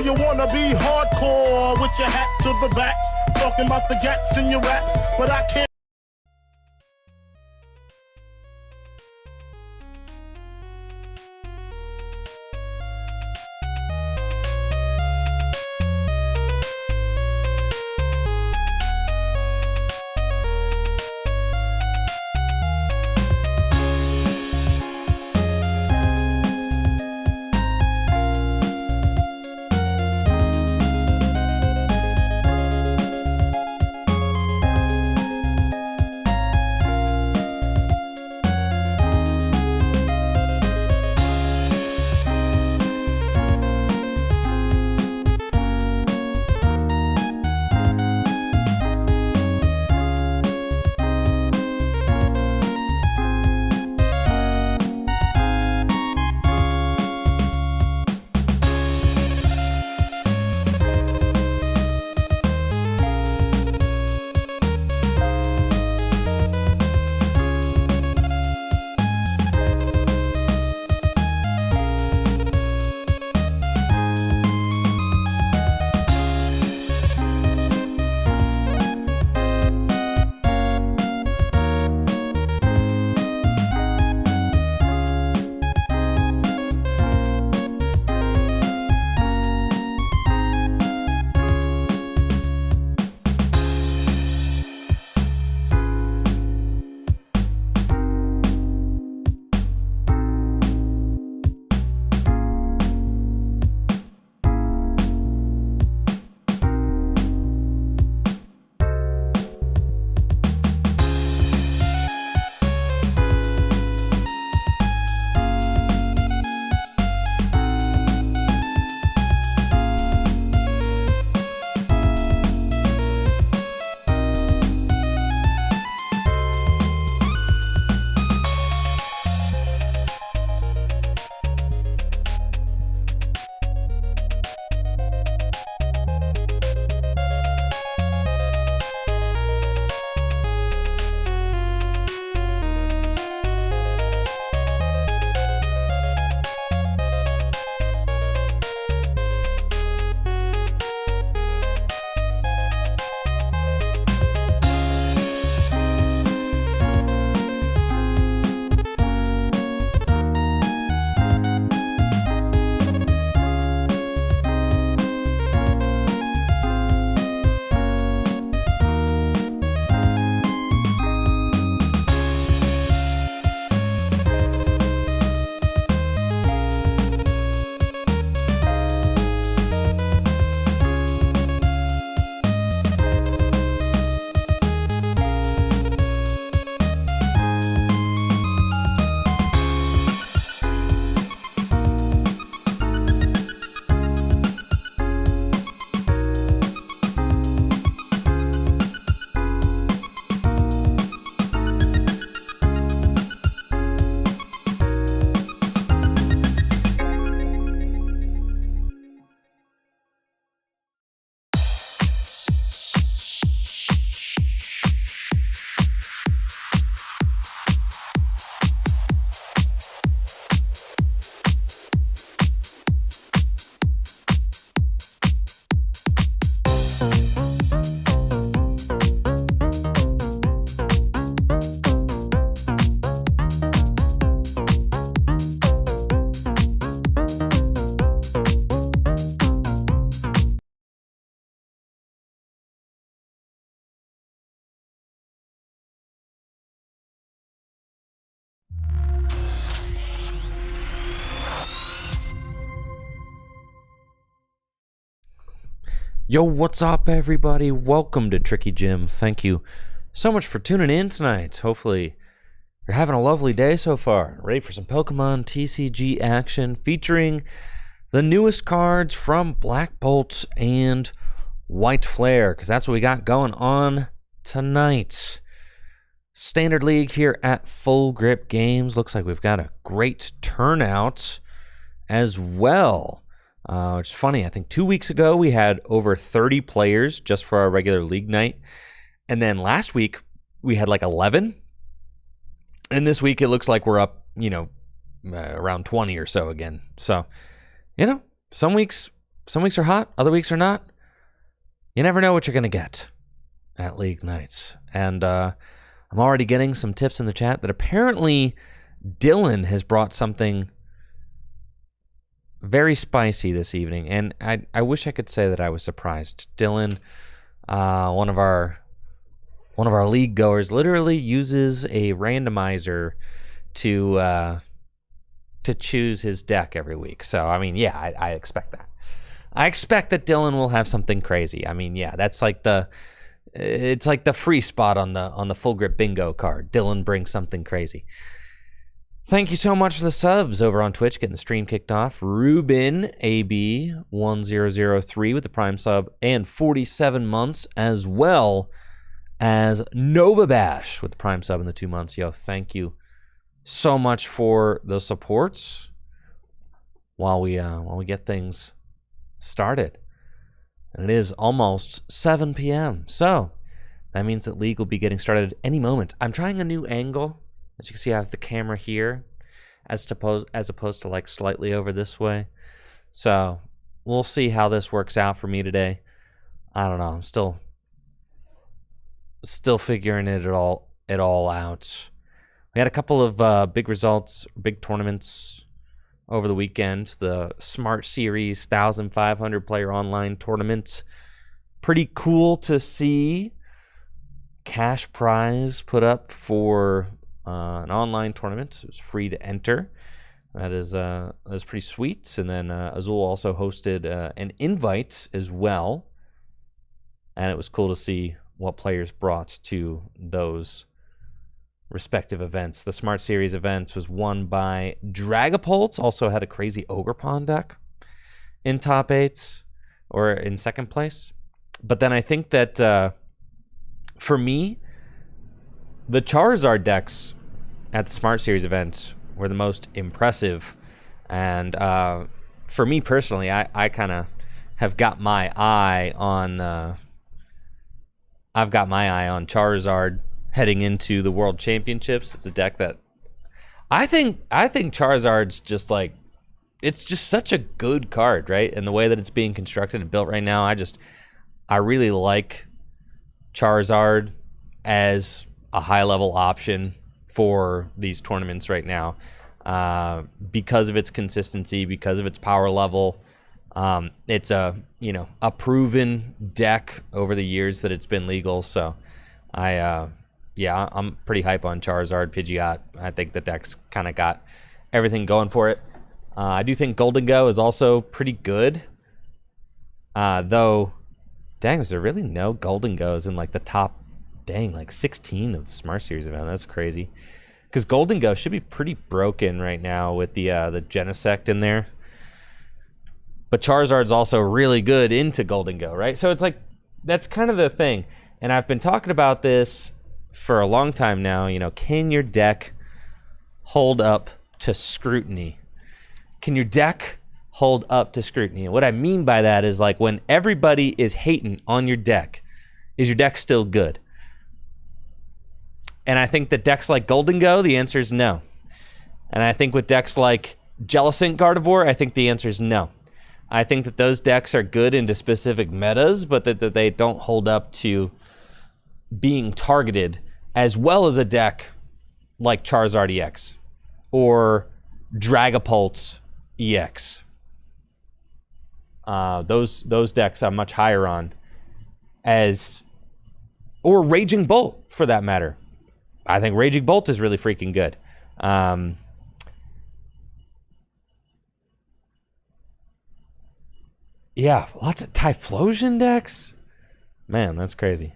you wanna be hardcore with your hat to the back, talking about the gaps in your raps, but I can't. Yo, what's up, everybody? Welcome to Tricky Jim. Thank you so much for tuning in tonight. Hopefully, you're having a lovely day so far. Ready for some Pokemon TCG action featuring the newest cards from Dragapult and White Flare, because that's what we got going on tonight. Standard League here at Full Grip Games. Looks like we've got a great turnout as well. Which is funny. I think 2 weeks ago we had over 30 players just for our regular league night. And then last week we had like 11. And this week it looks like we're up, around 20 or so again. So, some weeks Some weeks are hot, other weeks are not. You never know what you're going to get at League Nights. And I'm already getting some tips in the chat that apparently Dylan has brought something very spicy this evening. And I wish I could say that I was surprised. Dylan, one of our league goers, literally uses a randomizer to choose his deck every week. So, I mean, yeah, I expect that. I expect that Dylan will have something crazy. I mean, yeah, that's like it's like the free spot on the full grip bingo card. Dylan brings something crazy. Thank you so much for the subs over on Twitch, getting the stream kicked off. Ruben AB1003 with the Prime sub and 47 months, as well as Nova Bash with the Prime sub in the 2 months. Yo, thank you so much for the supports while we get things started. And it is almost 7 p.m. So that means that League will be getting started at any moment. I'm trying a new angle. As you can see, I have the camera here as opposed to like slightly over this way. So we'll see how this works out for me today. I don't know. I'm still figuring it all out. We had a couple of big results, big tournaments over the weekend. The Smart Series 1,500 player online tournament. Pretty cool to see. Cash prize put up for an online tournament. It was free to enter. That is pretty sweet. And then Azul also hosted an invite as well. And it was cool to see what players brought to those respective events. The Smart Series event was won by Dragapult. Also had a crazy Ogre Pawn deck in top 8 or in second place. But then I think that for me, the Charizard decks at the Smart Series event were the most impressive. And for me personally, I kind of have got my eye on Charizard heading into the World Championships. It's a deck that I think Charizard's just like, it's just such a good card, right? And the way that it's being constructed and built right now, I really like Charizard as a high-level option for these tournaments right now, because of its consistency, because of its power level. It's a proven deck over the years that it's been legal. So I'm pretty hype on Charizard, Pidgeot. I think the deck's kind of got everything going for it. I do think Golden Go is also pretty good. Though, dang, was there really no Golden Goes in like the top, like 16 of the Smart Series event? That's crazy. Because Golden Go should be pretty broken right now with the Genesect in there. But Charizard's also really good into Golden Go, right? So it's like, that's kind of the thing. And I've been talking about this for a long time now. Can your deck hold up to scrutiny? Can your deck hold up to scrutiny? And what I mean by that is, like, when everybody is hating on your deck, is your deck still good? And I think that decks like Golden Go, the answer is no. And I think with decks like Jellicent Gardevoir, I think the answer is no. I think that those decks are good into specific metas, but that they don't hold up to being targeted as well as a deck like Charizard EX or Dragapult EX. Those decks I'm much higher on, or Raging Bolt for that matter. I think Raging Bolt is really freaking good. Yeah, lots of Typhlosion decks. Man, that's crazy.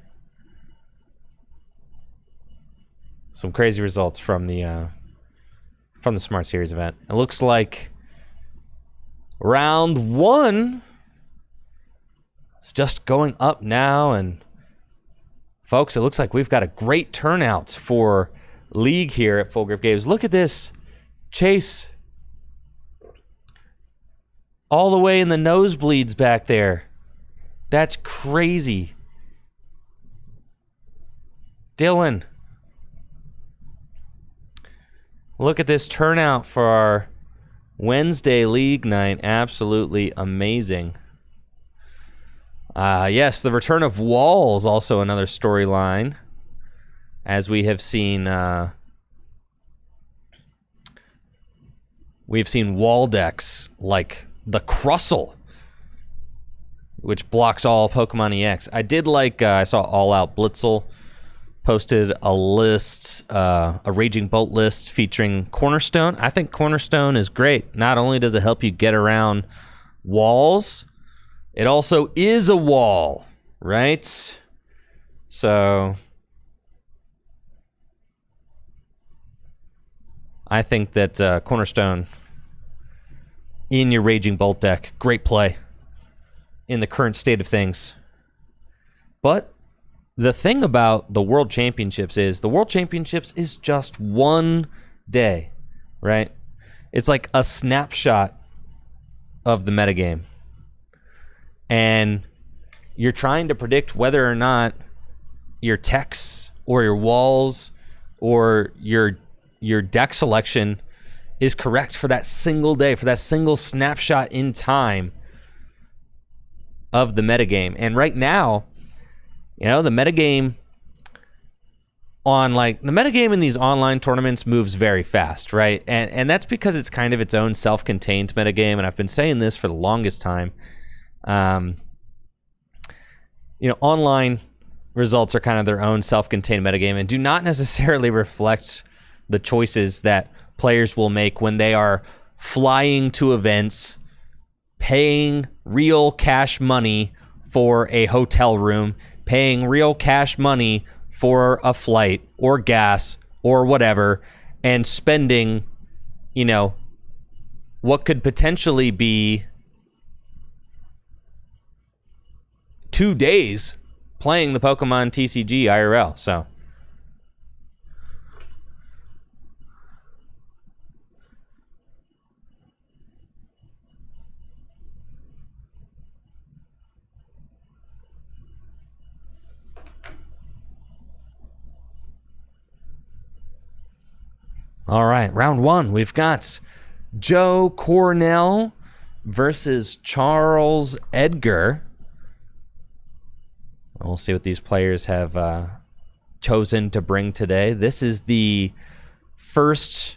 Some crazy results from the Smart Series event. It looks like round 1 is just going up now, and folks, it looks like we've got a great turnout for League here at Full Grip Games. Look at this. Chase. All the way in the nosebleeds back there. That's crazy. Dylan. Look at this turnout for our Wednesday League night. Absolutely amazing. Yes, the return of Wall is also another storyline, as we have seen. We've seen Wall decks like the Crustle, which blocks all Pokemon EX. I did like. I saw All Out Blitzel posted a list, a Raging Bolt list featuring Cornerstone. I think Cornerstone is great. Not only does it help you get around walls, it also is a wall, right? So I think that Cornerstone in your Raging Bolt deck, great play in the current state of things. But the thing about the World Championships is the World Championships is just one day, right? It's like a snapshot of the metagame. And you're trying to predict whether or not your techs or your walls or your deck selection is correct for that single day, for that single snapshot in time of the metagame. And right now, you know, the metagame in these online tournaments moves very fast, right? And that's because it's kind of its own self-contained metagame, and I've been saying this for the longest time. You know, online results are kind of their own self-contained metagame and do not necessarily reflect the choices that players will make when they are flying to events, paying real cash money for a hotel room, paying real cash money for a flight or gas or whatever, and spending, you know, what could potentially be 2 days playing the Pokemon TCG IRL. So all right, round one, we've got Joe Cornell versus Charles Edgar. We'll see what these players have chosen to bring today. This is the first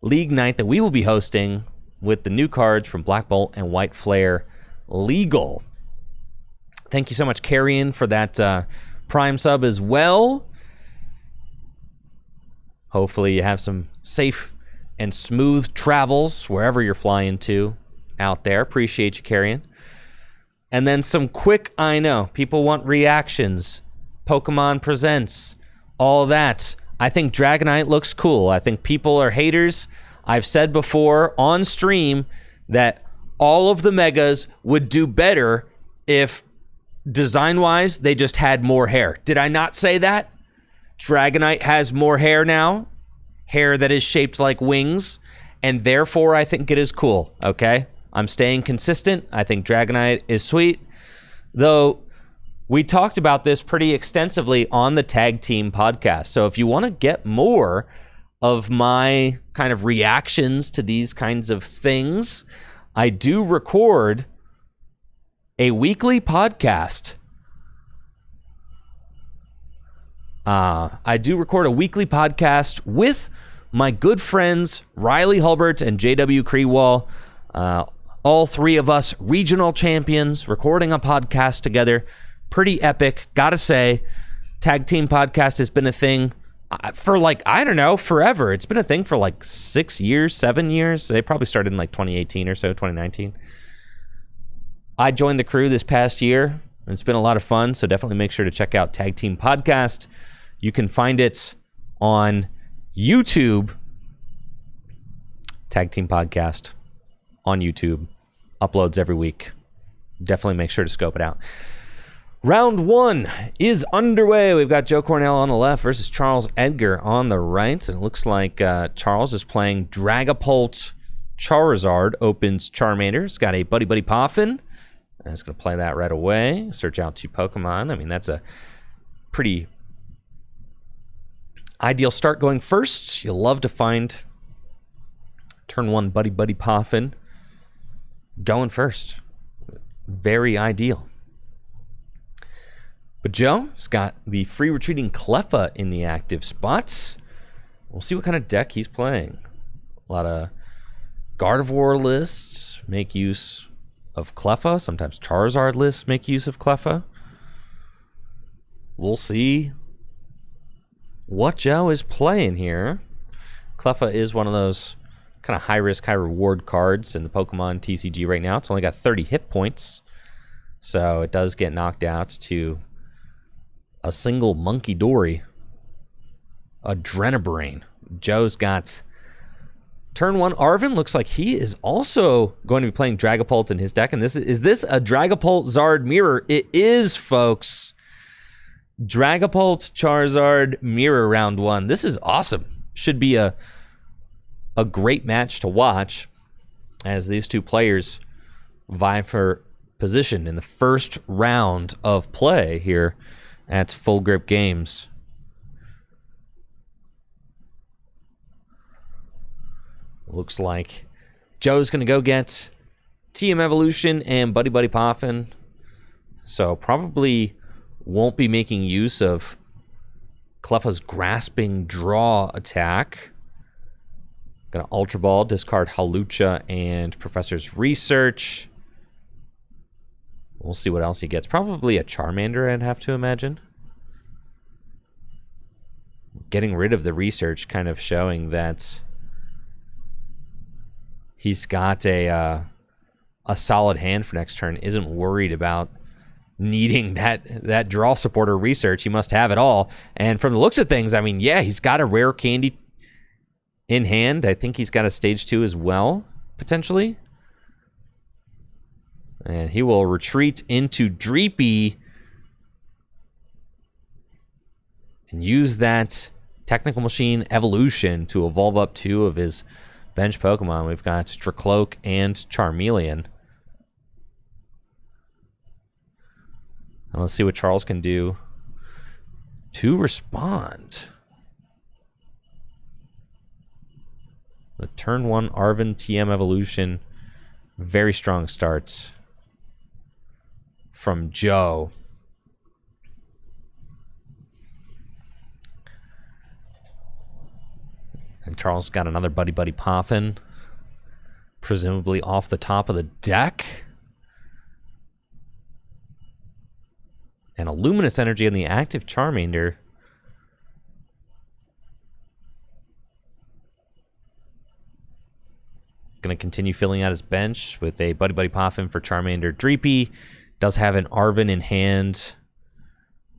league night that we will be hosting with the new cards from Black Bolt and White Flare legal. Thank you so much, Carrion, for that Prime sub as well. Hopefully you have some safe and smooth travels wherever you're flying to out there. Appreciate you, Carrion. And then some quick, I know, people want reactions. Pokemon Presents, all that. I think Dragonite looks cool. I think people are haters. I've said before on stream that all of the Megas would do better if, design-wise, they just had more hair. Did I not say that? Dragonite has more hair now, hair that is shaped like wings, and therefore I think it is cool, okay? I'm staying consistent. I think Dragonite is sweet, though we talked about this pretty extensively on the Tag Team podcast. So if you want to get more of my kind of reactions to these kinds of things, I do record a weekly podcast. With my good friends Riley Hulbert and JW Creewall. All three of us regional champions recording a podcast together. Pretty epic, gotta say. Tag Team podcast has been a thing for like, I don't know, forever. It's been a thing for like 6 years, 7 years. They probably started in like 2018 or so, 2019. I joined the crew this past year, and it's been a lot of fun, so definitely make sure to check out Tag Team Podcast. You can find it on YouTube. Tag Team Podcast on YouTube. Uploads every week. Definitely make sure to scope it out. Round one is underway. We've got Joe Cornell on the left versus Charles Edgar on the right. And it looks like Charles is playing Dragapult. Charizard opens Charmander. It's got a Buddy Buddy Poffin. And it's going to play that right away. Search out 2 Pokemon. I mean, that's a pretty ideal start going first. You'll love to find turn 1 Buddy Buddy Poffin going first. very ideal. But Joe's got the free retreating Cleffa in the active spots. We'll see what kind of deck he's playing. A lot of Gardevoir lists make use of Cleffa. Sometimes Charizard lists make use of Cleffa. We'll see what Joe is playing here. Cleffa is one of those kind of high-risk, high-reward cards in the Pokemon TCG right now. It's only got 30 hit points, so it does get knocked out to a single Monkey Dory. Adrenabrain. Joe's got turn 1 Arven. Looks like he is also going to be playing Dragapult in his deck. And is this a Dragapult Zard mirror? It is, folks. Dragapult Charizard mirror round 1. This is awesome. Should be a great match to watch as these two players vie for position in the first round of play here at Full Grip Games. Looks like Joe's going to go get TM Evolution and Buddy Buddy Poffin. So probably won't be making use of Cleffa's Grasping Draw attack. Gonna Ultra Ball, discard Halucha and Professor's Research. We'll see what else he gets. Probably a Charmander, I'd have to imagine. Getting rid of the Research, kind of showing that he's got a solid hand for next turn. Isn't worried about needing that draw support or Research. He must have it all. And from the looks of things, I mean, yeah, he's got a rare candy in hand. I think he's got a stage 2 as well, potentially. And he will retreat into Dreepy and use that Technical Machine Evolution to evolve up 2 of his bench Pokemon. We've got Dracloak and Charmeleon. And let's see what Charles can do to respond. The turn 1 Arven TM Evolution. Very strong starts from Joe. And Charles got another Buddy Buddy Poffin, presumably off the top of the deck. And a Luminous Energy on the active Charmander. Going to continue filling out his bench with a Buddy Buddy Poffin for Charmander. Dreepy does have an Arven in hand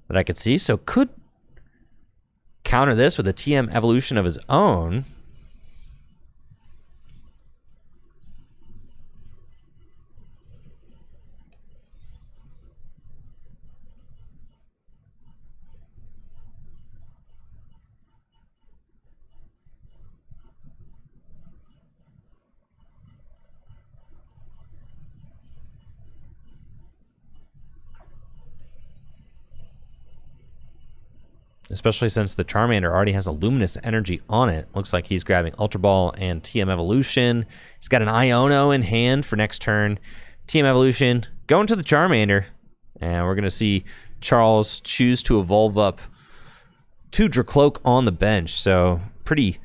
that I could see, so could counter this with a TM Evolution of his own. Especially since the Charmander already has a Luminous Energy on it. Looks like he's grabbing Ultra Ball and TM Evolution. He's got an Iono in hand for next turn. TM Evolution going to the Charmander. And we're going to see Charles choose to evolve up to Dracloak on the bench. So pretty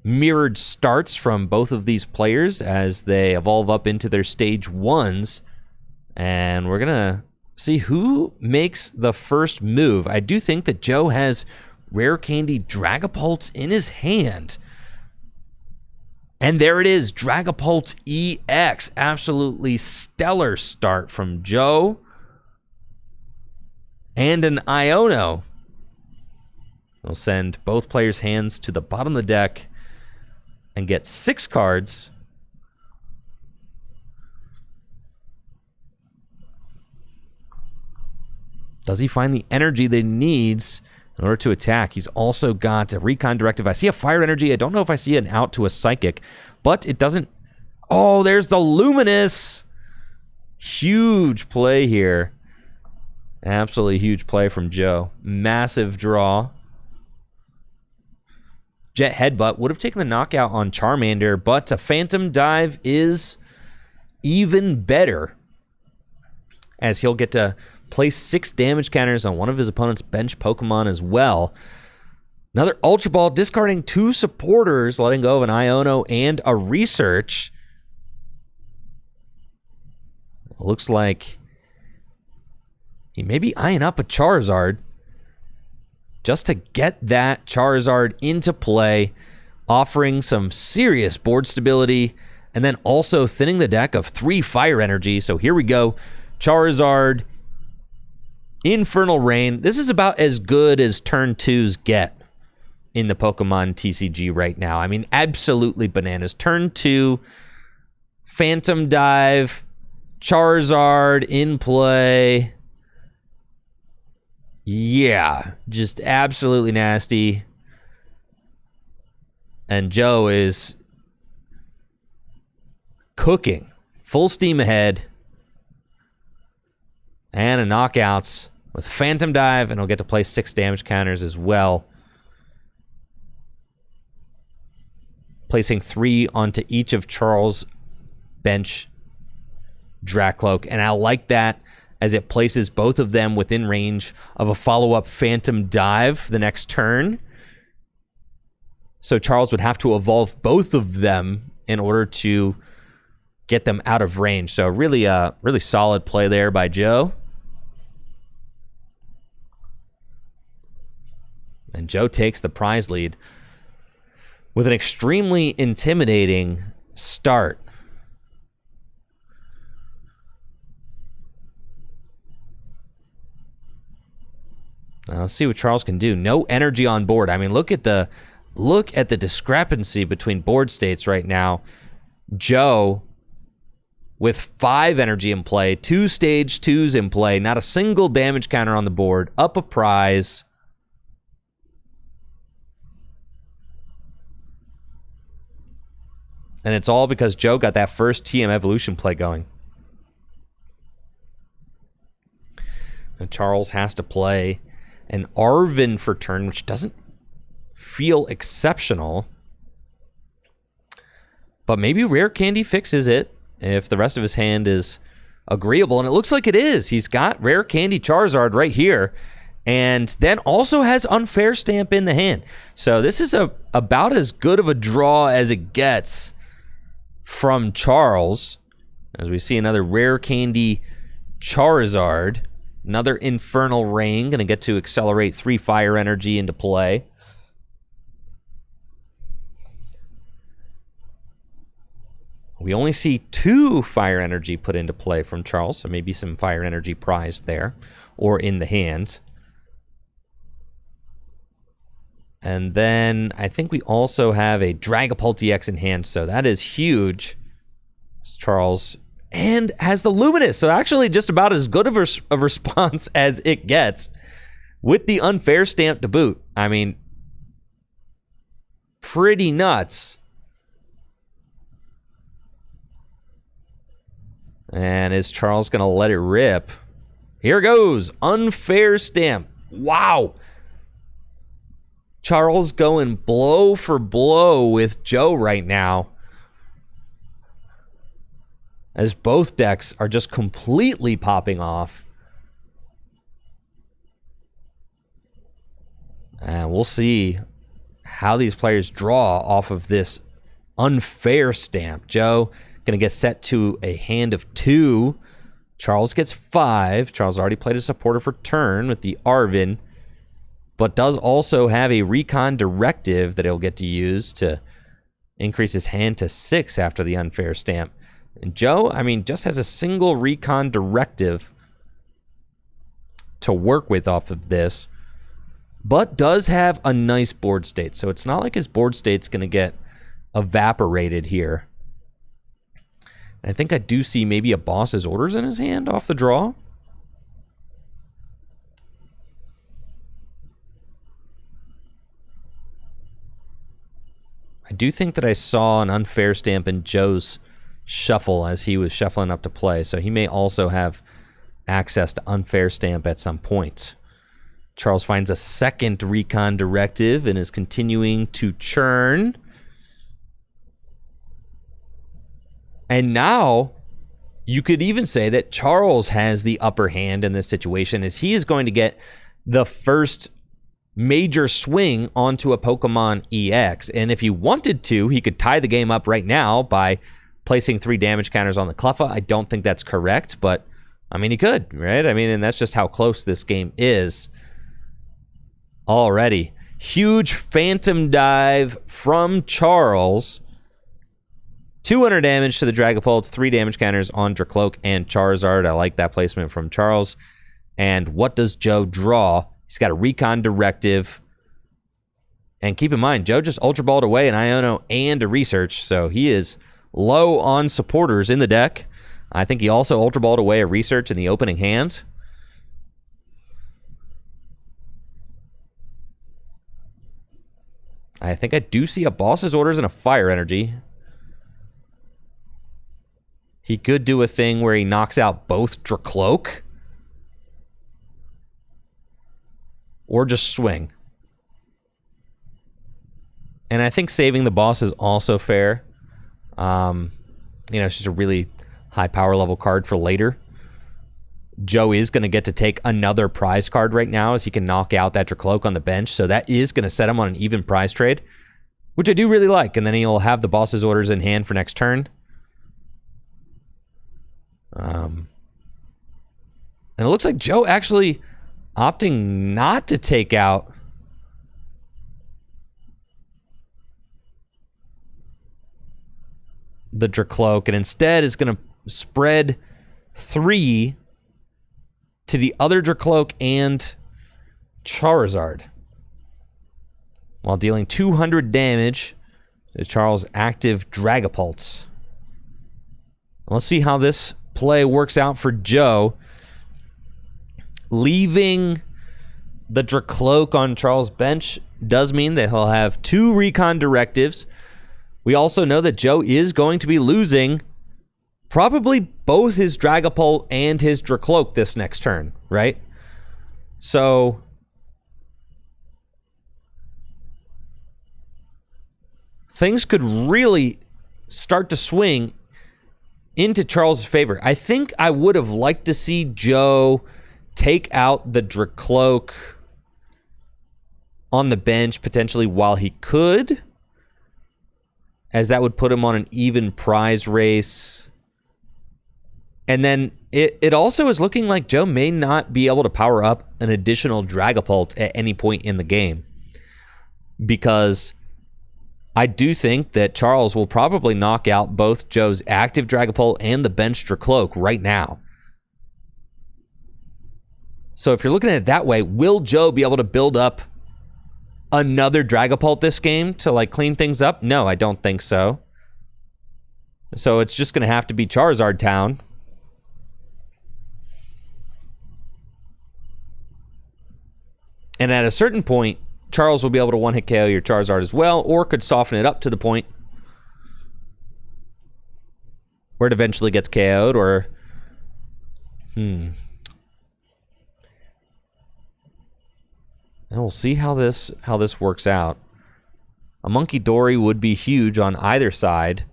mirrored starts from both of these players as they evolve up into their stage 1s. And we're going to see who makes the first move. I do think that Joe has Rare Candy Dragapult in his hand. And there it is, Dragapult EX. Absolutely stellar start from Joe. And an Iono. We'll send both players' hands to the bottom of the deck and get 6 cards. Does he find the energy that he needs in order to attack? He's also got a Recon Directive. I see a Fire Energy. I don't know if I see an out to a Psychic, but it doesn't. Oh, there's the Luminous. Huge play here. Absolutely huge play from Joe. Massive draw. Jet Headbutt would have taken the knockout on Charmander, but a Phantom Dive is even better, as he'll get to place 6 damage counters on one of his opponent's bench Pokemon as well. Another Ultra Ball, discarding 2 supporters, letting go of an Iono and a Research. Looks like he may be eyeing up a Charizard just to get that Charizard into play, offering some serious board stability, and then also thinning the deck of 3 Fire Energy. So here we go. Charizard, Infernal Rain. This is about as good as turn 2s get in the Pokemon TCG right now. I mean, absolutely bananas. Turn 2, Phantom Dive, Charizard in play. Yeah, just absolutely nasty. And Joe is cooking. Full steam ahead. And a knockouts with Phantom Dive, and he'll get to play 6 damage counters as well. Placing 3 onto each of Charles' bench Dracloak, and I like that as it places both of them within range of a follow-up Phantom Dive the next turn. So Charles would have to evolve both of them in order to get them out of range. So really solid play there by Joe. And Joe takes the prize lead with an extremely intimidating start. Now, let's see what Charles can do. No energy on board. I mean, look at the discrepancy between board states right now. Joe with 5 energy in play, 2 stage 2s in play, not a single damage counter on the board, up a prize. And it's all because Joe got that first TM evolution play going. And Charles has to play an Arven for turn, which doesn't feel exceptional. But maybe Rare Candy fixes it if the rest of his hand is agreeable. And it looks like it is. He's got Rare Candy Charizard right here. And then also has Unfair Stamp in the hand. So this is about as good of a draw as it gets from Charles. As we see another Rare Candy Charizard. Another Infernal Rain, going to get to accelerate 3 Fire Energy into play. We only see 2 Fire Energy put into play from Charles, so maybe some Fire Energy prized there, or in the hand. And then I think we also have a Dragapult EX in hand, so that is huge. It's Charles, and has the Luminous, so actually just about as good of a response as it gets with the Unfair Stamp to boot. I mean, pretty nuts. And is Charles going to let it rip? Here goes. Unfair Stamp. Wow. Charles going blow for blow with Joe right now, as both decks are just completely popping off. And we'll see how these players draw off of this Unfair Stamp. Joe going to get set to a hand of 2. Charles gets 5. Charles already played a supporter for turn with the Arven, but does also have a Recon Directive that he'll get to use to increase his hand to 6 after the Unfair Stamp. And Joe, I mean, just has a single Recon Directive to work with off of this, but does have a nice board state. So it's not like his board state's going to get evaporated here. And I think I do see maybe a Boss's Orders in his hand off the draw. I do think that I saw an Unfair Stamp in Joe's shuffle as he was shuffling up to play, so he may also have access to Unfair Stamp at some point. Charles finds a second Recon Directive and is continuing to churn. And now you could even say that Charles has the upper hand in this situation, as he is going to get the first major swing onto a Pokemon EX. And if he wanted to, he could tie the game up right now by placing 3 damage counters on the Cleffa. I don't think that's correct, but I mean, he could, right? I mean, and that's just how close this game is already. Huge Phantom Dive from Charles. 200 damage to the Dragapult, 3 damage counters on Dracloak and Charizard. I like that placement from Charles. And what does Joe draw? He's got a Recon Directive. And keep in mind, Joe just Ultra Balled away an Iono and a Research, so he is low on supporters in the deck. I think he also Ultra Balled away a Research in the opening hand. I think I do see a Boss's Orders and a Fire Energy. He could do a thing where he knocks out both Dracloak. Or just swing. And I think saving the boss is also fair. You know, it's just a really high power level card for later. Joe is going to get to take another prize card right now, as he can knock out that Dracloak on the bench. So that is going to set him on an even prize trade, which I do really like. And then he'll have the boss's orders in hand for next turn. And it looks like Joe actually opting not to take out the Dracloak, and instead is going to spread 3 to the other Dracloak and Charizard, while dealing 200 damage to Charles' active Dragapults. Let's see how this play works out for Joe. Leaving the Dracloak on Charles' bench does mean that he'll have 2 Recon Directives. We also know that Joe is going to be losing probably both his Dragapult and his Dracloak this next turn, right? So things could really start to swing into Charles' favor. I think I would have liked to see Joe take out the Dracloak on the bench potentially while he could, as that would put him on an even prize race. And then it also is looking like Joe may not be able to power up an additional Dragapult at any point in the game, because I do think that Charles will probably knock out both Joe's active Dragapult and the bench Dracloak right now. So if you're looking at it that way, will Joe be able to build up another Dragapult this game to like clean things up? No, I don't think so. So it's just going to have to be Charizard Town. And at a certain point, Charles will be able to one-hit KO your Charizard as well, or could soften it up to the point where it eventually gets KO'd, or... And we'll see how this works out. A Monkey Dory would be huge on either side,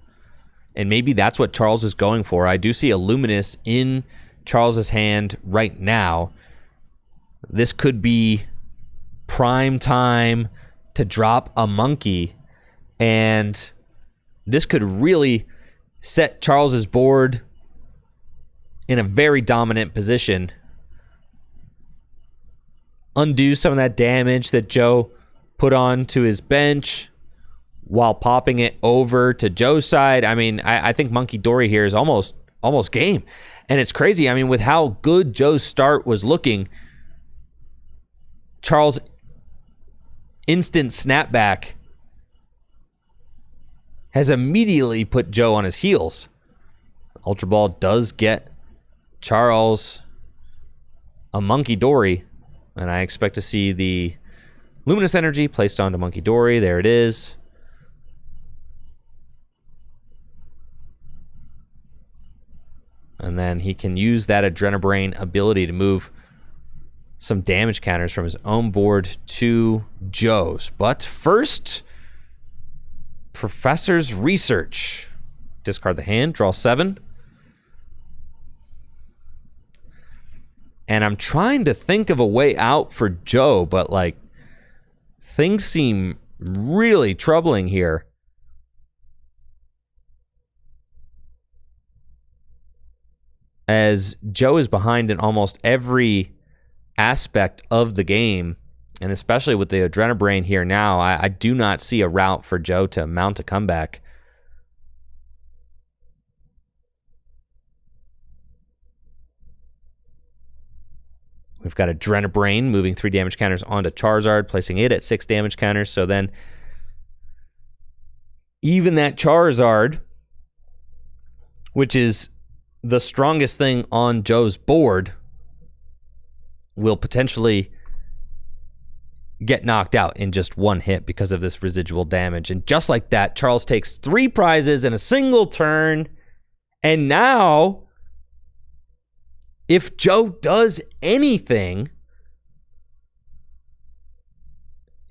and maybe that's what Charles is going for. I do see a Luminous in Charles's hand right now. This could be prime time to drop a Monkey, and this could really set Charles's board in a very dominant position. Undo some of that damage that Joe put on to his bench while popping it over to Joe's side. I mean, I think Monkey Dory here is almost game. And it's crazy. I mean, with how good Joe's start was looking, Charles' instant snapback has immediately put Joe on his heels. Ultra Ball does get Charles a Monkey Dory. And I expect to see the Luminous Energy placed onto Monkey Dory. There it is. And then he can use that Adrenabrain ability to move some damage counters from his own board to Joe's. But first, Professor's Research. Discard the hand, draw 7. And I'm trying to think of a way out for Joe, but like things seem really troubling here. As Joe is behind in almost every aspect of the game, and especially with the Adrenabrain here now, I do not see a route for Joe to mount a comeback. We've got Adrenabrain moving 3 damage counters onto Charizard, placing it at 6 damage counters. So then even that Charizard, which is the strongest thing on Joe's board, will potentially get knocked out in just one hit because of this residual damage. And just like that, Charles takes 3 prizes in a single turn. And now, if Joe does anything,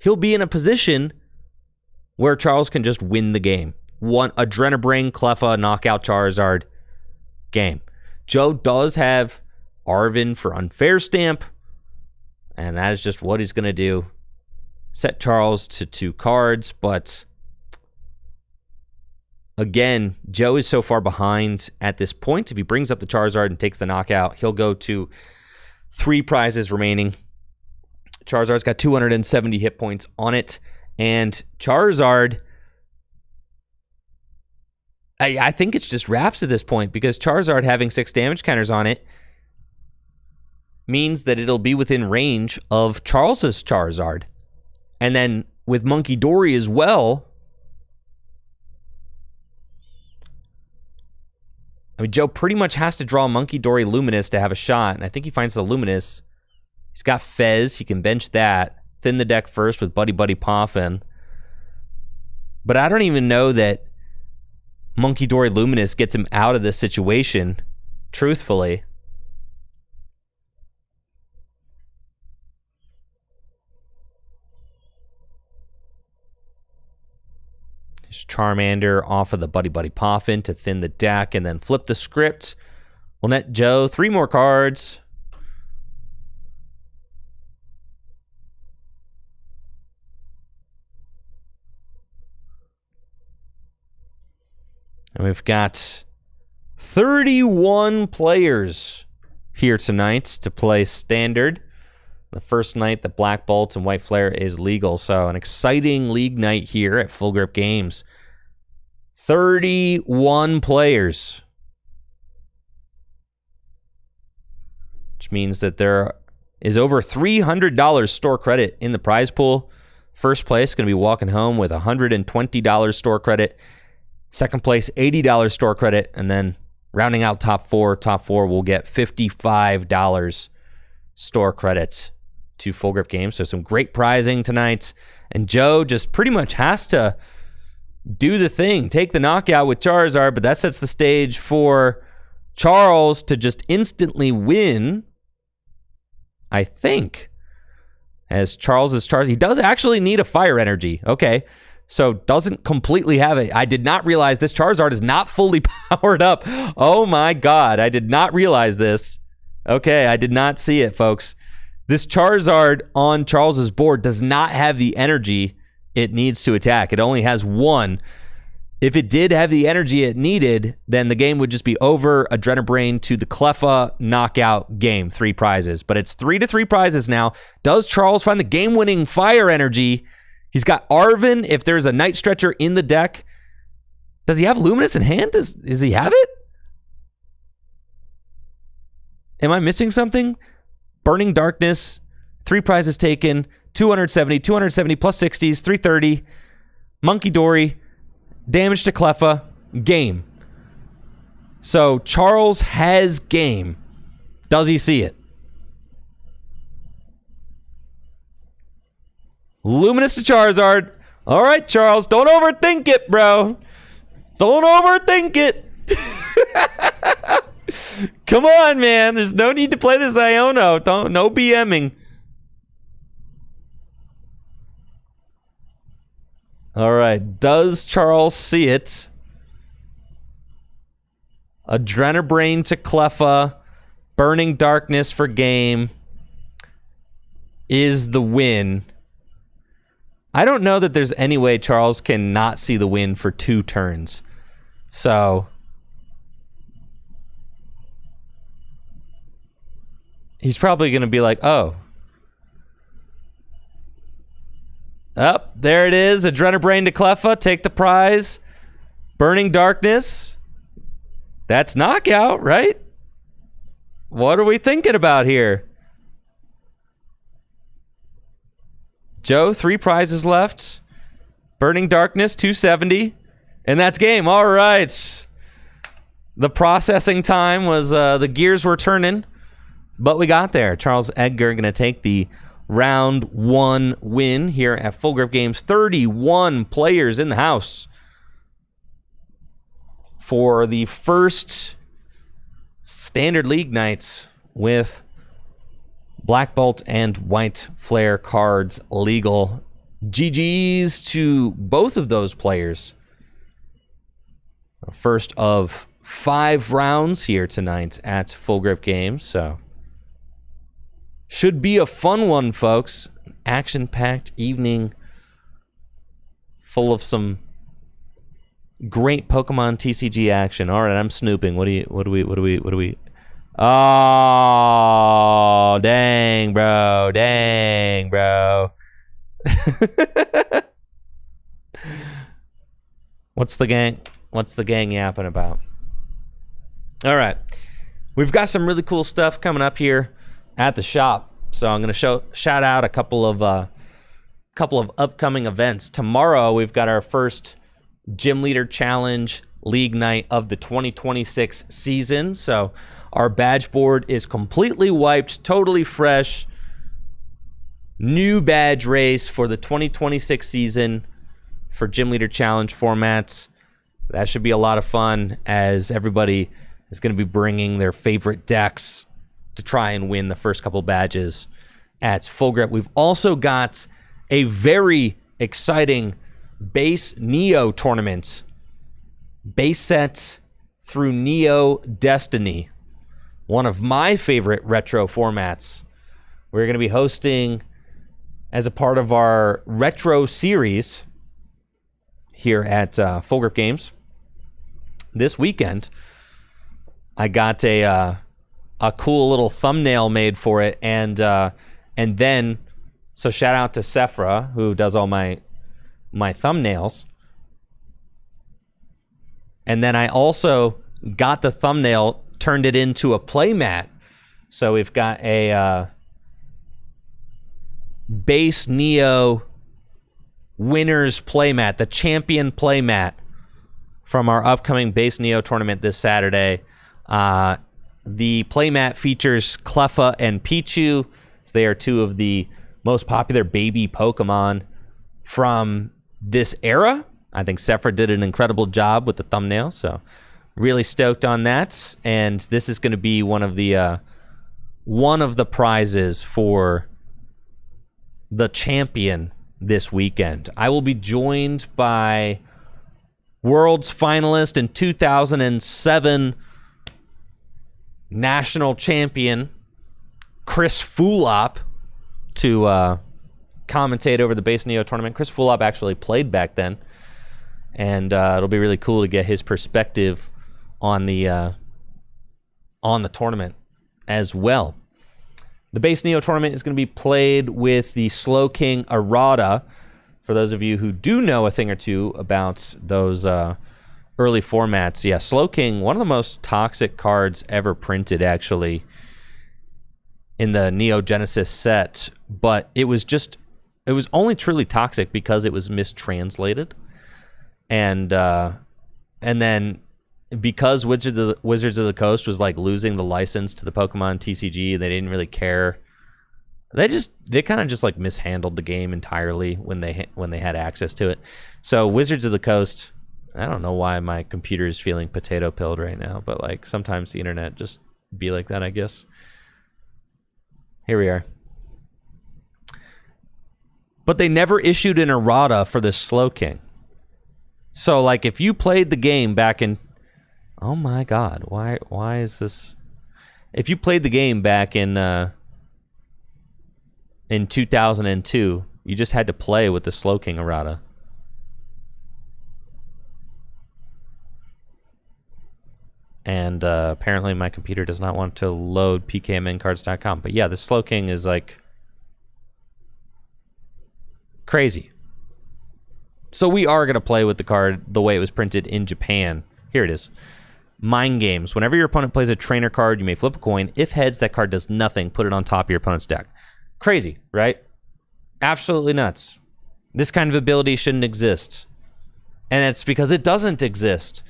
he'll be in a position where Charles can just win the game. One Adrenabrain, Cleffa, knockout Charizard, game. Joe does have Arven for unfair stamp, and that is just what he's going to do. Set Charles to 2 cards, but again, Joe is so far behind at this point. If he brings up the Charizard and takes the knockout, he'll go to 3 prizes remaining. Charizard's got 270 hit points on it, and Charizard, I think it's just wraps at this point, because Charizard having 6 damage counters on it means that it'll be within range of Charles's Charizard. And then with Monkey Dory as well, I mean, Joe pretty much has to draw Monkey Dory Luminous to have a shot, and I think he finds the Luminous. He's got Fez, he can bench that, thin the deck first with Buddy Buddy Poffin. But I don't even know that Monkey Dory Luminous gets him out of this situation, truthfully. Just Charmander off of the Buddy Buddy Poffin to thin the deck and then flip the script. We'll net Joe 3 more cards. And we've got 31 players here tonight to play Standard. The first night that Black Bolt and White Flare is legal. So an exciting league night here at Full Grip Games. 31 players. Which means that there is over $300 store credit in the prize pool. First place going to be walking home with $120 store credit. Second place, $80 store credit. And then rounding out top four will get $55 store credits to Full Grip Games. So some great prizing tonight. And Joe just pretty much has to do the thing, take the knockout with Charizard, but that sets the stage for Charles to just instantly win, I think. As Charles is charged, he does actually need a Fire Energy. Okay, so doesn't completely have it. I did not realize this Charizard is not fully powered up. Oh my God, I did not realize this. Okay, I did not see it, folks. This Charizard on Charles's board does not have the energy it needs to attack. It only has 1. If it did have the energy it needed, then the game would just be over. Adrenabrain to the Cleffa knockout game. 3 prizes. But it's 3 to 3 prizes now. Does Charles find the game-winning Fire Energy? He's got Arven if there's a Night Stretcher in the deck. Does he have Luminous in hand? Does he have it? Am I missing something? Burning Darkness, 3 prizes taken, 270 plus 60s, 330. Monkey Dory, damage to Cleffa, game. So Charles has game. Does he see it? Luminous to Charizard. All right, Charles, don't overthink it, bro. Don't overthink it. Come on, man. There's no need to play this Iono. No BMing. All right. Does Charles see it? Adrenabrain to Cleffa. Burning Darkness for game is the win. I don't know that there's any way Charles can not see the win for 2 turns. So he's probably going to be like, oh. Up, there it is. Adrenabrain to Cleffa. Take the prize. Burning Darkness. That's knockout, right? What are we thinking about here? Joe, 3 prizes left. Burning Darkness, 270. And that's game. All right. The processing time was, the gears were turning, but we got there. Charles Edgar going to take the round 1 win here at Full Grip Games. 31 players in the house for the first Standard League nights with Black Bolt and White Flare cards legal. GG's to both of those players. First of 5 rounds here tonight at Full Grip Games, so should be a fun one, folks. Action-packed evening full of some great Pokemon TCG action. All right, I'm snooping. What do we? Oh, dang, bro. Dang, bro. What's the gang yapping about? All right. We've got some really cool stuff coming up here at the shop. So I'm going to shout out a couple of upcoming events. Tomorrow we've got our first Gym Leader Challenge League night of the 2026 season. So our badge board is completely wiped, totally fresh. New badge race for the 2026 season for Gym Leader Challenge formats. That should be a lot of fun as everybody is going to be bringing their favorite decks to try and win the first couple badges at Full Grip. We've also got a very exciting base Neo tournament. Base sets through Neo Destiny. One of my favorite retro formats. We're going to be hosting as a part of our retro series here at Full Grip Games. This weekend, I got a cool little thumbnail made for it, and then, so shout out to Sephra, who does all my thumbnails. And then I also got the thumbnail, turned it into a playmat. So we've got a base Neo winners playmat, the champion playmat from our upcoming base Neo tournament this Saturday. The playmat features Cleffa and Pichu. They are 2 of the most popular baby Pokemon from this era. I think Sephra did an incredible job with the thumbnail, so really stoked on that. And this is going to be one of the prizes for the champion this weekend. I will be joined by World's finalist in 2007 national champion Chris Fulop to commentate over the base Neo tournament. Chris Fulop actually played back then, and it'll be really cool to get his perspective on the tournament as well. The base Neo tournament is going to be played with the Slow King Errata. For those of you who do know a thing or two about those early formats, yeah, Slow King, one of the most toxic cards ever printed, actually, in the Neo Genesis set. But it was only truly toxic because it was mistranslated, and then because Wizards of the Coast was like losing the license to the Pokemon TCG, they didn't really care. They kind of just like mishandled the game entirely when they had access to it. So Wizards of the Coast, I don't know why my computer is feeling potato pilled right now, but like sometimes the internet just be like that, I guess. Here we are. But they never issued an errata for this Slow King. So like if you played the game back in, oh my God, why is this? if you played the game back in 2002, you just had to play with the Slowking errata. And apparently my computer does not want to load pkmncards.com. But yeah, the Slowking is like crazy. So we are going to play with the card the way it was printed in Japan. Here it is. Mind Games. Whenever your opponent plays a trainer card, you may flip a coin. If heads, that card does nothing. Put it on top of your opponent's deck. Crazy, right? Absolutely nuts. This kind of ability shouldn't exist. And it's because it doesn't exist.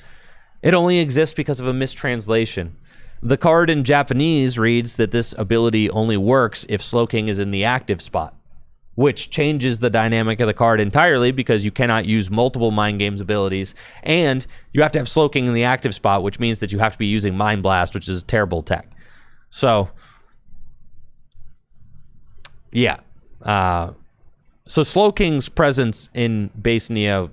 It only exists because of a mistranslation. The card in Japanese reads that this ability only works if Slowking is in the active spot, which changes the dynamic of the card entirely because you cannot use multiple Mind Games abilities, and you have to have Slowking in the active spot, which means that you have to be using Mind Blast, which is a terrible tech. So, yeah. So Slowking's presence in base Neo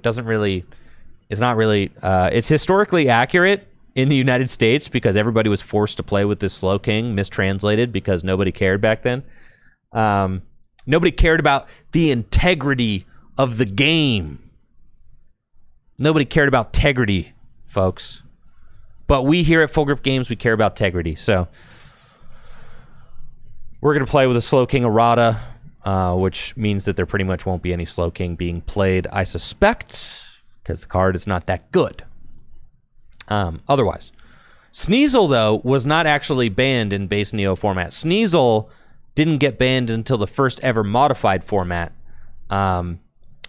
it's historically accurate in the United States because everybody was forced to play with this Slowking, mistranslated because nobody cared back then. Nobody cared about the integrity of the game. Nobody cared about integrity, folks. But we here at Full Grip Games, we care about integrity. So we're going to play with a Slowking errata, which means that there pretty much won't be any Slowking being played, I suspect, because the card is not that good. Otherwise. Sneasel, though, was not actually banned in base Neo format. Sneasel didn't get banned until the first ever modified format,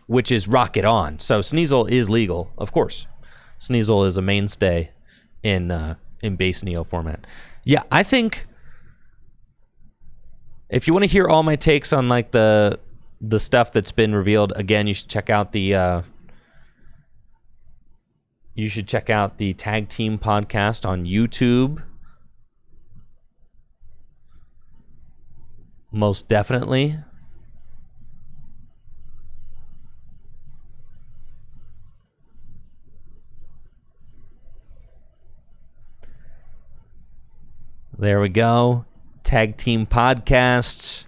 which is Rocket On. So Sneasel is legal, of course. Sneasel is a mainstay in base Neo format. Yeah, I think if you want to hear all my takes on like the stuff that's been revealed, again, you should check out the Tag Team podcast on YouTube. Most definitely. There we go. Tag Team podcasts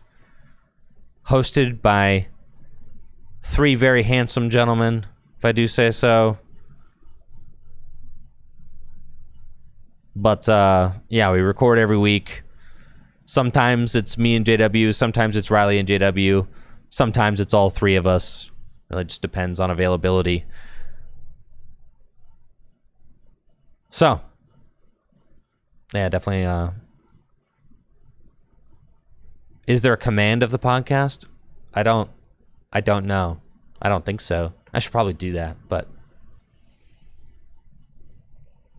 hosted by three very handsome gentlemen, if I do say so. But yeah, we record every week. Sometimes it's me and JW, sometimes it's Riley and JW, sometimes it's all three of us. It really just depends on availability. So, yeah, definitely. Is there a command of the podcast? I don't know. I don't think so. I should probably do that, but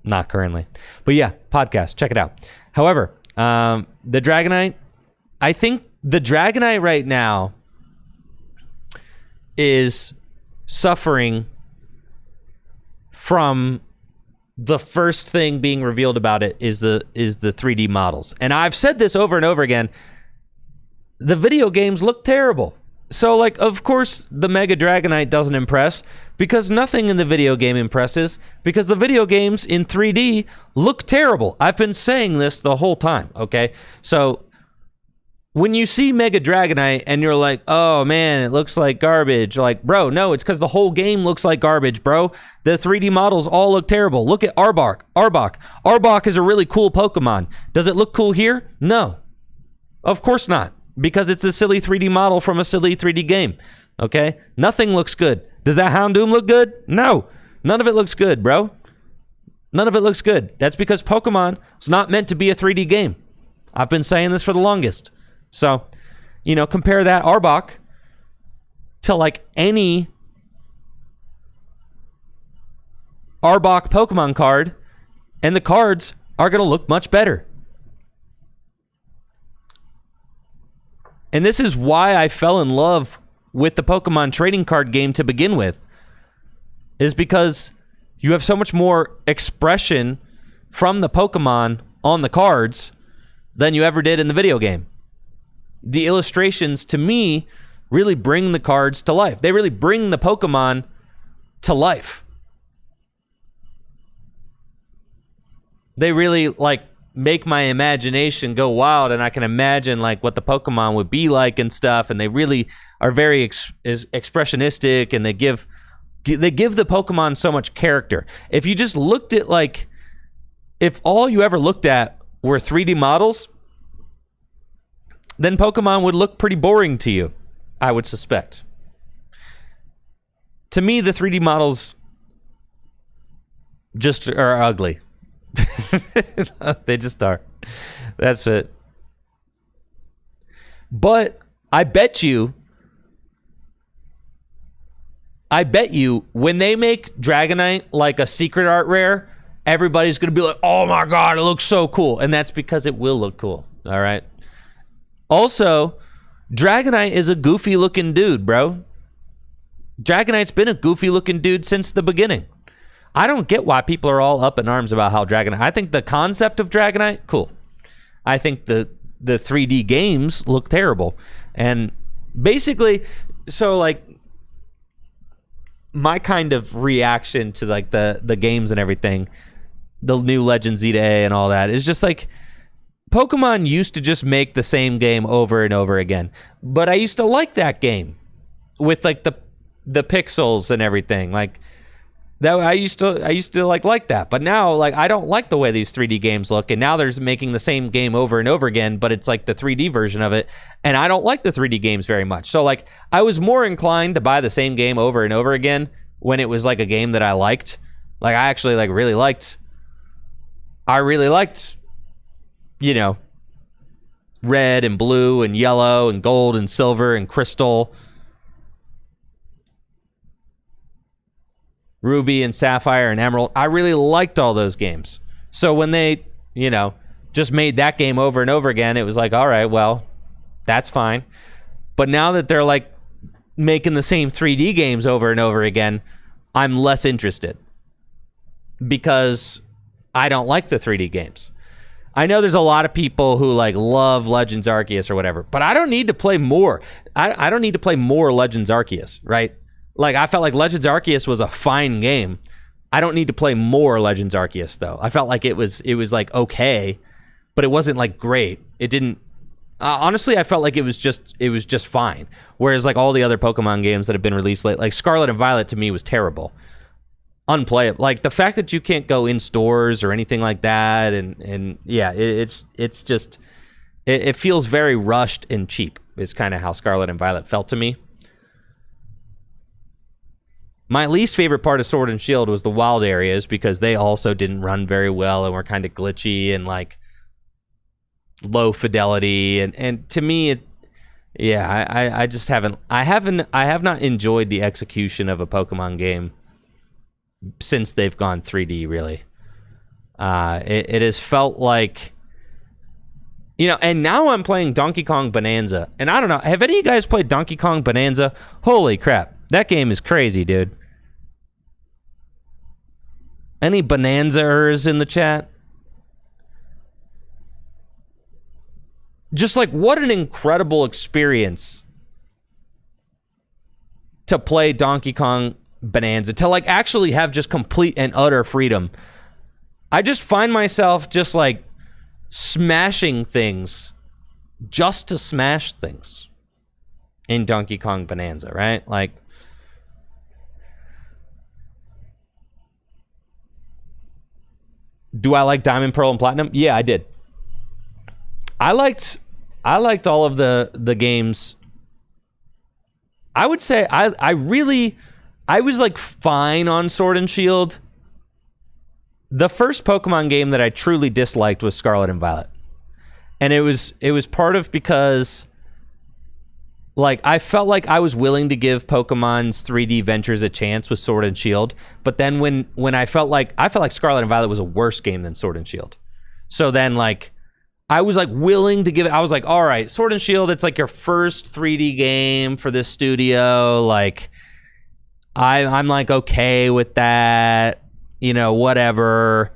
not currently. But yeah, podcast, check it out. However, the Dragonite, I think the Dragonite right now is suffering from the first thing being revealed about it is the 3D models. And I've said this over and over again. The video games look terrible. So, like, of course, the Mega Dragonite doesn't impress because nothing in the video game impresses because the video games in 3D look terrible. I've been saying this the whole time, okay? So, when you see Mega Dragonite and you're like, oh, man, it looks like garbage. Like, bro, no, it's because the whole game looks like garbage, bro. The 3D models all look terrible. Look at Arbok. Arbok is a really cool Pokemon. Does it look cool here? No. Of course not. Because it's a silly 3D model from a silly 3D game, okay? Nothing looks good. Does that Houndoom look good? No. None of it looks good, bro. None of it looks good. That's because Pokemon was not meant to be a 3D game. I've been saying this for the longest. So, you know, compare that Arbok to, like, any Arbok Pokemon card, and the cards are going to look much better. And this is why I fell in love with the Pokemon trading card game to begin with, is because you have so much more expression from the Pokemon on the cards than you ever did in the video game. The illustrations, to me, really bring the cards to life. They really bring the Pokemon to life. They really, like, make my imagination go wild, and I can imagine like what the Pokemon would be like and stuff, and they really are very expressionistic, and they give the Pokemon so much character. If you just looked at like, if all you ever looked at were 3D models, then Pokemon would look pretty boring to you, I would suspect. To me, the 3D models just are ugly. They just are. That's it. But I bet you when they make Dragonite like a secret art rare, everybody's going to be like, oh my God, it looks so cool. And that's because it will look cool. All right. Also, Dragonite is a goofy looking dude, bro. Dragonite's been a goofy looking dude since the beginning. I don't get why people are all up in arms about how Dragonite. I think the concept of Dragonite, cool. I think the 3D games look terrible. And basically, so like my kind of reaction to like the games and everything, the new Legend Z to A and all that, is just like, Pokemon used to just make the same game over and over again. But I used to like that game with like the pixels and everything. Like that I used to like that. But now like I don't like the way these 3D games look, and now they're making the same game over and over again, but it's like the 3D version of it, and I don't like the 3D games very much. So like I was more inclined to buy the same game over and over again when it was like a game that I liked. Like I actually like really liked you know, red and blue and yellow and gold and silver and crystal, ruby and sapphire and emerald. I really liked all those games. So when they, you know, just made that game over and over again, it was like, all right, well, that's fine. But now that they're like making the same 3D games over and over again, I'm less interested because I don't like the 3D games. I know there's a lot of people who like love Legends Arceus or whatever, but I don't need to play more. I don't need to play more Legends Arceus, right? Like I felt like Legends Arceus was a fine game. I don't need to play more Legends Arceus though. I felt like it was like okay, but it wasn't like great. It didn't. Honestly, I felt like it was just fine. Whereas like all the other Pokemon games that have been released late, like Scarlet and Violet, to me was terrible. Unplayable. Like the fact that you can't go in stores or anything like that, and yeah, it's just it feels very rushed and cheap is kind of how Scarlet and Violet felt to me. My least favorite part of Sword and Shield was the wild areas because they also didn't run very well and were kind of glitchy and like low fidelity, and to me I just have not enjoyed the execution of a Pokemon game since they've gone 3D, really. It has felt like, you know, and now I'm playing Donkey Kong Bonanza, and I don't know, have any of you guys played Donkey Kong Bonanza? Holy crap, that game is crazy, dude. Any Bonanza-ers in the chat? Just like, what an incredible experience to play Donkey Kong Bonanza, to like actually have just complete and utter freedom. I just find myself just like smashing things just to smash things in Donkey Kong Bonanza, right? Like, do I like Diamond, Pearl, and Platinum? Yeah, I did. I liked all of the games. I would say I was like fine on Sword and Shield. The first Pokemon game that I truly disliked was Scarlet and Violet. And it was part of because like I felt like I was willing to give Pokemon's 3D ventures a chance with Sword and Shield, but then when I felt like Scarlet and Violet was a worse game than Sword and Shield. So then like I was like willing to give it. I was like, all right, Sword and Shield, it's like your first 3D game for this studio. Like, I'm like okay with that, you know, whatever.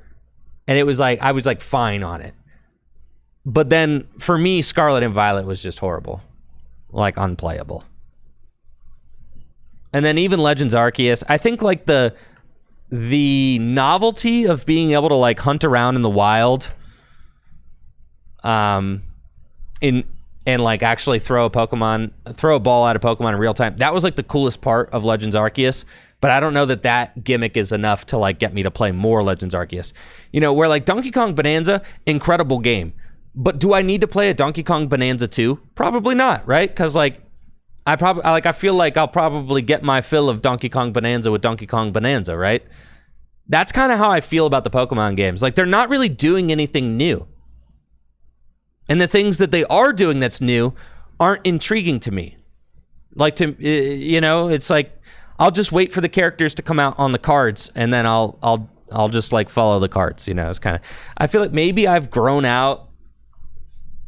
And it was like I was like fine on it. But then for me, Scarlet and Violet was just horrible, like unplayable. And then even Legends Arceus, I think like the novelty of being able to like hunt around in the wild in and like actually throw a ball at a Pokemon in real time. That was like the coolest part of Legends Arceus. But I don't know that that gimmick is enough to like get me to play more Legends Arceus. You know, where like Donkey Kong Bonanza, incredible game. But do I need to play a Donkey Kong Bonanza 2? Probably not, right? Because like I feel like I'll probably get my fill of Donkey Kong Bonanza with Donkey Kong Bonanza, right? That's kind of how I feel about the Pokemon games. Like they're not really doing anything new. And the things that they are doing that's new aren't intriguing to me. Like you know, it's like I'll just wait for the characters to come out on the cards, and then I'll just like follow the cards. You know, it's kind of. I feel like maybe I've grown out.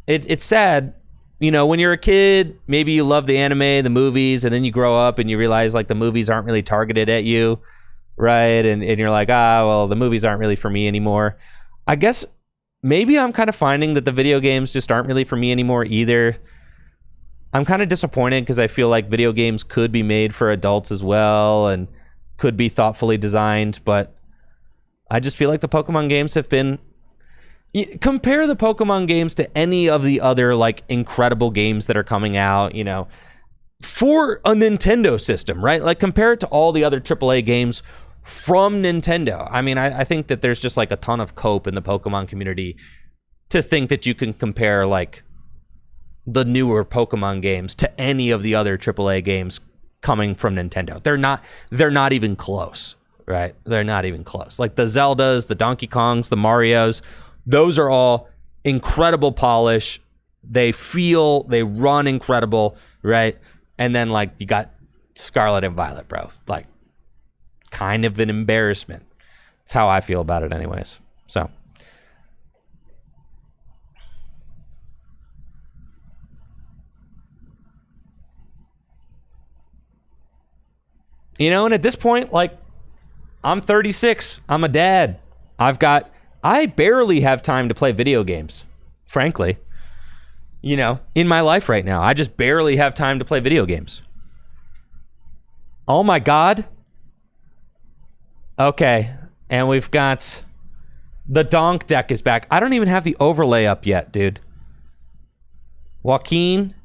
It's sad, you know, when you're a kid, maybe you love the anime, the movies, and then you grow up and you realize like the movies aren't really targeted at you, right? And you're like, well, the movies aren't really for me anymore. I guess maybe I'm kind of finding that the video games just aren't really for me anymore either. I'm kind of disappointed because I feel like video games could be made for adults as well and could be thoughtfully designed, but I just feel like the Pokemon games have been... Compare the Pokemon games to any of the other like incredible games that are coming out, you know, for a Nintendo system, right? Like compare it to all the other AAA games from Nintendo. I mean, I think that there's just like a ton of cope in the Pokemon community to think that you can compare like the newer Pokemon games to any of the other AAA games coming from Nintendo. They're not even close, right? They're not even close. Like the Zeldas, the Donkey Kongs, the Marios, those are all incredible polish. They run incredible, right? And then like you got Scarlet and Violet, bro. Like kind of an embarrassment. That's how I feel about it anyways. So you know, and at this point, like I'm 36, I'm a dad. I barely have time to play video games, frankly. You know, in my life right now, I just barely have time to play video games. Oh my God. Okay, and we've got the Donk deck is back. I don't even have the overlay up yet, dude. Joaquin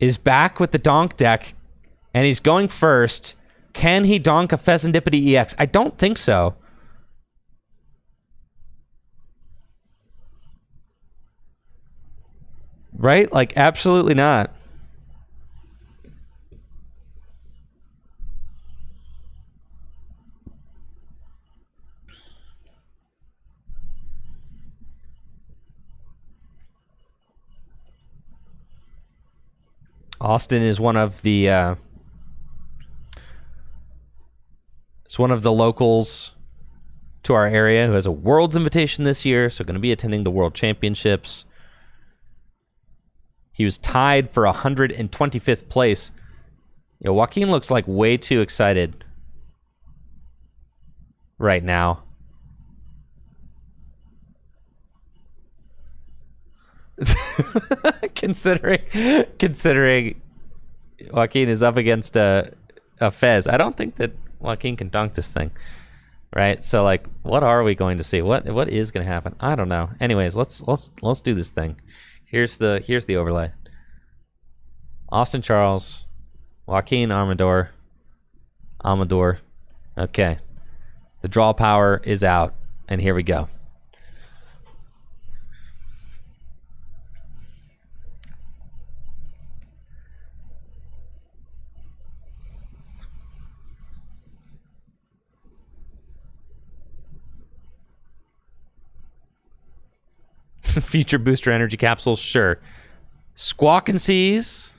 is back with the Donk deck, and he's going first. Can he donk a Pheasantipity EX? I don't think so. Right? Like, absolutely not. Austin is one of the locals to our area who has a World's invitation this year, so going to be attending the World Championships. He was tied for 125th place. You know, Joaquin looks like way too excited right now. considering Joaquin is up against a Fez, I don't think that Joaquin can dunk this thing, right? So like, what are we going to see? What is going to happen? I don't know. Anyways, let's do this thing. Here's the overlay. Austin Charles, Joaquin Amador. Okay, the draw power is out, and here we go. Future booster energy capsules, sure. Squawk and Seas.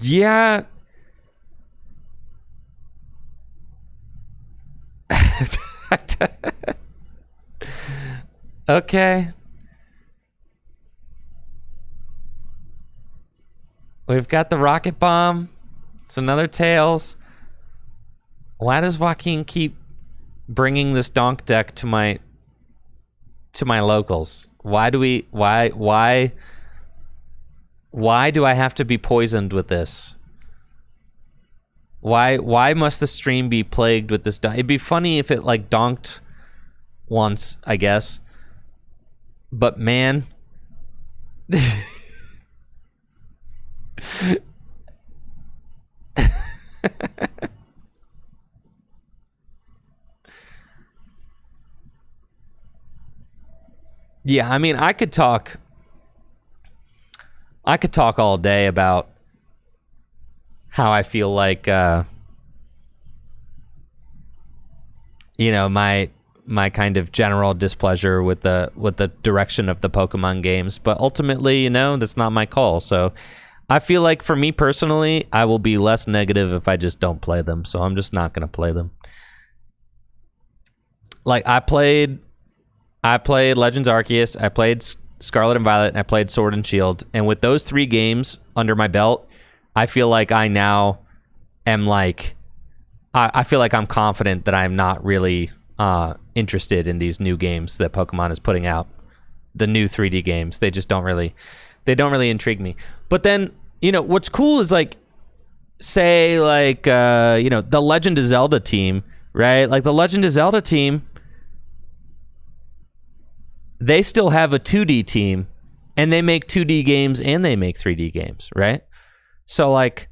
Yeah. Okay. We've got the Rocket Bomb. It's another Tails. Why does Joaquin keep bringing this Donk deck to my locals? Why Why do I have to be poisoned with this? Why must the stream be plagued with this? It'd be funny if it like donked once, I guess. But man, yeah, I mean, I could talk all day about how I feel like, my kind of general displeasure with the direction of the Pokemon games, but ultimately, that's not my call. So I feel like for me personally, I will be less negative if I just don't play them. So I'm just not going to play them. Like I played Legends Arceus, I played Scarlet and Violet, and I played Sword and Shield. And with those 3 games under my belt, I feel like I now am like, I feel like I'm confident that I'm not really interested in these new games that Pokemon is putting out. The new 3D games, they just don't really intrigue me. But then, what's cool is like, say like, the Legend of Zelda team, right? Like the Legend of Zelda team, they still have a 2D team, and they make 2D games and they make 3D games, right? So like,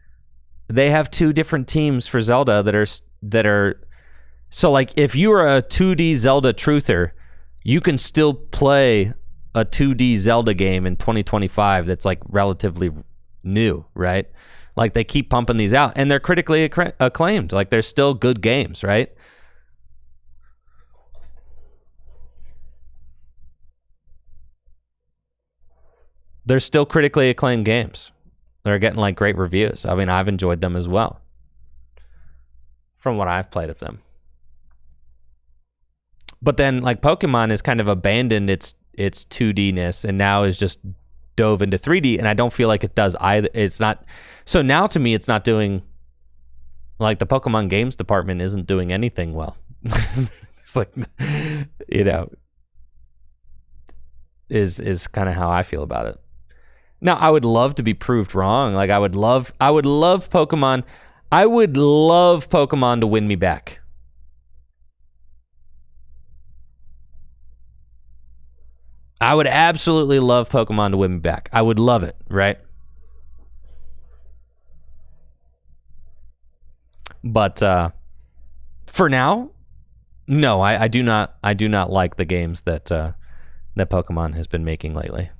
they have 2 different teams for Zelda that are. So like, if you are a 2D Zelda truther, you can still play a 2D Zelda game in 2025 that's like relatively new, right? Like they keep pumping these out, and they're critically acclaimed. Like they're still good games, right? They're still critically acclaimed games. They're getting like great reviews. I mean, I've enjoyed them as well from what I've played of them. But then like Pokemon has kind of abandoned its 2D-ness and now is just dove into 3D, and I don't feel like it does either. It's not. So now to me, it's not doing, like the Pokemon games department isn't doing anything well. It's like, is kind of how I feel about it. Now, I would love to be proved wrong. Like I would love Pokemon. I would love Pokemon to win me back. I would absolutely love Pokemon to win me back. I would love it, right? But for now, no, I do not like the games that Pokemon has been making lately.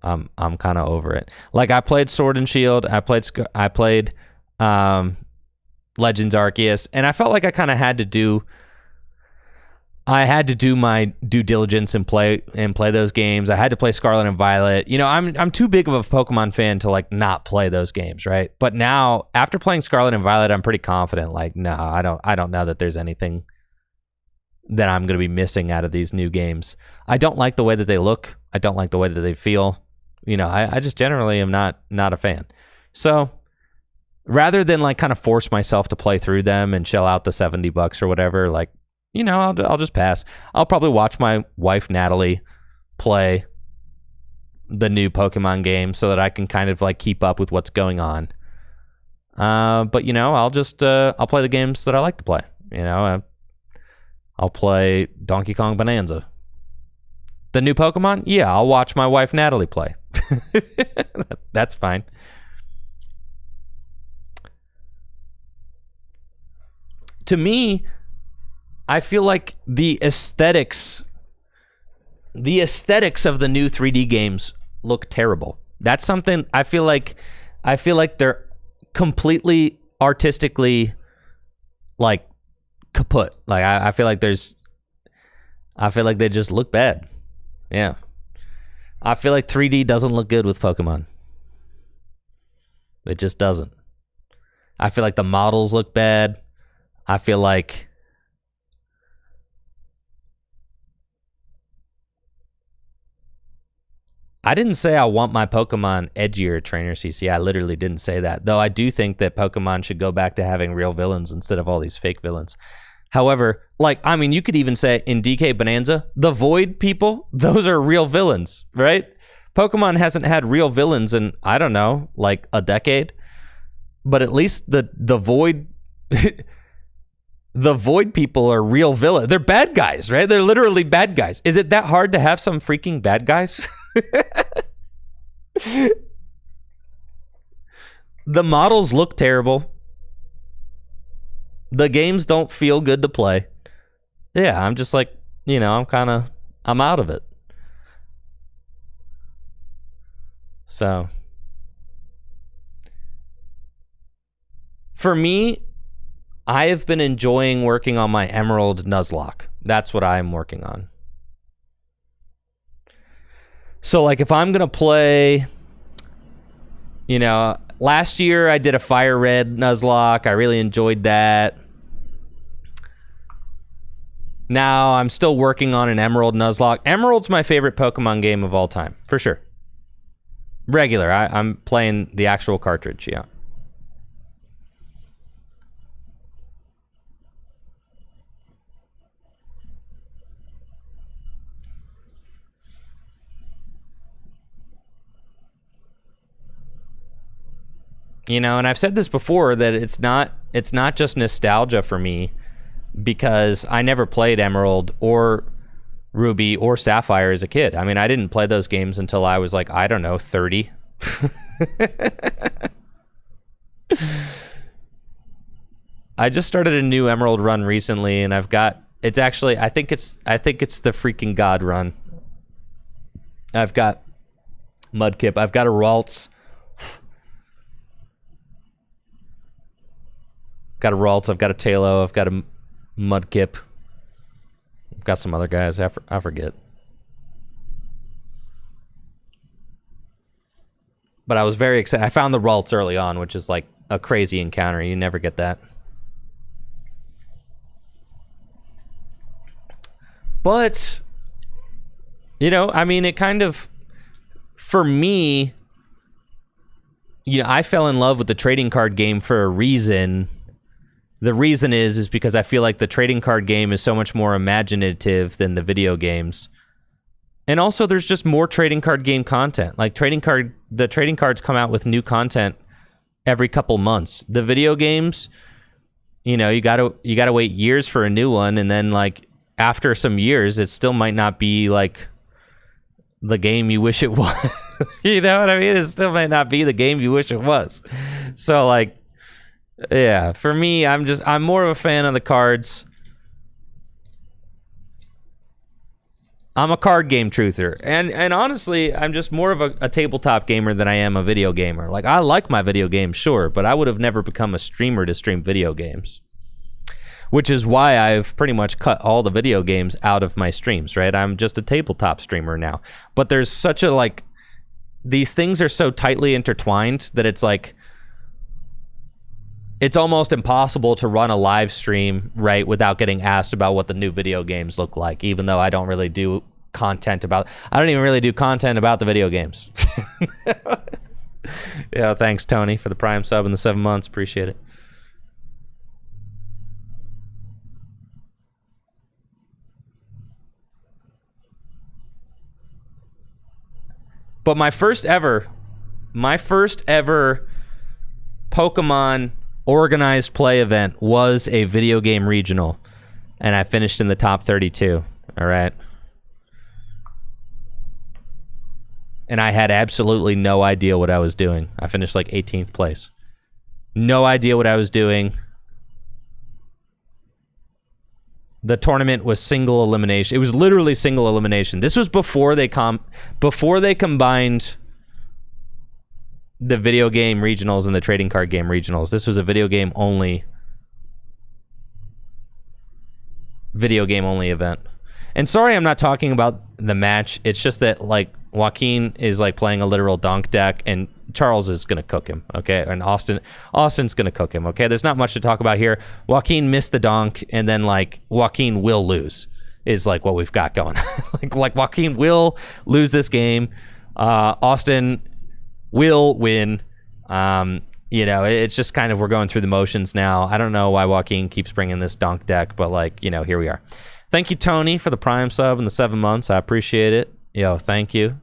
I'm kind of over it. Like I played Sword and Shield, I played Legends Arceus, and I felt like I kind of had to do my due diligence and play those games. I had to play Scarlet and Violet. I'm too big of a Pokemon fan to like not play those games, right? But now after playing Scarlet and Violet, I'm pretty confident. Like, no, I don't know that there's anything that I'm going to be missing out of these new games. I don't like the way that they look. I don't like the way that they feel. I just generally am not a fan. So rather than like kind of force myself to play through them and shell out the $70 or whatever, like, I'll just pass. I'll probably watch my wife, Natalie, play the new Pokemon game so that I can kind of like keep up with what's going on. But I'll play the games that I like to play. I'll play Donkey Kong Bonanza. The new Pokemon? Yeah, I'll watch my wife, Natalie, play. That's fine. To me, I feel like the aesthetics of the new 3D games look terrible. That's something I feel like they're completely artistically like kaput. Like I feel like they just look bad. Yeah. I feel like 3D doesn't look good with Pokemon. It just doesn't. I feel like the models look bad. I feel like I didn't say I want my Pokemon edgier, Trainer CC. I literally didn't say that. Though I do think that Pokemon should go back to having real villains instead of all these fake villains. However, you could even say in DK Bonanza, the Void people, those are real villains, right? Pokemon hasn't had real villains in, I don't know, like a decade. But at least the Void the Void people are real villains. They're bad guys, right? They're literally bad guys. Is it that hard to have some freaking bad guys? The models look terrible. The games don't feel good to play. Yeah, I'm just like, you know, I'm out of it. So, for me, I have been enjoying working on my Emerald Nuzlocke. That's what I'm working on. So, like, if I'm going to play, you know, last year I did a Fire Red Nuzlocke. I really enjoyed that. Now I'm still working on an Emerald Nuzlocke. Emerald's my favorite Pokemon game of all time, for sure. Regular. I'm playing the actual cartridge, yeah. You know, and I've said this before that it's not just nostalgia for me because I never played Emerald or Ruby or Sapphire as a kid. I mean, I didn't play those games until I was like, I don't know, 30. I just started a new Emerald run recently and I've got, it's actually, I think it's the freaking God run. I've got Mudkip, I've got a Ralts. Got a Ralts, I've got a Tailo, I've got a Mudkip. I've got some other guys, I forget. But I was very excited. I found the Ralts early on, which is like a crazy encounter. You never get that. But, you know, I mean, it kind of, for me, you know, I fell in love with the trading card game for a reason. The reason is because I feel like the trading card game is so much more imaginative than the video games. And also there's just more trading card game content. Like the trading cards come out with new content every couple months. The video games, you know, you gotta wait years for a new one, and then like after some years it still might not be like the game you wish it was. You know what I mean? It still might not be the game you wish it was. So like, yeah, for me, I'm more of a fan of the cards. I'm a card game truther. And honestly, I'm just more of a tabletop gamer than I am a video gamer. Like, I like my video games, sure, but I would have never become a streamer to stream video games. Which is why I've pretty much cut all the video games out of my streams, right? I'm just a tabletop streamer now. But there's such a, like, these things are so tightly intertwined that it's like, it's almost impossible to run a live stream, right, without getting asked about what the new video games look like, even though I don't really do content about, I don't even really do content about the video games. Yeah, thanks, Tony, for the Prime sub and the 7 months. Appreciate it. But my first ever Pokemon organized play event was a video game regional, and I finished in the top 32. All right. And I had absolutely no idea what I was doing. I finished like 18th place. No idea what I was doing. The tournament was single elimination. It was literally single elimination. This was before they combined the video game regionals and the trading card game regionals. This was a video game only event. And sorry I'm not talking about the match. It's just that like Joaquin is like playing a literal Donk deck and Charles is going to cook him, okay? And Austin's going to cook him, okay? There's not much to talk about here. Joaquin missed the Donk and then like Joaquin will lose is like what we've got going. like Joaquin will lose this game. Austin will win. You know, it's just kind of, we're going through the motions now. I don't know why Joaquin keeps bringing this Donk deck, but like, you know, here we are. Thank you, Tony, for the Prime sub and the 7 months. I appreciate it. Yo, thank you.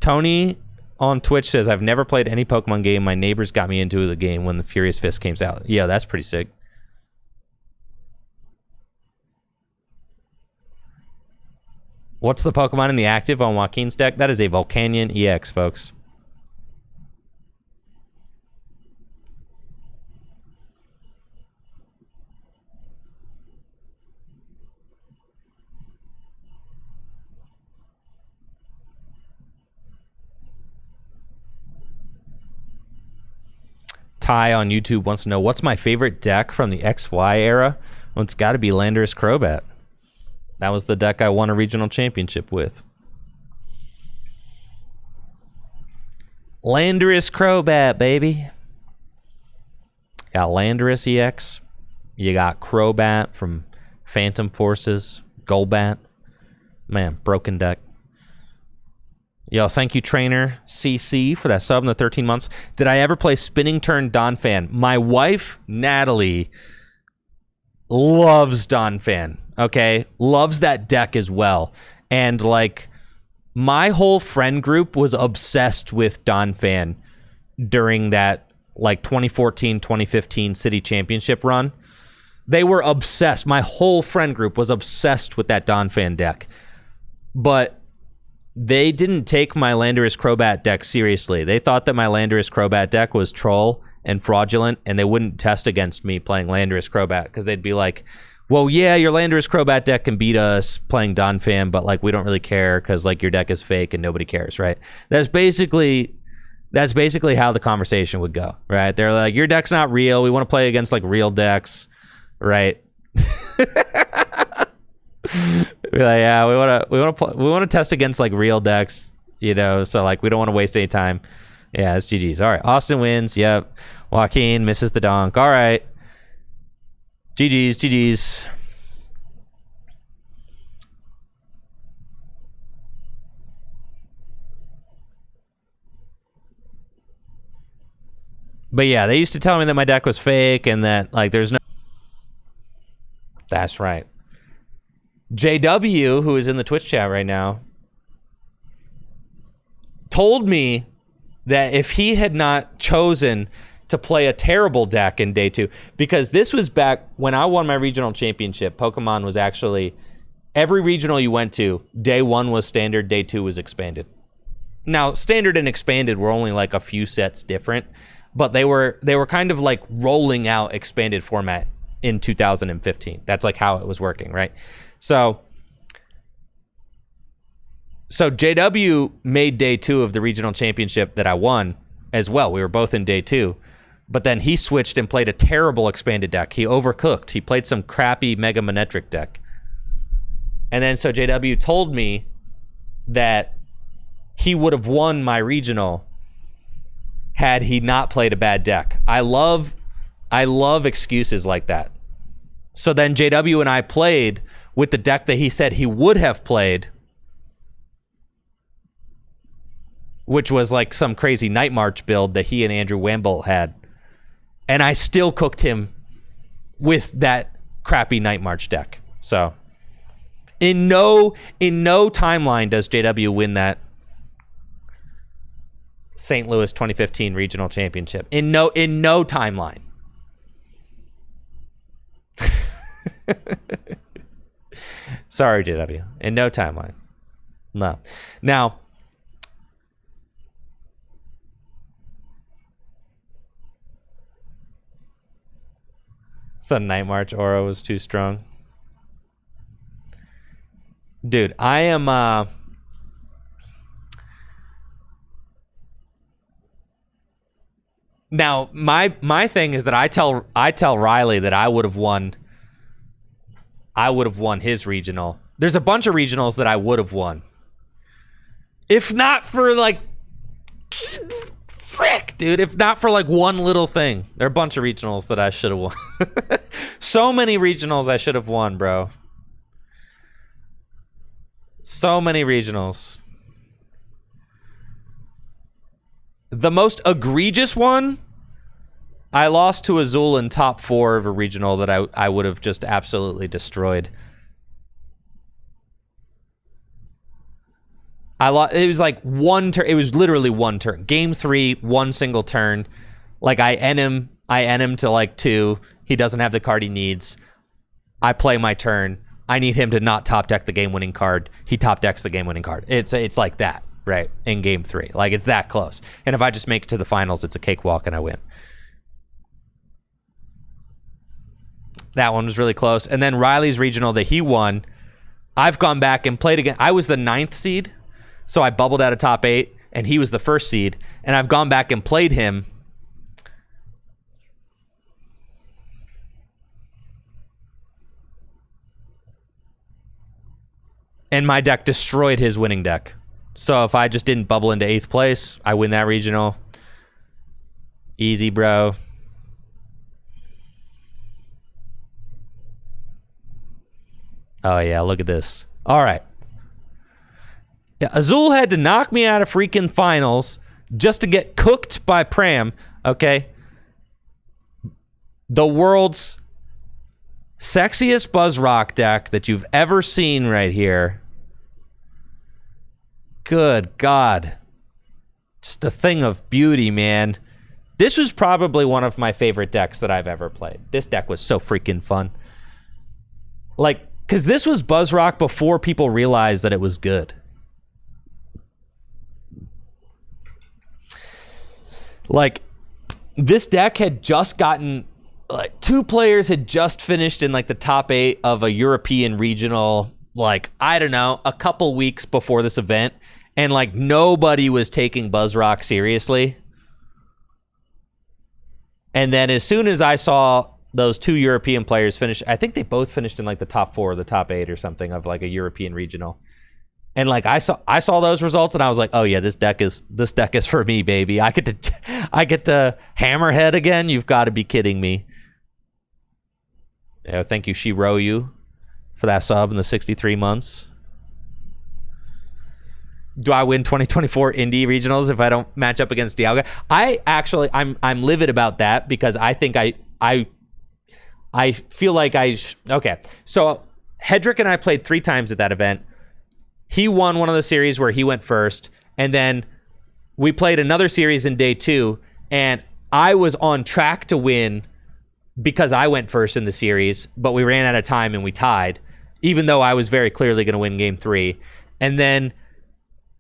Tony on Twitch says, I've never played any Pokemon game. My neighbors got me into the game when the Furious Fist came out. Yeah, that's pretty sick. What's the Pokemon in the active on Joaquin's deck? That is a Volcanion EX, folks. Ty on YouTube wants to know, what's my favorite deck from the XY era? Well, it's got to be Landorus Crobat. That was the deck I won a regional championship with. Landorus Crobat, baby. Got Landorus EX. You got Crobat from Phantom Forces. Golbat. Man, broken deck. Yo, thank you, Trainer CC, for that sub in the 13 months. Did I ever play Spinning Turn Donphan? My wife, Natalie, loves Donphan, okay? Loves that deck as well. And, like, my whole friend group was obsessed with Donphan during that, like, 2014, 2015 City Championship run. They were obsessed. My whole friend group was obsessed with that Donphan deck. But they didn't take my Landorus Crobat deck seriously. They thought that my Landorus Crobat deck was troll and fraudulent, and they wouldn't test against me playing Landorus Crobat, because they'd be like, well, yeah, your Landorus Crobat deck can beat us playing Donphan, but, like, we don't really care because, like, your deck is fake and nobody cares, right? That's basically how the conversation would go, right? They're like, your deck's not real. We want to play against, like, real decks, right? We're like, yeah, we want to test against, like, real decks, you know, so, like, we don't want to waste any time. Yeah, it's GG's. All right, Austin wins. Yep. Joaquin misses the donk. All right. GG's. But yeah, they used to tell me that my deck was fake and that, like, there's no... That's right. JW, who is in the Twitch chat right now, told me that if he had not chosen to play a terrible deck in day 2, because this was back when I won my regional championship, Pokemon was actually, every regional you went to, day 1 was standard, day 2 was expanded. Now, standard and expanded were only like a few sets different, but they were kind of like rolling out expanded format in 2015. That's like how it was working, right? So JW made day 2 of the regional championship that I won as well. We were both in day 2, but then he switched and played a terrible expanded deck. He overcooked. He played some crappy Mega Manetric deck. And then so JW told me that he would have won my regional had he not played a bad deck. I love excuses like that. So then JW and I played with the deck that he said he would have played, which was like some crazy Night March build that he and Andrew Wambolt had. And I still cooked him with that crappy Night March deck. So in no timeline does JW win that St. Louis 2015 regional championship. In no timeline. Sorry, JW. In no timeline. No. Now, the Night March aura was too strong. Dude, I am now my thing is that I tell Riley that I would have won his regional. There's a bunch of regionals that I would have won. If not for like frick, dude, if not for like one little thing. There are a bunch of regionals that I should have won. So many regionals I should have won, bro. So many regionals. The most egregious one, I lost to Azul in top 4 of a regional that I would have just absolutely destroyed. It was like one turn. It was literally one turn. Game 3, one single turn. Like I N him to like 2. He doesn't have the card he needs. I play my turn. I need him to not top deck the game-winning card. He top decks the game-winning card. It's like that, right? In game 3. Like, it's that close. And if I just make it to the finals, it's a cakewalk and I win. That one was really close. And then Riley's regional that he won, I've gone back and played again. I was the 9th seed, so I bubbled out of top 8, and he was the 1st seed. And I've gone back and played him. And my deck destroyed his winning deck. So if I just didn't bubble into 8th place, I win that regional. Easy, bro. Oh, yeah, look at this. All right. Yeah, Azul had to knock me out of freaking finals just to get cooked by Pram, okay? The world's sexiest Buzz Rock deck that you've ever seen right here. Good God. Just a thing of beauty, man. This was probably one of my favorite decks that I've ever played. This deck was so freaking fun. Like, because this was Buzz Rock before people realized that it was good. Like, this deck had just gotten... Like, 2 players had just finished in, like, the top 8 of a European regional, like, I don't know, a couple weeks before this event. And, like, nobody was taking Buzz Rock seriously. And then as soon as I saw those 2 European players finish, I think they both finished in, like, the top 4 or the top 8 or something of, like, a European regional. And, like, I saw those results, and I was like, oh, yeah, this deck is for me, baby. I get to Hammerhead again? You've got to be kidding me. Yeah, thank you, Shiroyu, for that sub in the 63 months. Do I win 2024 Indie Regionals if I don't match up against Dialga? I'm livid about that because I think I feel like okay. So Hedrick and I played 3 times at that event. He won one of the series where he went first, and then we played another series in day 2, and I was on track to win because I went first in the series, but we ran out of time and we tied, even though I was very clearly going to win game 3. And then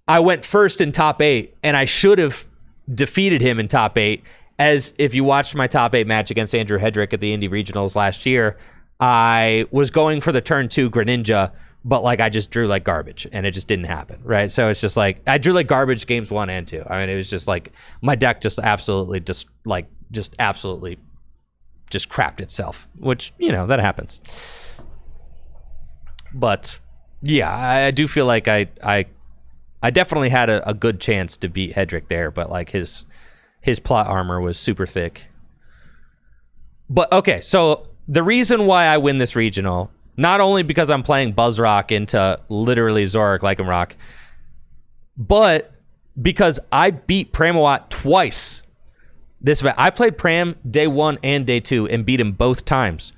I went first in top 8, and I should have defeated him in top 8, as if you watched my top 8 match against Andrew Hedrick at the Indie Regionals last year, I was going for the turn 2 Greninja, but like I just drew like garbage, and it just didn't happen, right? So it's just like, I drew like garbage games 1 and 2. I mean, it was just like, my deck just absolutely crapped itself, which, you know, that happens. But yeah, I do feel like I definitely had a good chance to beat Hedrick there, but like his plot armor was super thick. But okay, so the reason why I win this regional, not only because I'm playing Buzz Rock into literally Zorak Lycanroc, but because I beat Pramawat twice this event. I played Pram day 1 and day 2 and beat him both times.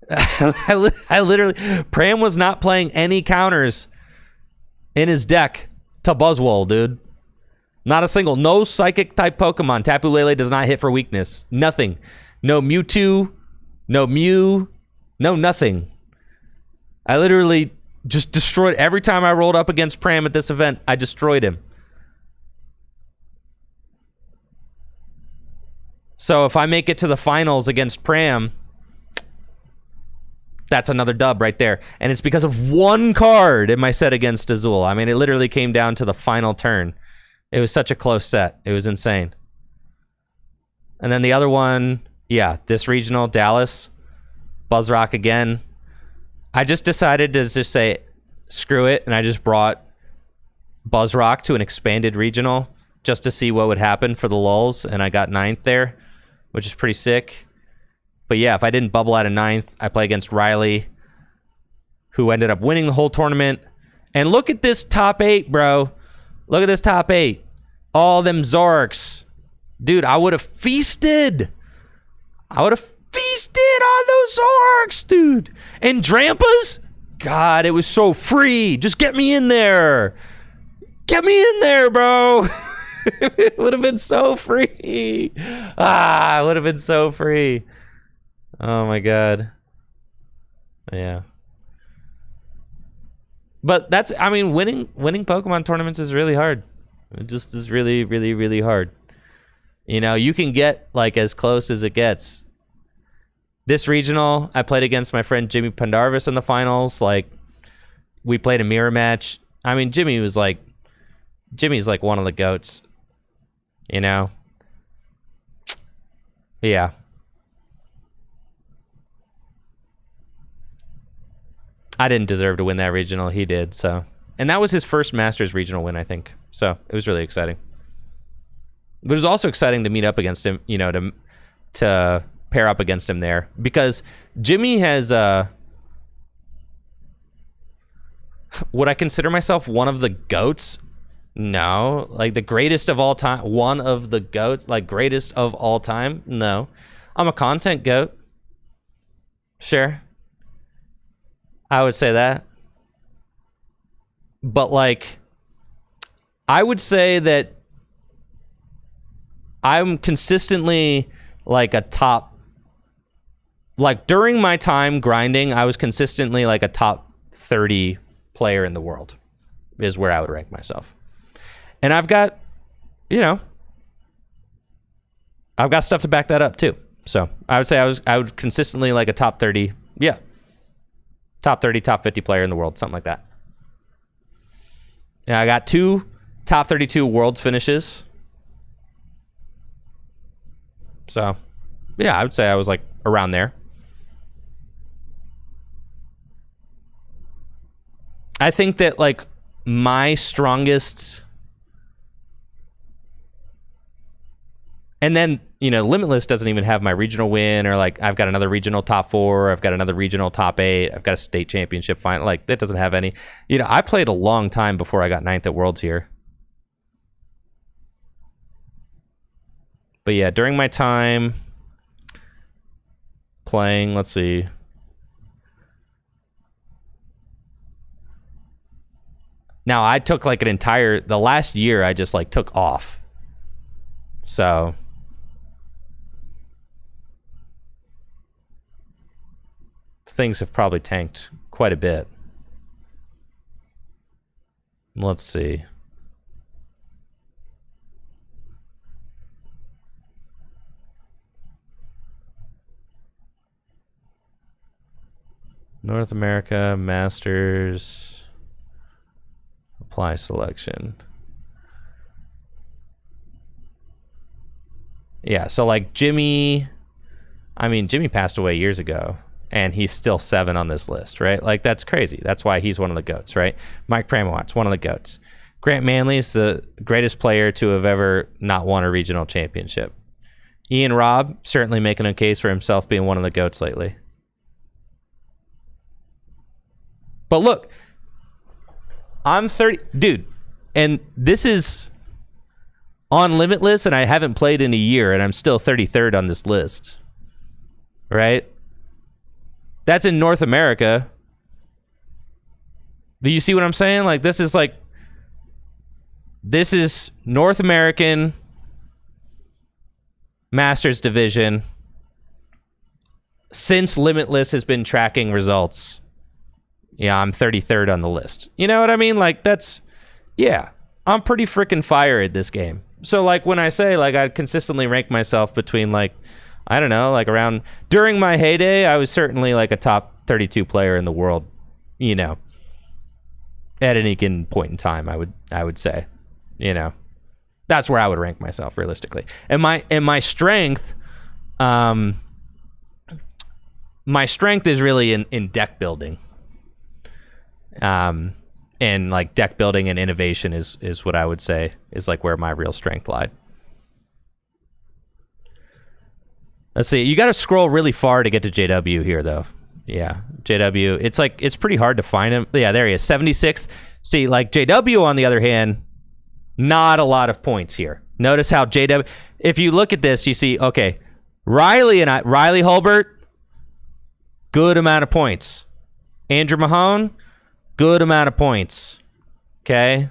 I literally, Pram was not playing any counters in his deck to Buzzwole, dude. Not a single. No psychic type Pokemon. Tapu Lele does not hit for weakness. Nothing. No Mewtwo. No Mew. No nothing. I literally just destroyed every time I rolled up against Pram at this event. I destroyed him. So if I make it to the finals against Pram, that's another dub right there. And it's because of 1 card in my set against Azul. I mean, it literally came down to the final turn. It was such a close set. It was insane. And then the other one, yeah, this regional, Dallas, Buzz Rock again. I just decided to just say, screw it, and I just brought Buzz Rock to an expanded regional just to see what would happen for the lulz, and I got 9th there, which is pretty sick. But yeah, if I didn't bubble out of 9th, I play against Riley, who ended up winning the whole tournament. And look at this top 8, bro. Look at this top 8. All them Zorks. Dude, I would have feasted. I would have feasted on those Zorks, dude. And Drampas? God, it was so free. Just get me in there. Get me in there, bro. It would have been so free. It would have been so free. Oh my god. Yeah. But that's, I mean, winning Pokemon tournaments is really hard. It just is really, really, really hard. You know, you can get like as close as it gets. This regional, I played against my friend Jimmy Pendarvis in the finals. Like, we played a mirror match. I mean, Jimmy's like one of the GOATs. You know? Yeah. I didn't deserve to win that regional. He did, so. And that was his first Masters regional win, I think. So, it was really exciting. But it was also exciting to meet up against him, you know, to pair up against him there. Because Jimmy has, would I consider myself one of the GOATs? No. Like, the greatest of all time? One of the GOATs? Like, greatest of all time? No. I'm a content GOAT. Sure. I would say that. But, like, I would say that I'm consistently, like, a top... Like, during my time grinding, I was consistently, like, a top 30 player in the world, is where I would rank myself. And I've got, you know, I've got stuff to back that up, too. So, I would say I would consistently, like, a top 30, yeah. Top 30, top 50 player in the world, something like that. And I got 2 top 32 Worlds finishes. So, yeah, I would say I was, like, around there. I think that, like, my strongest... And then, you know, Limitless doesn't even have my regional win, or, like, I've got another regional top 4, I've got another regional top 8, I've got a state championship final. Like, that doesn't have any. You know, I played a long time before I got 9th at Worlds here. But yeah, during my time playing, let's see. Now, I took, like, the last year I just, like, took off. So... things have probably tanked quite a bit. Let's see. North America, Masters, apply selection. Yeah, so like Jimmy, I mean, Jimmy passed away years ago. And he's still 7 on this list, right? Like, that's crazy. That's why he's one of the GOATs, right? Mike Pramawat's one of the GOATs. Grant Manley is the greatest player to have ever not won a regional championship. Ian Robb, certainly making a case for himself being one of the GOATs lately. But look, I'm 30... Dude, and this is on Limitless, and I haven't played in a year, and I'm still 33rd on this list. Right? That's in North America. Do you see what I'm saying? Like, this is North American Masters Division since Limitless has been tracking results. Yeah, I'm 33rd on the list. You know what I mean? Like, that's, yeah, I'm pretty freaking fire at this game. So, like, when I say, like, I consistently rank myself between, like, I don't know, like around, during my heyday, I was certainly like a top 32 player in the world, you know, at any given point in time, I would say, you know, that's where I would rank myself realistically. And my strength, my strength is really in deck building. And like deck building and innovation is what I would say is like where my real strength lied. Let's see. You got to scroll really far to get to JW here, though. Yeah, JW. It's like, it's pretty hard to find him. Yeah, there he is, 76th. See, like JW, on the other hand, not a lot of points here. Notice how JW, if you look at this, you see, okay, Riley Hulbert, good amount of points. Andrew Mahone, good amount of points. Okay.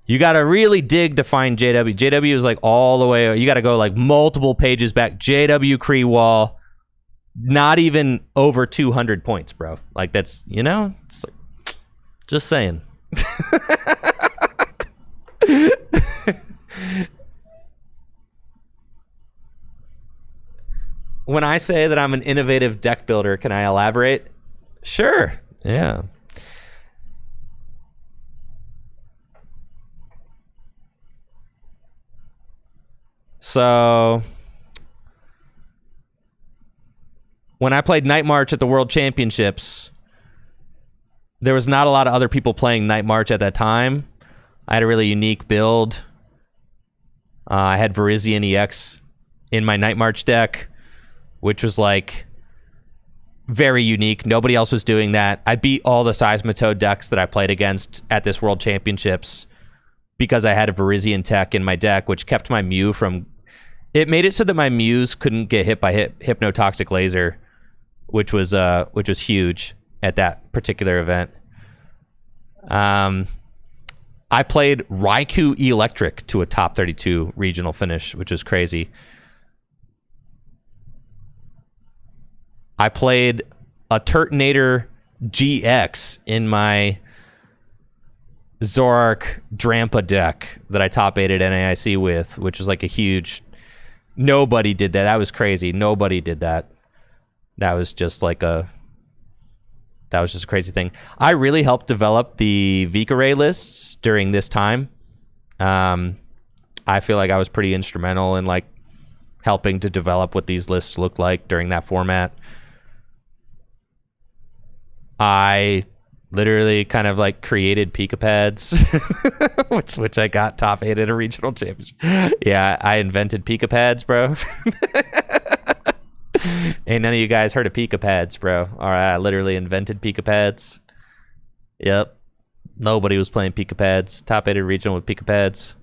You got to really dig to find JW. JW is like all the way. You got to go like multiple pages back. JW Cree Wall, not even over 200 points, bro. Like that's, you know, it's like, just saying. When I say that I'm an innovative deck builder, can I elaborate? Sure. Yeah. So when I played Night March at the World Championships, there was not a lot of other people playing Night March at that time. I had a really unique build. I had Virizion EX in my Night March deck, which was like very unique. Nobody else was doing that. I beat all the Seismitoad decks that I played against at this World Championships because I had a Virizion tech in my deck, which kept my Mew from... It made it so that my Mews couldn't get hit by Hypnotoxic Laser, which was huge at that particular event. I played Raikou Electric to a top 32 regional finish, which was crazy. I played a Turtonator GX in my Zoroark Drampa deck that I top 8'd NAIC with, which was like a huge... Nobody did that. That was crazy. Nobody did that. That was just like a... That was just a crazy thing. I really helped develop the Vikaray lists during this time. I feel like I was pretty instrumental in like helping to develop what these lists looked like during that format. I literally kind of like created Pika pads, which I got top 8 at a regional championship. Yeah, I invented Pika pads, bro. Ain't none of you guys heard of Pika pads, bro. All right, I literally invented Pika pads. Yep. Nobody was playing Pika pads. Top 8 at regional with Pika pads.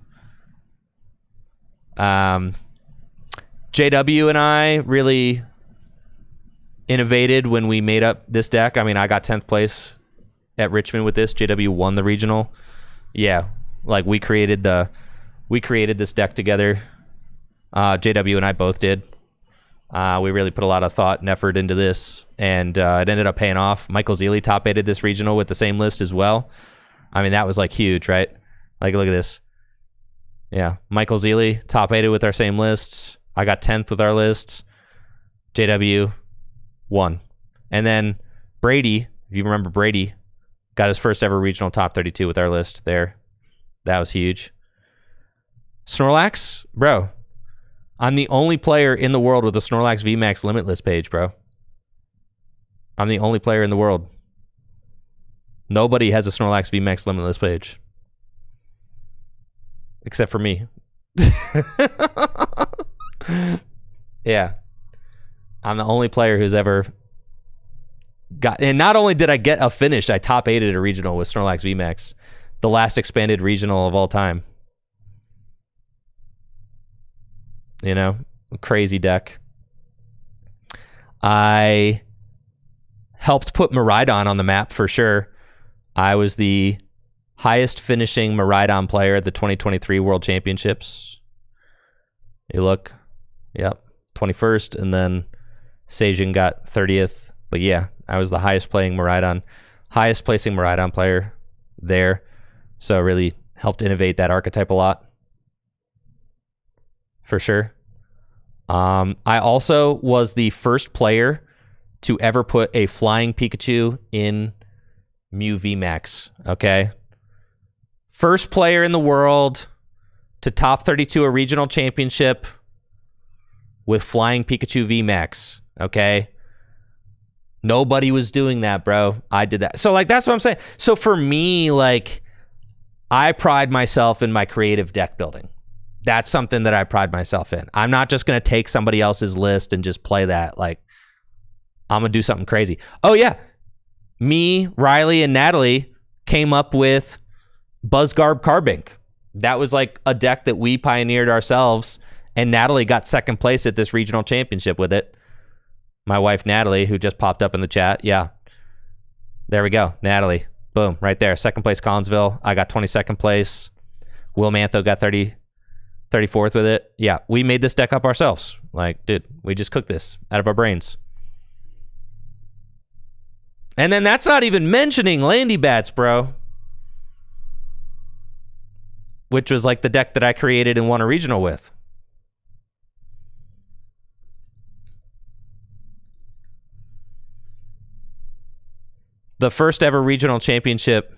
JW and I really innovated when we made up this deck. I mean, I got 10th place at Richmond with this. JW won the regional. Yeah, like we created this deck together. JW and I both did. We really put a lot of thought and effort into this, and it ended up paying off. Michael Zealy top 8'd this regional with the same list as well. I mean, that was like huge, right? Like, look at this. Yeah, Michael Zealy top 8'd with our same lists. I got 10th with our lists. JW won. And then Brady, if you remember Brady, got his first ever regional top 32 with our list there. That was huge. Snorlax, bro. I'm the only player in the world with a Snorlax VMAX Limitless page, bro. I'm the only player in the world. Nobody has a Snorlax VMAX Limitless page. Except for me. Yeah. I'm the only player who's ever got... And not only did I get a finish, I top 8'd at a regional with Snorlax VMAX. The last expanded regional of all time. You know, crazy deck. I helped put Miraidon on the map for sure. I was the highest finishing Miraidon player at the 2023 World Championships. You look, yep, 21st, and then Seijin got 30th. But yeah, I was the highest placing Miraidon player there. So it really helped innovate that archetype a lot. For sure. I also was the first player to ever put a flying Pikachu in Mew VMAX. Okay. First player in the world to top 32 a regional championship with flying Pikachu VMAX. Okay. Nobody was doing that, bro. I did that. So like, that's what I'm saying. So for me, like, I pride myself in my creative deck building. That's something that I pride myself in. I'm not just going to take somebody else's list and just play that. Like, I'm going to do something crazy. Oh, yeah. Me, Riley, and Natalie came up with Buzzgarb Carbink. That was like a deck that we pioneered ourselves, and Natalie got second place at this regional championship with it. My wife, Natalie, who just popped up in the chat. Yeah. There we go. Natalie. Boom. Right there. Second place, Collinsville. I got 22nd place. Will Mantho got 34th with it. Yeah, we made this deck up ourselves. Like, dude, we just cooked this out of our brains. And then that's not even mentioning Landy Bats, bro. Which was like the deck that I created and won a regional with. The first ever regional championship.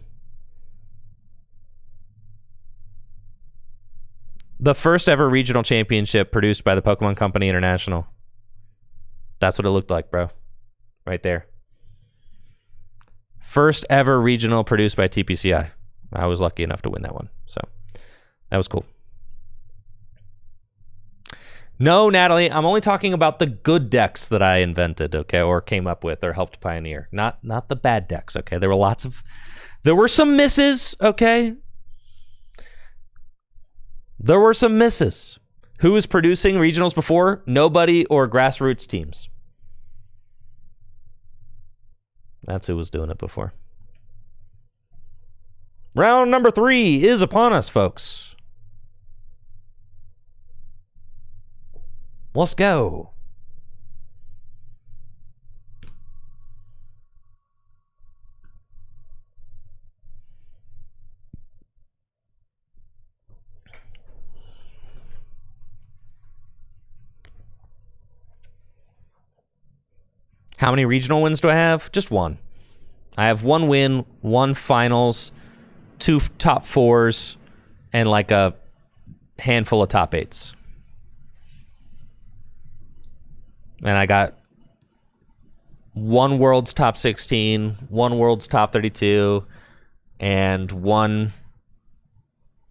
The first ever regional championship produced by the Pokemon Company International. That's what it looked like, bro. Right there. First ever regional produced by TPCI. I was lucky enough to win that one. So that was cool. No, Natalie, I'm only talking about the good decks that I invented, okay, or came up with or helped pioneer. Not the bad decks, okay? There were some misses, okay? There were some misses. Who was producing regionals before? Nobody or grassroots teams. That's who was doing it before. Round number 3 is upon us, folks. Let's go. How many regional wins do I have? Just one. I have 1 win, 1 finals, 2 top 4s, and like a handful of top 8s. And I got 1 world's top 16, 1 world's top 32, and 1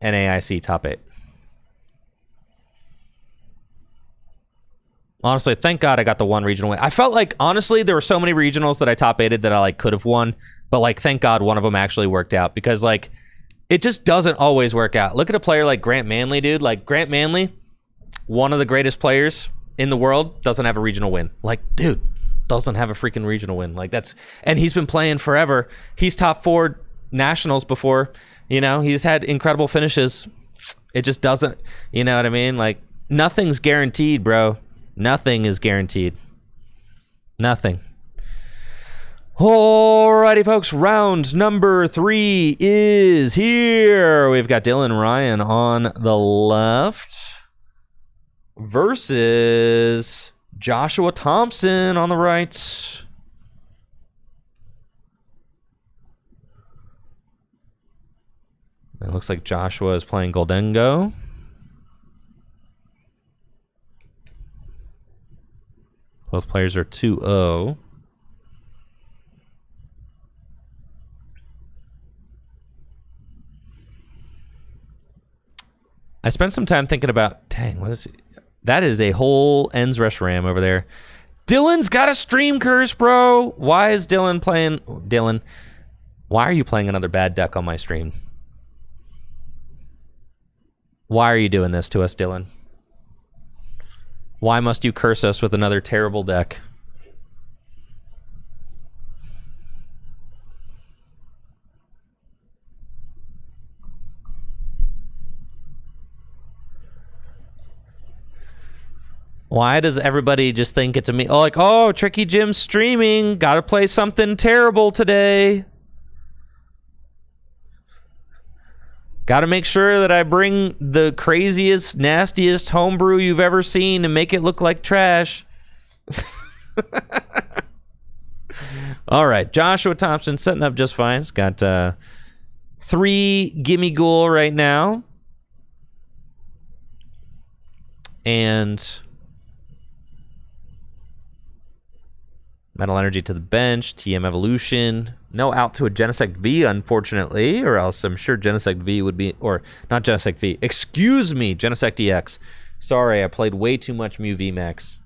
NAIC top 8. Honestly, thank God I got the 1 regional win. I felt like, honestly, there were so many regionals that I top 8'd that I like could have won, but like, thank God one of them actually worked out, because like, it just doesn't always work out. Look at a player like Grant Manley, dude. Like, Grant Manley, one of the greatest players in the world, doesn't have a regional win. Like, dude, doesn't have a freaking regional win. Like, that's, and he's been playing forever. He's top 4 nationals before, you know, he's had incredible finishes. It just doesn't, you know what I mean? Like, nothing's guaranteed, bro. Nothing is guaranteed. Nothing. Alrighty, folks. Round number 3 is here. We've got Dylan Ryan on the left versus Joshua Thompson on the right. It looks like Joshua is playing Goldengo. Both players are 2-0. I spent some time thinking about, dang, what is it? That is a whole Ends Rush Ram over there. Dylan's got a stream curse, bro. Why is Dylan playing? Dylan, why are you playing another bad deck on my stream? Why are you doing this to us, Dylan? Why must you curse us with another terrible deck? Why does everybody just think it's a me? Oh, like, oh, Tricky Jim's streaming. Gotta play something terrible today. Gotta make sure that I bring the craziest, nastiest homebrew you've ever seen and make it look like trash. All right, Joshua Thompson setting up just fine. He's got 3 Gimme Ghoul right now. And Metal Energy to the bench, TM Evolution. No out to a Genesect V, unfortunately, or else I'm sure Genesect V would be, or not Genesect V, excuse me, Genesect EX. Sorry, I played way too much Mew VMAX.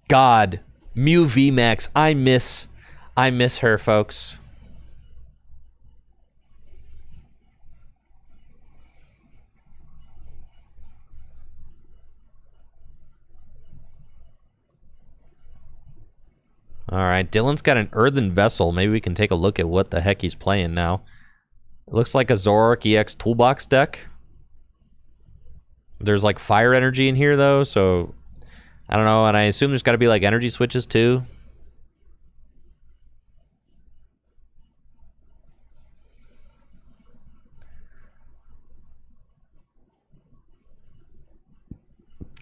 God, Mew VMAX, I miss her, folks. All right, Dylan's got an Earthen Vessel. Maybe we can take a look at what the heck he's playing now. It looks like a Zoroark EX Toolbox deck. There's like fire energy in here though, so I don't know, and I assume there's got to be like energy switches too.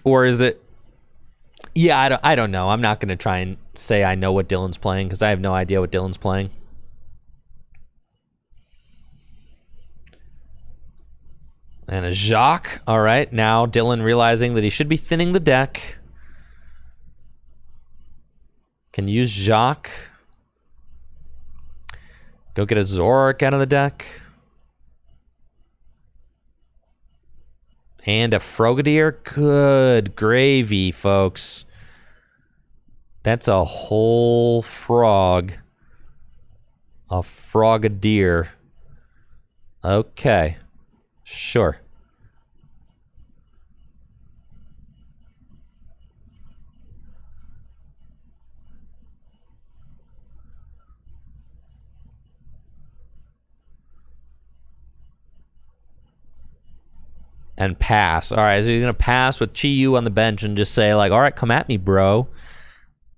Or is it? Yeah, I don't know. I'm not going to try and say I know what Dylan's playing because I have no idea what Dylan's playing. And a Jacques. All right, now Dylan realizing that he should be thinning the deck. Can use Jacques. Go get a Zoroark out of the deck. And a Frogadier. Good gravy, folks. That's a whole frog. A Frogadier. Okay. Sure. And pass. All right, so you're going to pass with Chi-Yu on the bench and just say, like, all right, come at me, bro.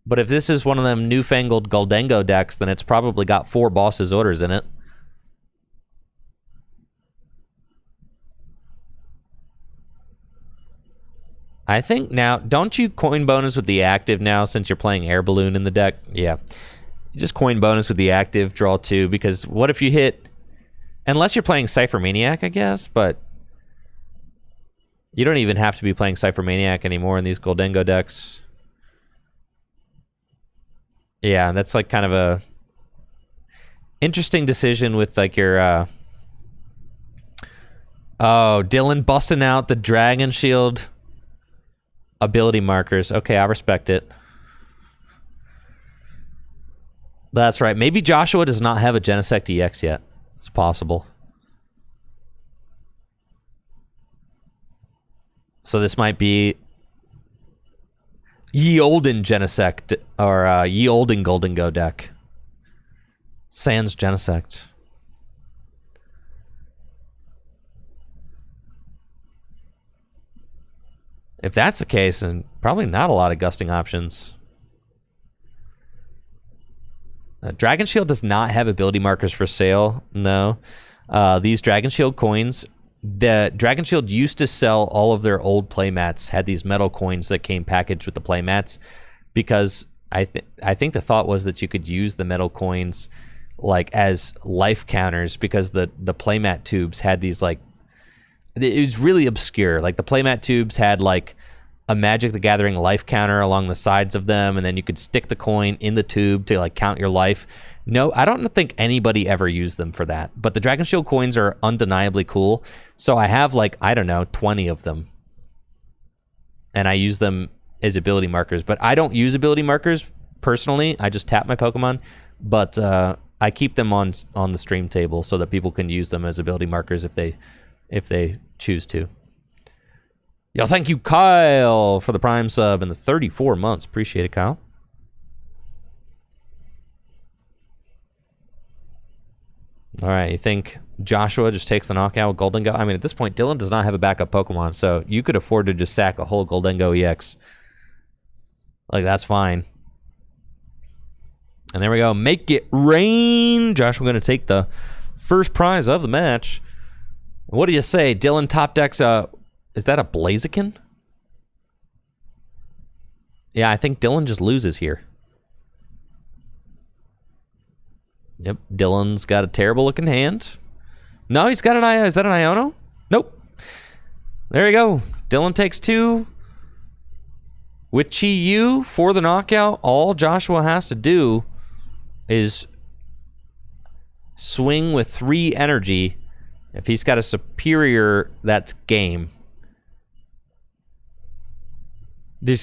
But if this is one of them newfangled Goldengo decks, then it's probably got 4 Boss's Orders in it. I think now, don't you coin bonus with the active now since you're playing Air Balloon in the deck? Yeah. You just coin bonus with the active, draw 2, because what if you hit... Unless you're playing Cypher Maniac, I guess, but... You don't even have to be playing Cypher Maniac anymore in these Goldengo decks. Yeah, that's like kind of a interesting decision with like your oh, Dylan busting out the Dragon Shield ability markers. Okay, I respect it. That's right. Maybe Joshua does not have a Genesect EX yet. It's possible. So this might be Ye Olden Genesect or Ye Olden Goldengo deck. Sans Genesect. If that's the case, then probably not a lot of gusting options. Dragon Shield does not have ability markers for sale. No. These Dragon Shield coins, the Dragon Shield used to sell all of their old playmats, had these metal coins that came packaged with the playmats, because I think the thought was that you could use the metal coins like as life counters, because the playmat tubes had these like, it was really obscure. Like the playmat tubes had like a Magic the Gathering life counter along the sides of them, and then you could stick the coin in the tube to like count your life. No, I don't think anybody ever used them for that. But the Dragon Shield coins are undeniably cool. So I have like, I don't know, 20 of them. And I use them as ability markers. But I don't use ability markers personally. I just tap my Pokemon. But I keep them on the stream table so that people can use them as ability markers if they choose to. Yo, thank you, Kyle, for the Prime sub and the 34 months. Appreciate it, Kyle. All right, you think Joshua just takes the knockout with Goldengo? I mean, at this point, Dylan does not have a backup Pokemon, so you could afford to just sack a whole Goldengo EX. Like, that's fine. And there we go. Make it rain. Joshua going to take the first prize of the match. What do you say? Dylan top decks, is that a Blaziken? Yeah, I think Dylan just loses here. Yep, Dylan's got a terrible looking hand. No, he's got an Iono. Is that an Iono? Nope. There you go. Dylan takes 2. With Chi-Yu for the knockout, all Joshua has to do is swing with 3 energy. If he's got a superior, that's game. You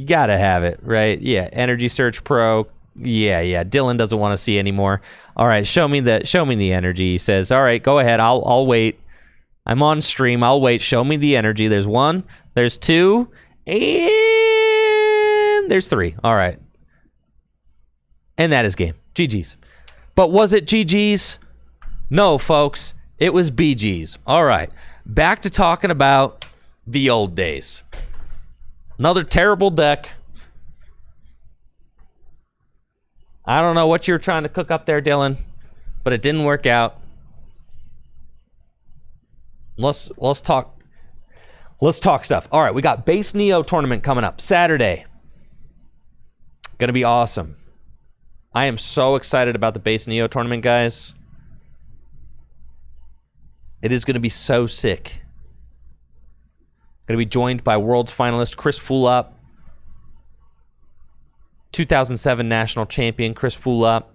gotta have it, right? Yeah, Energy Search Pro. Yeah. Dylan doesn't want to see anymore. All right, show me the energy. He says, all right, go ahead. I'll wait. I'm on stream. I'll wait. Show me the energy. There's 1, there's 2, and there's 3. All right. And that is game. GG's. But was it GG's? No, folks. It was BG's. All right. Back to talking about the old days. Another terrible deck. I don't know what you were trying to cook up there, Dylan, but it didn't work out. Let's talk stuff. All right, we got Base Neo tournament coming up Saturday. Gonna be awesome. I am so excited about the Base Neo tournament, guys. It is gonna be so sick. Gonna be joined by Worlds finalist Chris Fulop, 2007 national champion Chris Fulop,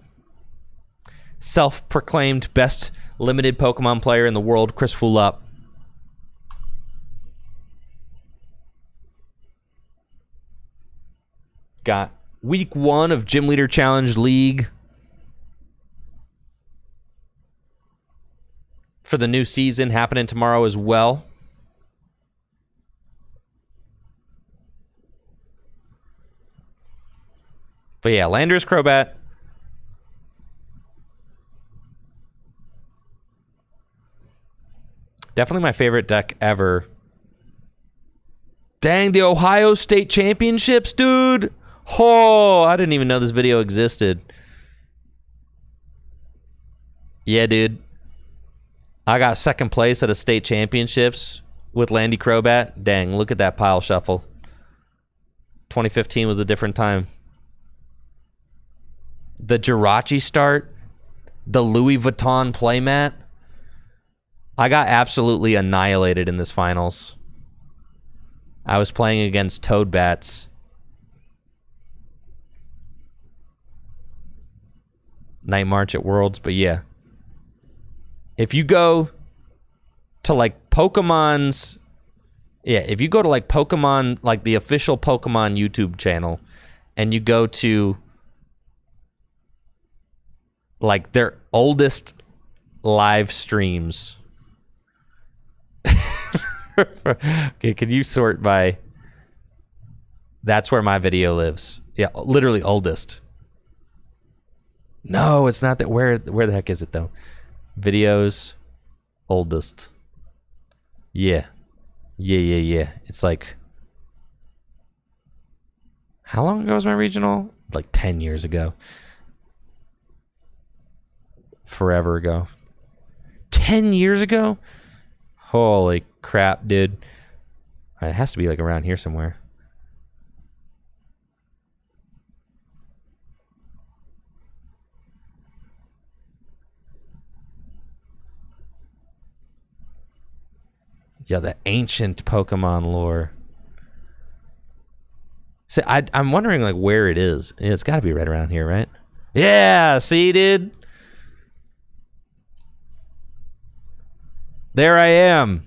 self-proclaimed best limited Pokemon player in the world Chris Fulop. Got week 1 of Gym Leader Challenge League for the new season happening tomorrow as well. But yeah, Landorus Crobat. Definitely my favorite deck ever. Dang, the Ohio State Championships, dude. Oh, I didn't even know this video existed. Yeah, dude. I got second place at a state championships with Landy Crobat. Dang, look at that pile shuffle. 2015 was a different time. The Jirachi start, the Louis Vuitton playmat. I got absolutely annihilated in this finals. I was playing against Toadbats. Night March at Worlds, but yeah. If you go to like Pokemon's, if you go to like Pokemon, like the official Pokemon YouTube channel, and you go to like their oldest live streams. Okay, can you sort by... That's where my video lives. Yeah, literally oldest. No, it's not that. Where the heck is it though? Videos, oldest. Yeah. It's like... How long ago was my regional? Like 10 years ago. Forever ago. 10 years ago? Holy crap, dude. It has to be like around here somewhere. Yeah, the ancient Pokemon lore. See, I'm wondering like where it is. It's got to be right around here, right? Yeah, see, dude? There I am.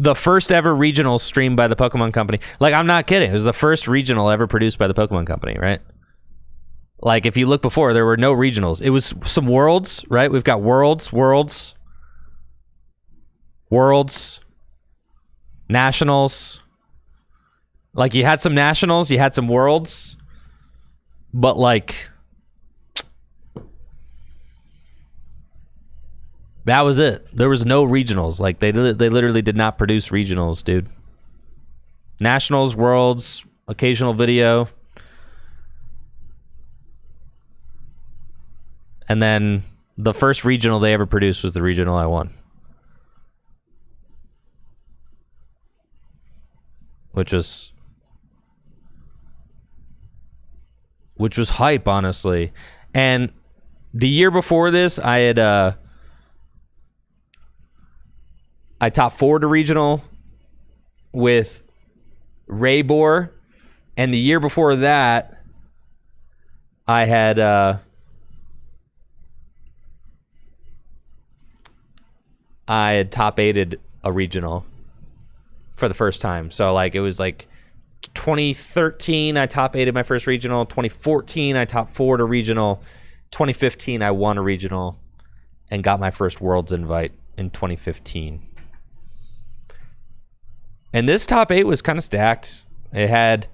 The first ever regional streamed by the Pokemon Company. Like, I'm not kidding. It was the first regional ever produced by the Pokemon Company, right? Like, if you look before, there were no regionals. It was some Worlds, right? We've got Worlds, Nationals. Like, you had some Nationals, you had some Worlds. But, like... that was it. There was no regionals. Like, they literally did not produce regionals, dude. Nationals, Worlds, occasional video. And then the first regional they ever produced was the regional I won. Which was hype, honestly. And the year before this, I had... I top 4 to regional with Raybor, and the year before that, I had top 8'd a regional for the first time. So like it was like 2013, I top 8'd my first regional. 2014, I top 4'd a regional. 2015, I won a regional and got my first Worlds invite in 2015. And this top 8 was kind of stacked. It had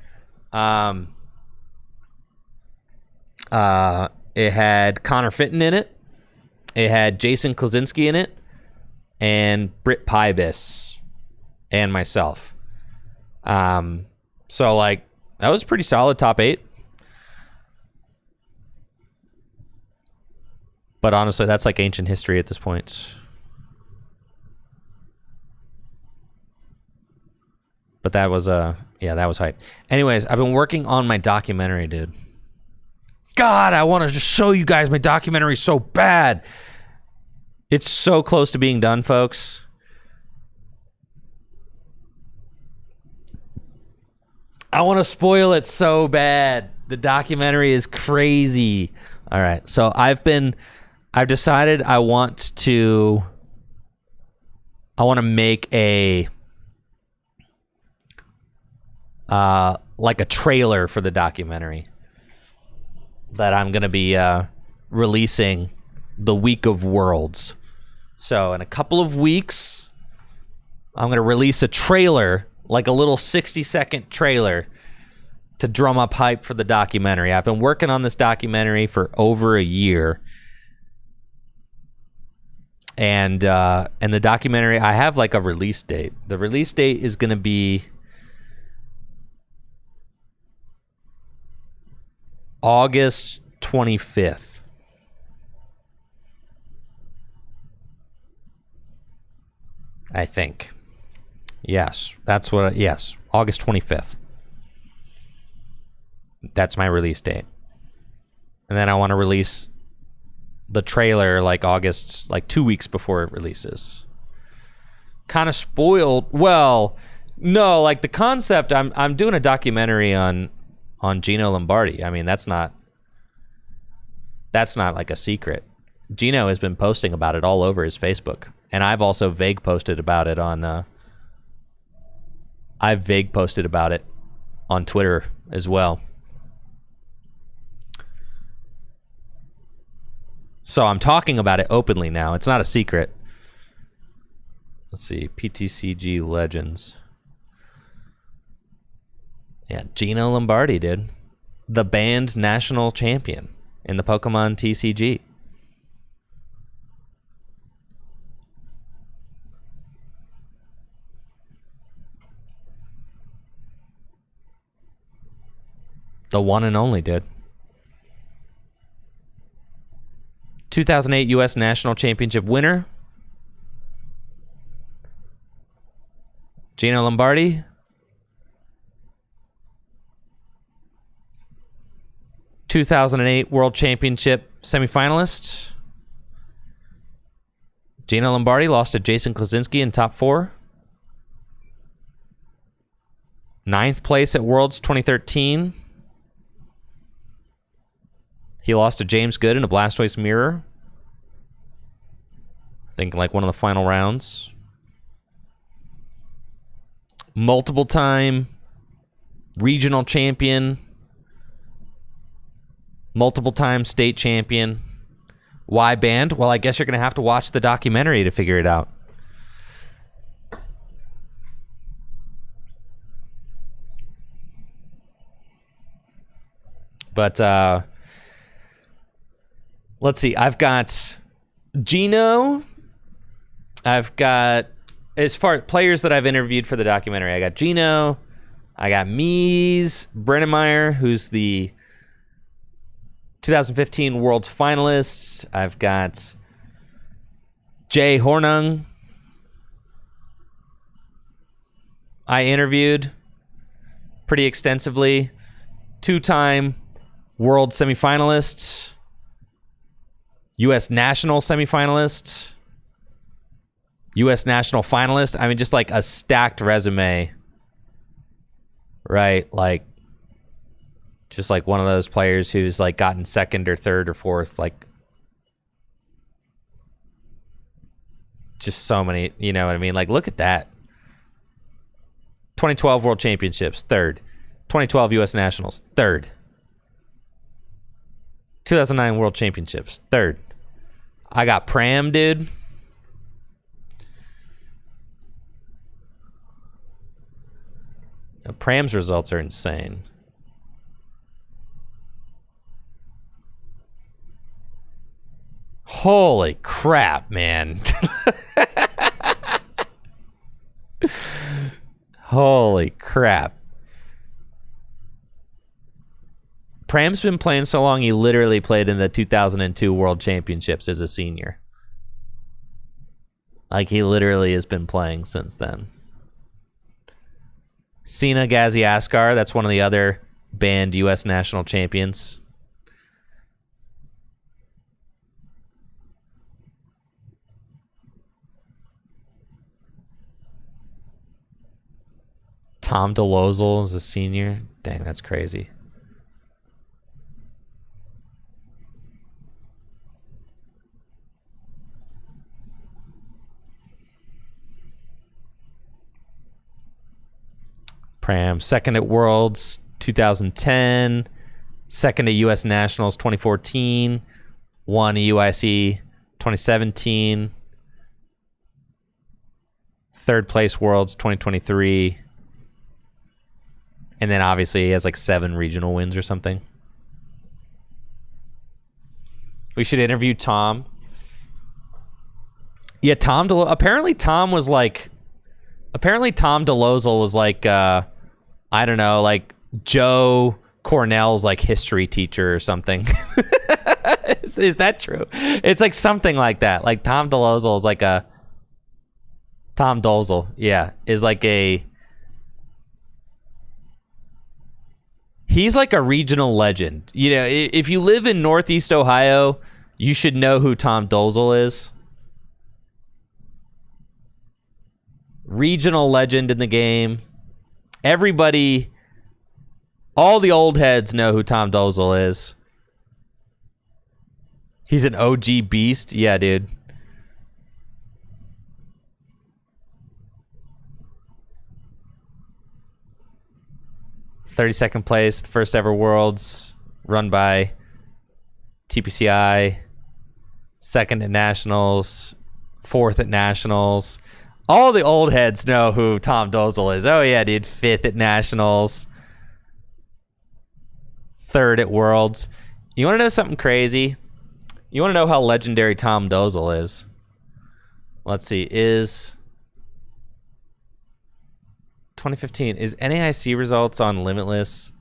It had Connor Fitton in it. It had Jason Klaczynski in it, and Britt Pybus, and myself. So like that was pretty solid top 8. But honestly, that's like ancient history at this point. But that was yeah, that was hype. Anyways, I've been working on my documentary, dude. God, I want to just show you guys my documentary so bad. It's so close to being done, folks. I want to spoil it so bad. The documentary is crazy. All right, so I've decided I want to make a like a trailer for the documentary that I'm gonna be releasing the week of Worlds. So in a couple of weeks, I'm gonna release a trailer, like a little 60-second trailer, to drum up hype for the documentary. I've been working on this documentary for over a year. And the documentary, I have like a release date. The release date is gonna be August 25th. I think. Yes, that's what, yes, August 25th. That's my release date. And then I want to release the trailer like August, like 2 weeks before it releases. Kind of spoiled. Well, no, like the concept, I'm doing a documentary on Gino Lombardi. I mean, that's not like a secret. Gino has been posting about it all over his Facebook, and I've also vague posted about it on Twitter as well. So I'm talking about it openly now. It's not a secret. Let's see, PTCG Legends. Yeah, Gino Lombardi, dude. The band national champion in the Pokemon TCG. The one and only, dude. 2008 U.S. National Championship winner. Gino Lombardi. 2008 World Championship semifinalist. Gino Lombardi lost to Jason Klaczynski in top 4. 9th place at Worlds 2013. He lost to James Good in a Blastoise mirror. I think like one of the final rounds. Multiple time regional champion. Multiple time state champion. Why banned? Well, I guess you're going to have to watch the documentary to figure it out. But let's see. I've got Gino. I've got, as far as players that I've interviewed for the documentary, I got Gino. I got Mies Brennemeyer, who's the 2015 World's finalist. I've got Jay Hornung. I interviewed pretty extensively. 2-time World semifinalist. U.S. National semifinalist. U.S. National finalist. I mean, just like a stacked resume. Right? Like, just like one of those players who's like gotten 2nd or 3rd or 4th. Like, just so many, you know what I mean? Like, look at that. 2012 World Championships, 3rd. 2012 U.S. Nationals, 3rd. 2009 World Championships, 3rd. I got Pram, dude. Pram's results are insane. Holy crap, man. Holy crap. Pram's been playing so long, he literally played in the 2002 World Championships as a senior. Like, he literally has been playing since then. Sina Gaziaskar, that's one of the other banned U.S. national champions. Tom DeLozel is a senior. Dang, that's crazy. Pram, second at Worlds 2010, second at U.S. Nationals 2014, won a UIC 2017, third place Worlds 2023, and then obviously he has like 7 regional wins or something. We should interview Tom. Yeah, apparently Tom DeLozel was like, I don't know, like Joe Cornell's like history teacher or something. Is that true? It's like something like that. Like Tom DeLozel is like a... Tom Dozel, yeah, is like a... He's like a regional legend. You know, if you live in Northeast Ohio, you should know who Tom Dozel is. Regional legend in the game. Everybody, all the old heads know who Tom Dozel is. He's an OG beast. Yeah, dude. (32nd place, the first ever Worlds run by TPCI. Second at Nationals, 4th at Nationals. All the old heads know who Tom Dozel is. Oh, yeah, dude. 5th at Nationals. 3rd at Worlds. You want to know something crazy? You want to know how legendary Tom Dozel is? Let's see. Is 2015. Is NAIC results on Limitless?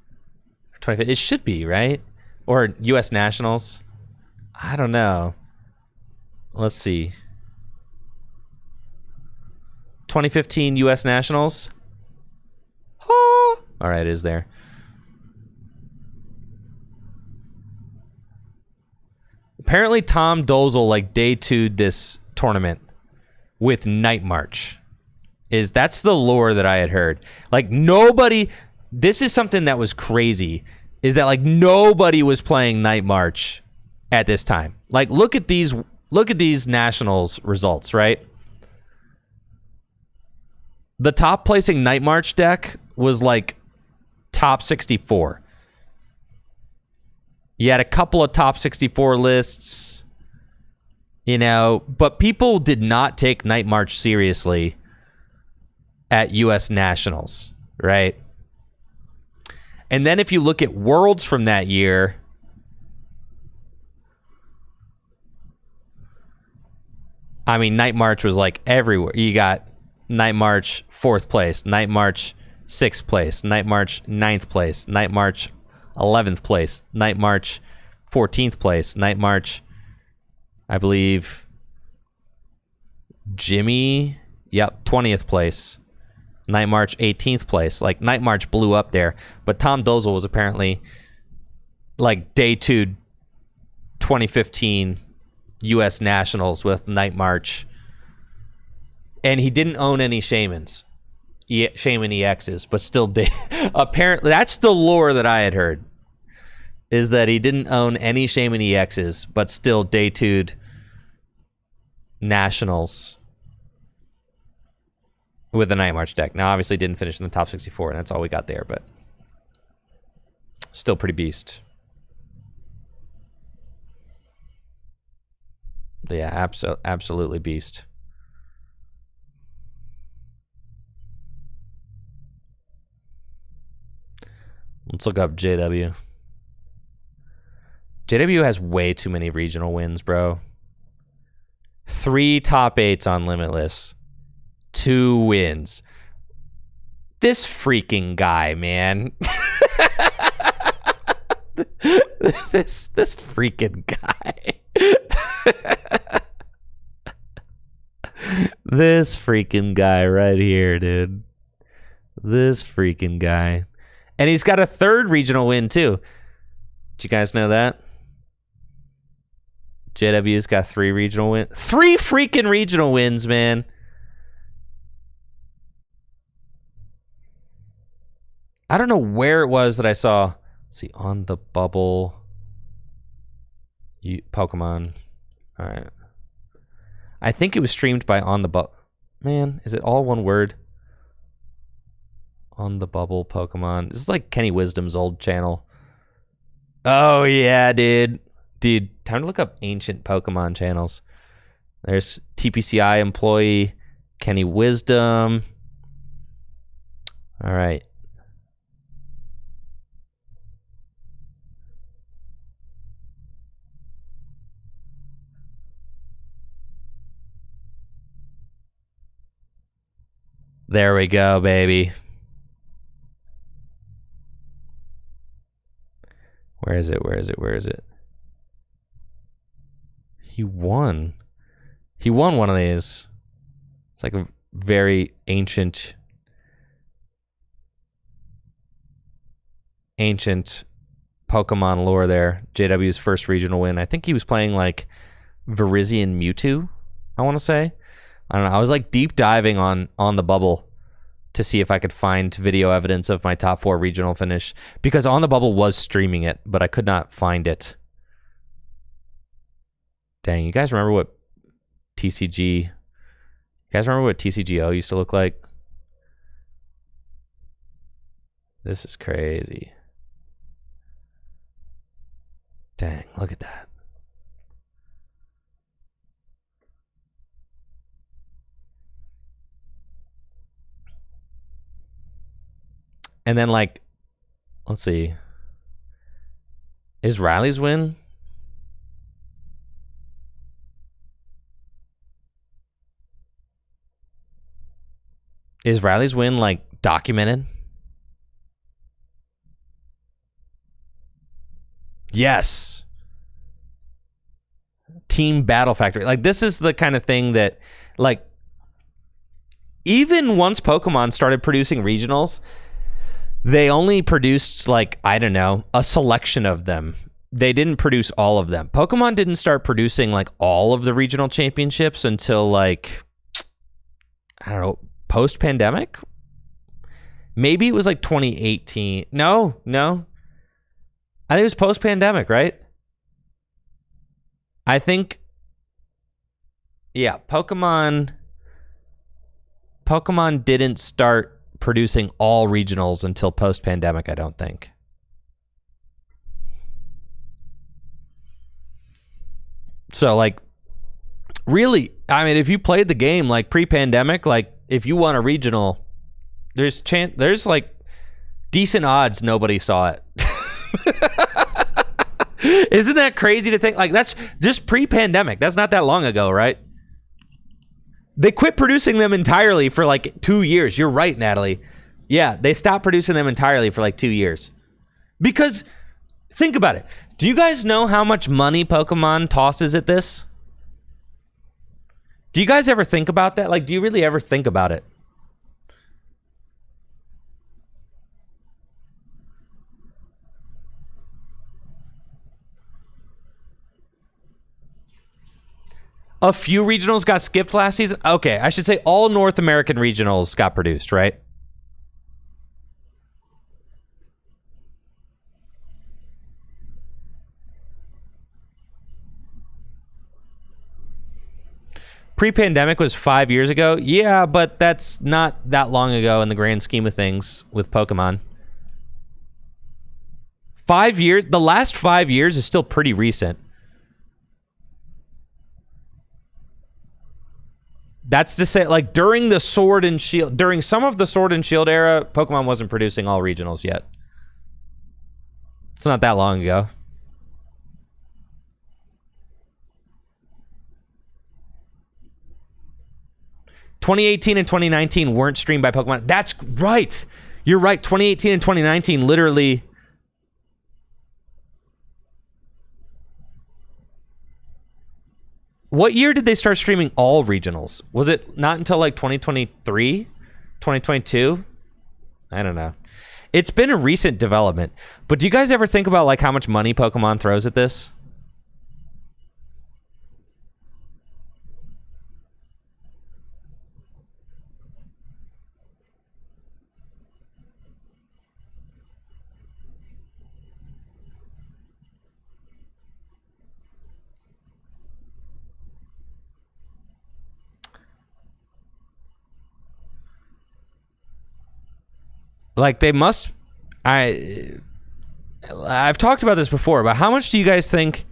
It should be, right? Or U.S. Nationals? I don't know. Let's see. 2015 U.S. Nationals. All right, it is there. Apparently, Tom Dozel like day 2'd this tournament with Night March. That's the lore that I had heard. Like nobody. This is something that was crazy. Is that like nobody was playing Night March at this time? Like look at these Nationals results, right? The top placing Night March deck was like top 64. You had a couple of top 64 lists, you know, but people did not take Night March seriously at U.S. Nationals, right? And then if you look at Worlds from that year, I mean, Night March was like everywhere. You got Night March 4th place, Night March 6th place, Night March 9th place, Night March 11th place, Night March 14th place, Night March, I believe, Jimmy, 20th place, Night March 18th place. Like Night March blew up there, but Tom Dozel was apparently like day 2 2015 U.S. Nationals with Night March. And he didn't own any Shamans, Shaman EXs, but still did. Apparently, that's the lore that I had heard, is that he didn't own any Shaman EXs, but still day 2'd Nationals with the Night March deck. Now, obviously, didn't finish in the top 64, and that's all we got there, but still pretty beast. Yeah, absolutely beast. Let's look up JW. JW has way too many regional wins, bro. 3 top 8s on Limitless. 2 wins. This freaking guy, man. this freaking guy. This freaking guy right here, dude. This freaking guy. And he's got a 3rd regional win, too. Did you guys know that? JW's got 3 regional wins. 3 freaking regional wins, man. I don't know where it was that I saw. Let's see, on the bubble. Pokemon. All right. I think it was streamed by On the Bubble. Man, is it all one word? On the Bubble Pokemon. This is like Kenny Wisdom's old channel. Oh, yeah, dude. Dude, time to look up ancient Pokemon channels. There's TPCI employee, Kenny Wisdom. All right. There we go, baby. Where is it? Where is it? Where is it? He won. He won one of these. It's like a very ancient Pokemon lore there. JW's first regional win. I think he was playing like Virizion Mewtwo, I want to say. I don't know. I was like deep diving on the bubble to see if I could find video evidence of my top 4 regional finish, because On the Bubble was streaming it, but I could not find it. Dang, you guys remember what TCG? You guys remember what TCGO used to look like? This is crazy. Dang, look at that. And then, like, let's see. Is Riley's win? Is Riley's win, like, documented? Yes. Team Battle Factory. Like, this is the kind of thing that, like, even once Pokemon started producing regionals, they only produced, like, I don't know, a selection of them. They didn't produce all of them. Pokemon didn't start producing, like, all of the regional championships until, like, I don't know, post-pandemic? Maybe it was, like, 2018. No. I think it was post-pandemic, right? I think, yeah, Pokemon didn't start producing all regionals until post-pandemic, I don't think. So, like, really, I mean, if you played the game, like, pre-pandemic, like, if you won a regional, there's like, decent odds nobody saw it. Isn't that crazy to think? Like, that's just pre-pandemic. That's not that long ago, right? They quit producing them entirely for like 2 years. You're right, Natalie. Yeah, they stopped producing them entirely for like 2 years. Because, think about it. Do you guys know how much money Pokemon tosses at this? Do you guys ever think about that? Like, do you really ever think about it? A few regionals got skipped last season? Okay, I should say all North American regionals got produced, right? Pre-pandemic was 5 years ago. Yeah, but that's not that long ago in the grand scheme of things with Pokemon. 5 years? The last 5 years is still pretty recent. That's to say, like, during the Sword and Shield, during some of the Sword and Shield era, Pokemon wasn't producing all regionals yet. It's not that long ago. 2018 and 2019 weren't streamed by Pokemon. That's right. You're right. 2018 and 2019 literally. What year did they start streaming all regionals? Was it not until like 2023, 2022? I don't know. It's been a recent development. But do you guys ever think about like how much money Pokemon throws at this? Like they must. I've talked about this before, but how much do you guys think?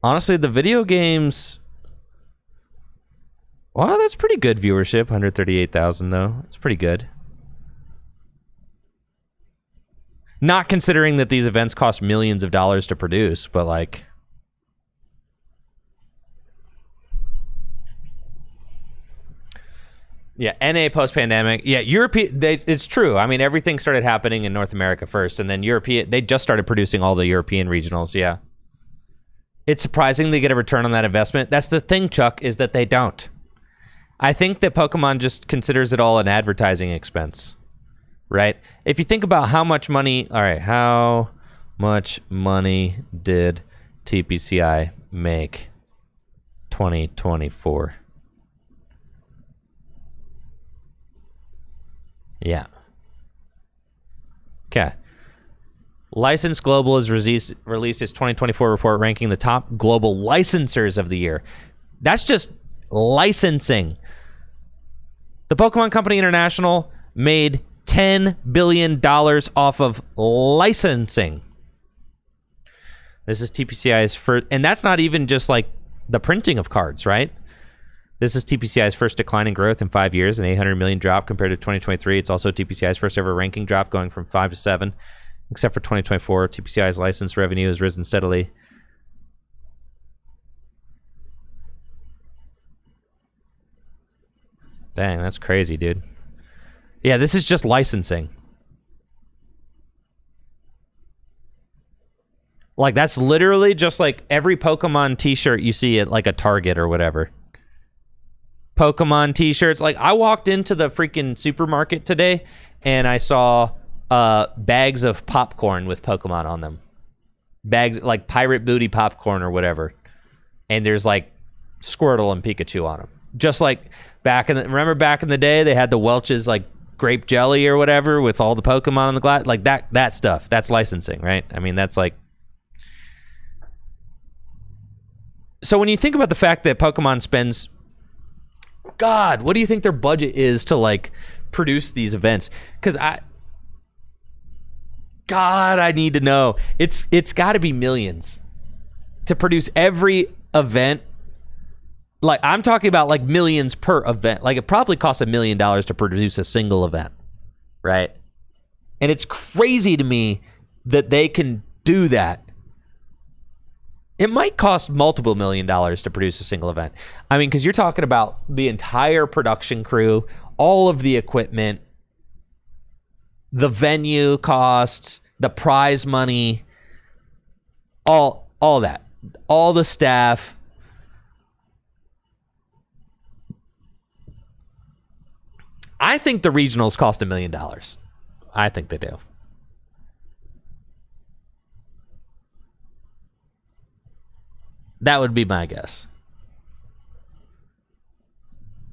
Honestly, the video games. Well, that's pretty good viewership. 138,000 though. It's pretty good. Not considering that these events cost millions of dollars to produce, but like. Yeah, NA post-pandemic. Yeah, it's true. I mean, everything started happening in North America first, and then they just started producing all the European regionals, yeah. It's surprising they get a return on that investment. That's the thing, Chuck, is that they don't. I think that Pokemon just considers it all an advertising expense, right? If you think about how much money... All right, how much money did TPCI make 2024? Yeah. Okay. License Global has released its 2024 report ranking the top global licensors of the year. That's just licensing. The Pokemon Company International made $10 billion off of licensing. This is TPCI's first, and that's not even just like the printing of cards, right? This is TPCI's first decline in growth in 5 years, an 800 million drop compared to 2023. It's also TPCI's first ever ranking drop, going from 5 to 7. Except for 2024, TPCI's license revenue has risen steadily. Dang, that's crazy, dude. Yeah, this is just licensing. Like, that's literally just like every Pokemon t-shirt you see at like a Target or whatever. Pokemon t-shirts. Like, I walked into the freaking supermarket today and I saw bags of popcorn with Pokemon on them. Bags like Pirate Booty popcorn or whatever. And there's like Squirtle and Pikachu on them. Just like remember back in the day they had the Welch's like grape jelly or whatever with all the Pokemon on the glass, like that stuff. That's licensing, right? I mean, that's like. So when you think about the fact that Pokemon spends, God, what do you think their budget is to like produce these events? Because I need to know. It's got to be millions to produce every event. Like, I'm talking about like millions per event. Like, it probably costs $1 million to produce a single event, right? And it's crazy to me that they can do that. It might cost multiple $1 million to produce a single event. I mean, because you're talking about the entire production crew, all of the equipment, the venue costs, the prize money, all that, all the staff. I think the regionals cost $1 million. I think they do. That would be my guess.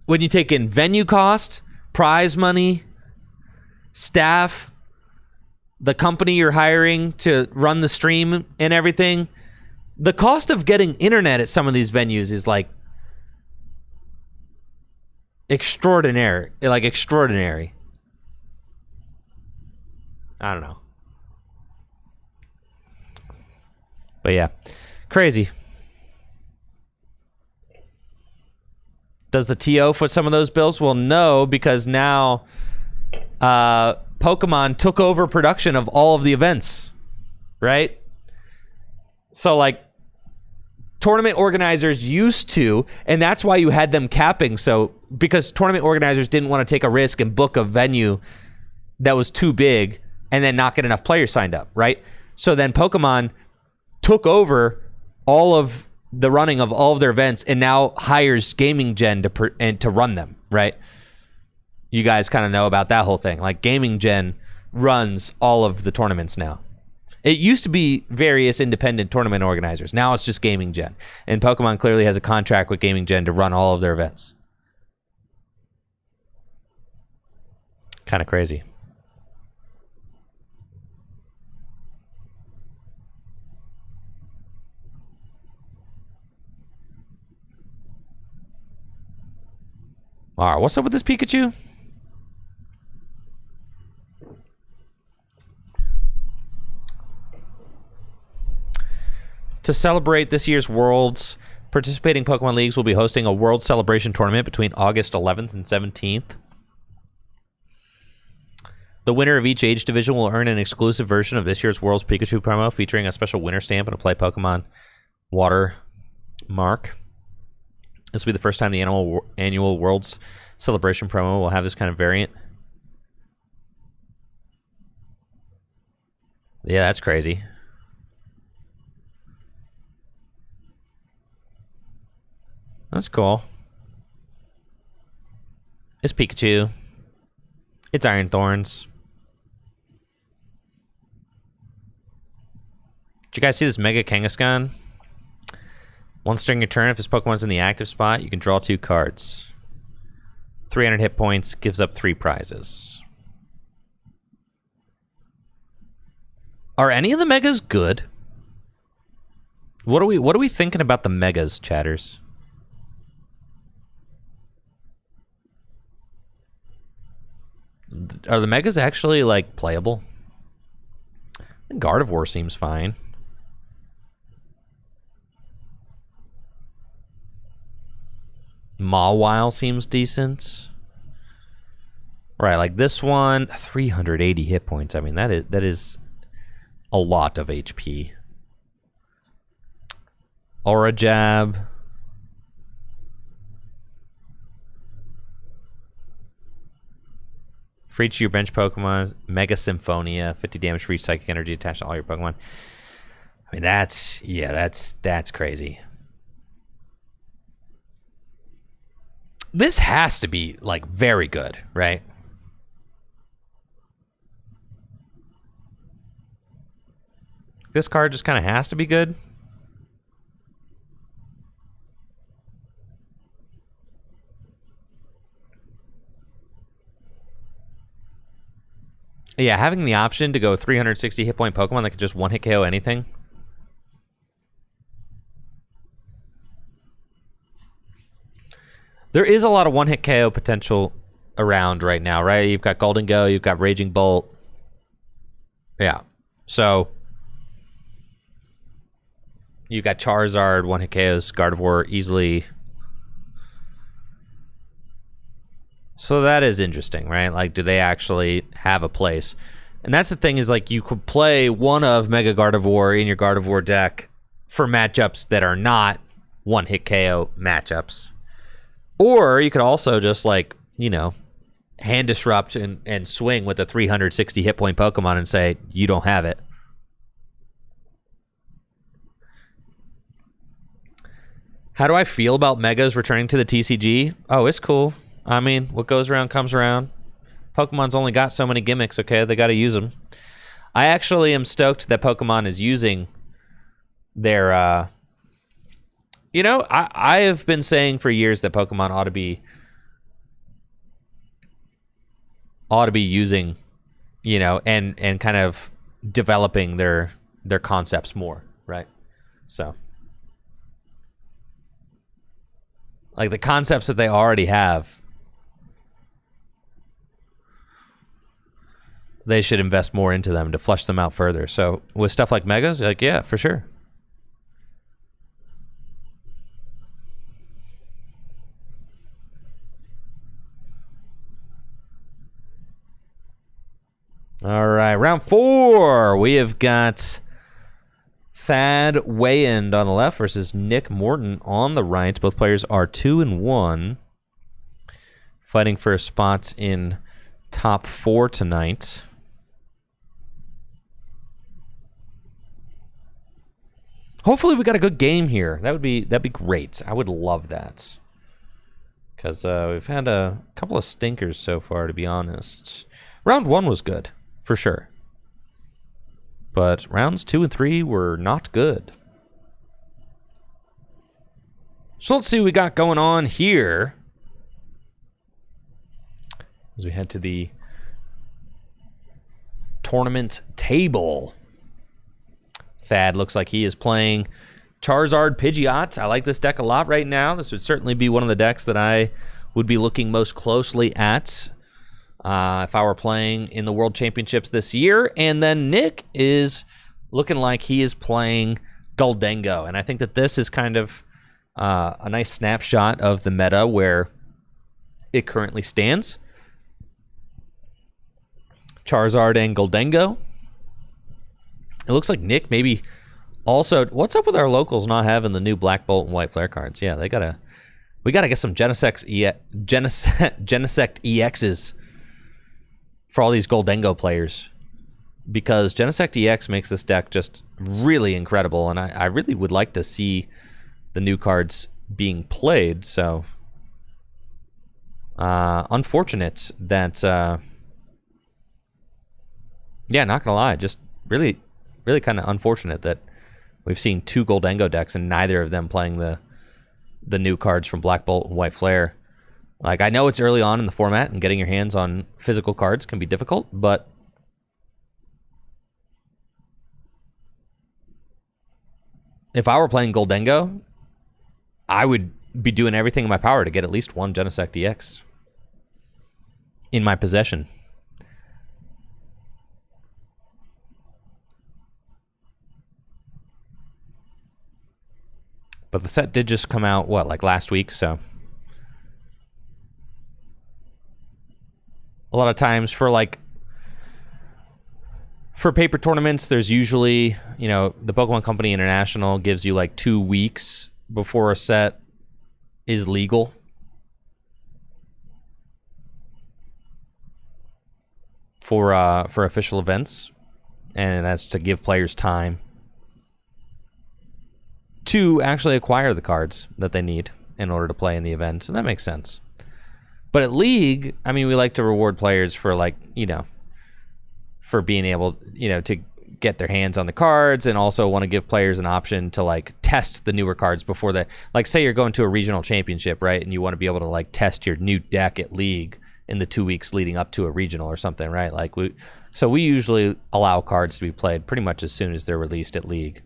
When you take in venue cost, prize money, staff, the company you're hiring to run the stream and everything, the cost of getting internet at some of these venues is like extraordinary. Like extraordinary. I don't know. But yeah, crazy. Does the TO foot some of those bills? Well, no, because now Pokemon took over production of all of the events, right? So like tournament organizers used to, and that's why you had them capping. So because tournament organizers didn't want to take a risk and book a venue that was too big and then not get enough players signed up, right? So then Pokemon took over all of the running of all of their events and now hires Gaming Gen to run them, right? You guys kind of know about that whole thing. Like Gaming Gen runs all of the tournaments now. It used to be various independent tournament organizers. Now it's just Gaming Gen. And Pokemon clearly has a contract with Gaming Gen to run all of their events. Kind of crazy. All right, what's up with this Pikachu? To celebrate this year's Worlds, participating Pokemon Leagues will be hosting a World Celebration Tournament between August 11th and 17th. The winner of each age division will earn an exclusive version of this year's Worlds Pikachu promo featuring a special winner stamp and a Play Pokemon watermark. This will be the first time the annual Worlds Celebration promo will have this kind of variant. Yeah, that's crazy. That's cool. It's Pikachu. It's Iron Thorns. Did you guys see this Mega Kangaskhan? Once during your turn, if this Pokemon's in the active spot, you can draw 2 cards. 300 hit points, gives up 3 prizes. Are any of the Megas good? What are we thinking about the Megas, chatters? Are the Megas actually, like, playable? Gardevoir seems fine. Mawile seems decent. Right, like this one, 380 hit points. I mean, that is a lot of HP. Aura Jab. For each of your bench Pokemon, Mega Symphonia, 50 damage for each psychic energy attached to all your Pokemon. I mean, that's crazy. This has to be, like, very good, right? This card just kind of has to be good. Yeah, having the option to go 360 hit point Pokemon that could just one-hit KO anything. There is a lot of one-hit KO potential around right now, right? You've got Golden Go, you've got Raging Bolt. Yeah, so you've got Charizard, one-hit KOs, Gardevoir easily. So that is interesting, right? Like, do they actually have a place? And that's the thing is, like, you could play one of Mega Gardevoir in your Gardevoir deck for matchups that are not one-hit KO matchups. Or you could also just, like, you know, hand disrupt and swing with a 360 hit point Pokemon and say, you don't have it. How do I feel about Megas returning to the TCG? Oh, it's cool. I mean, what goes around comes around. Pokemon's only got so many gimmicks, okay? They got to use them. I actually am stoked that Pokemon is using their... You know, I have been saying for years that Pokemon ought to be using, you know, and kind of developing their concepts more, right? So, like the concepts that they already have, they should invest more into them to flesh them out further. So with stuff like Megas, like, yeah, for sure. All right, round 4. We have got Thad Wayand on the left versus Nick Morton on the right. Both players are 2-1. Fighting for a spot in top 4 tonight. Hopefully we got a good game here. That'd be great. I would love that. Because we've had a couple of stinkers so far, to be honest. Round 1 was good, for sure. But rounds 2 and 3 were not good. So let's see what we got going on here. As we head to the tournament table. Thad looks like he is playing Charizard Pidgeot. I like this deck a lot right now. This would certainly be one of the decks that I would be looking most closely at if I were playing in the World Championships this year. And then Nick is looking like he is playing Gholdengo. And I think that this is kind of a nice snapshot of the meta where it currently stands. Charizard and Gholdengo. It looks like Nick maybe also... What's up with our locals not having the new Black Bolt and White Flare cards? Yeah, we gotta get some Genesect EXs for all these Gholdengo players. Because Genesect EX makes this deck just really incredible, and I really would like to see the new cards being played, so... unfortunate that... yeah, not gonna lie, just really kind of unfortunate that we've seen 2 Gholdengo decks and neither of them playing the new cards from Black Bolt and White Flare. Like, I know it's early on in the format and getting your hands on physical cards can be difficult, but if I were playing Gholdengo, I would be doing everything in my power to get at least one Genesect EX in my possession. But the set did just come out, what, like last week, so... A lot of times for paper tournaments, there's usually, you know, the Pokemon Company International gives you like 2 weeks before a set is legal. For official events. And that's to give players time to actually acquire the cards that they need in order to play in the event, and that makes sense. But at League, I mean, we like to reward players for, like, you know, for being able, you know, to get their hands on the cards, and also want to give players an option to, like, test the newer cards before they, like, say you're going to a regional championship, right, and you want to be able to, like, test your new deck at League in the 2 weeks leading up to a regional or something, right? Like, we usually allow cards to be played pretty much as soon as they're released at League.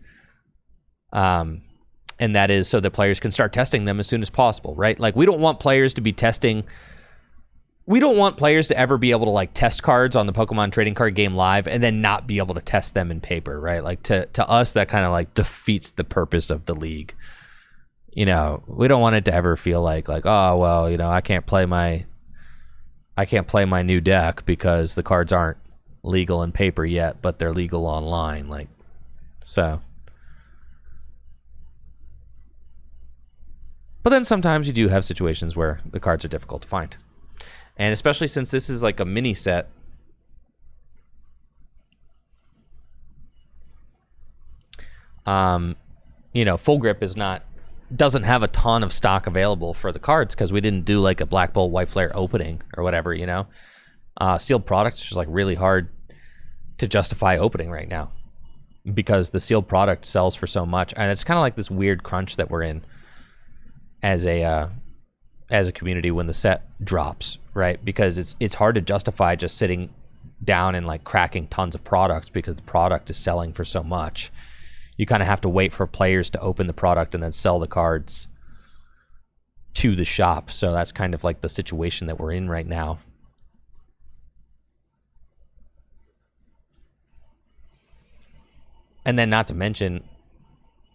And that is so that players can start testing them as soon as possible, right? Like, we don't want players to be testing... We don't want players to ever be able to, like, test cards on the Pokemon trading card game live and then not be able to test them in paper, right? Like, to us, that kind of, like, defeats the purpose of the league. You know, we don't want it to ever feel like, oh, well, you know, I can't play my new deck because the cards aren't legal in paper yet, but they're legal online, like, so... But then sometimes you do have situations where the cards are difficult to find. And especially since this is like a mini set, you know, Full Grip doesn't have a ton of stock available for the cards because we didn't do like a Black Bolt White Flare opening or whatever, you know. Sealed products is just like really hard to justify opening right now because the sealed product sells for so much, and it's kind of like this weird crunch that we're in as a community when the set drops, right? Because it's hard to justify just sitting down and like cracking tons of products because the product is selling for so much. You kind of have to wait for players to open the product and then sell the cards to the shop. So that's kind of like the situation that we're in right now. And then not to mention,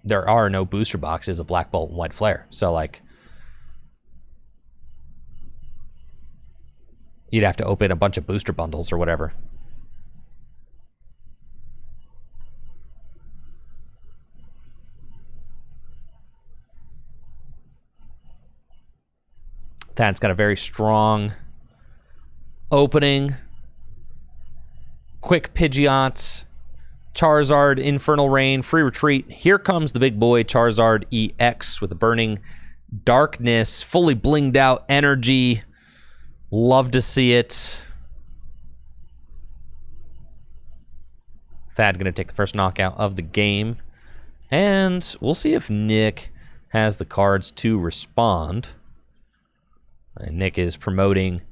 there are no booster boxes of Black Bolt and White Flare. So, like, you'd have to open a bunch of booster bundles or whatever. Thad's got a very strong opening. Quick Pidgeot, Charizard, Infernal Rain, Free Retreat. Here comes the big boy, Charizard EX with a Burning Darkness, fully blinged out energy. Love to see it. Thad going to take the first knockout of the game. And we'll see if Nick has the cards to respond. And Nick is promoting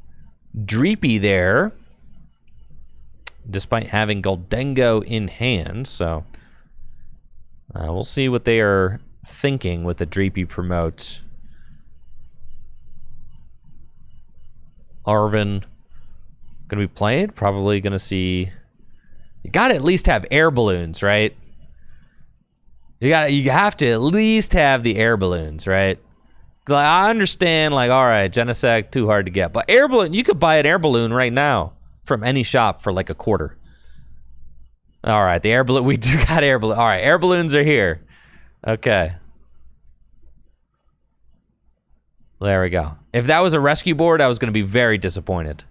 Dreepy there, despite having Goldengo in hand. So we'll see what they are thinking with the Dreepy promote. Arvin going to be played. Probably going to see... You got to at least have air balloons, right? You have to at least have the air balloons, right? Like, I understand, like, all right, Genesect, too hard to get. But air balloon, you could buy an air balloon right now from any shop for like $0.25. All right, the air balloon, we do got air balloon. All right, air balloons are here. Okay. There we go. If that was a rescue board, I was going to be very disappointed.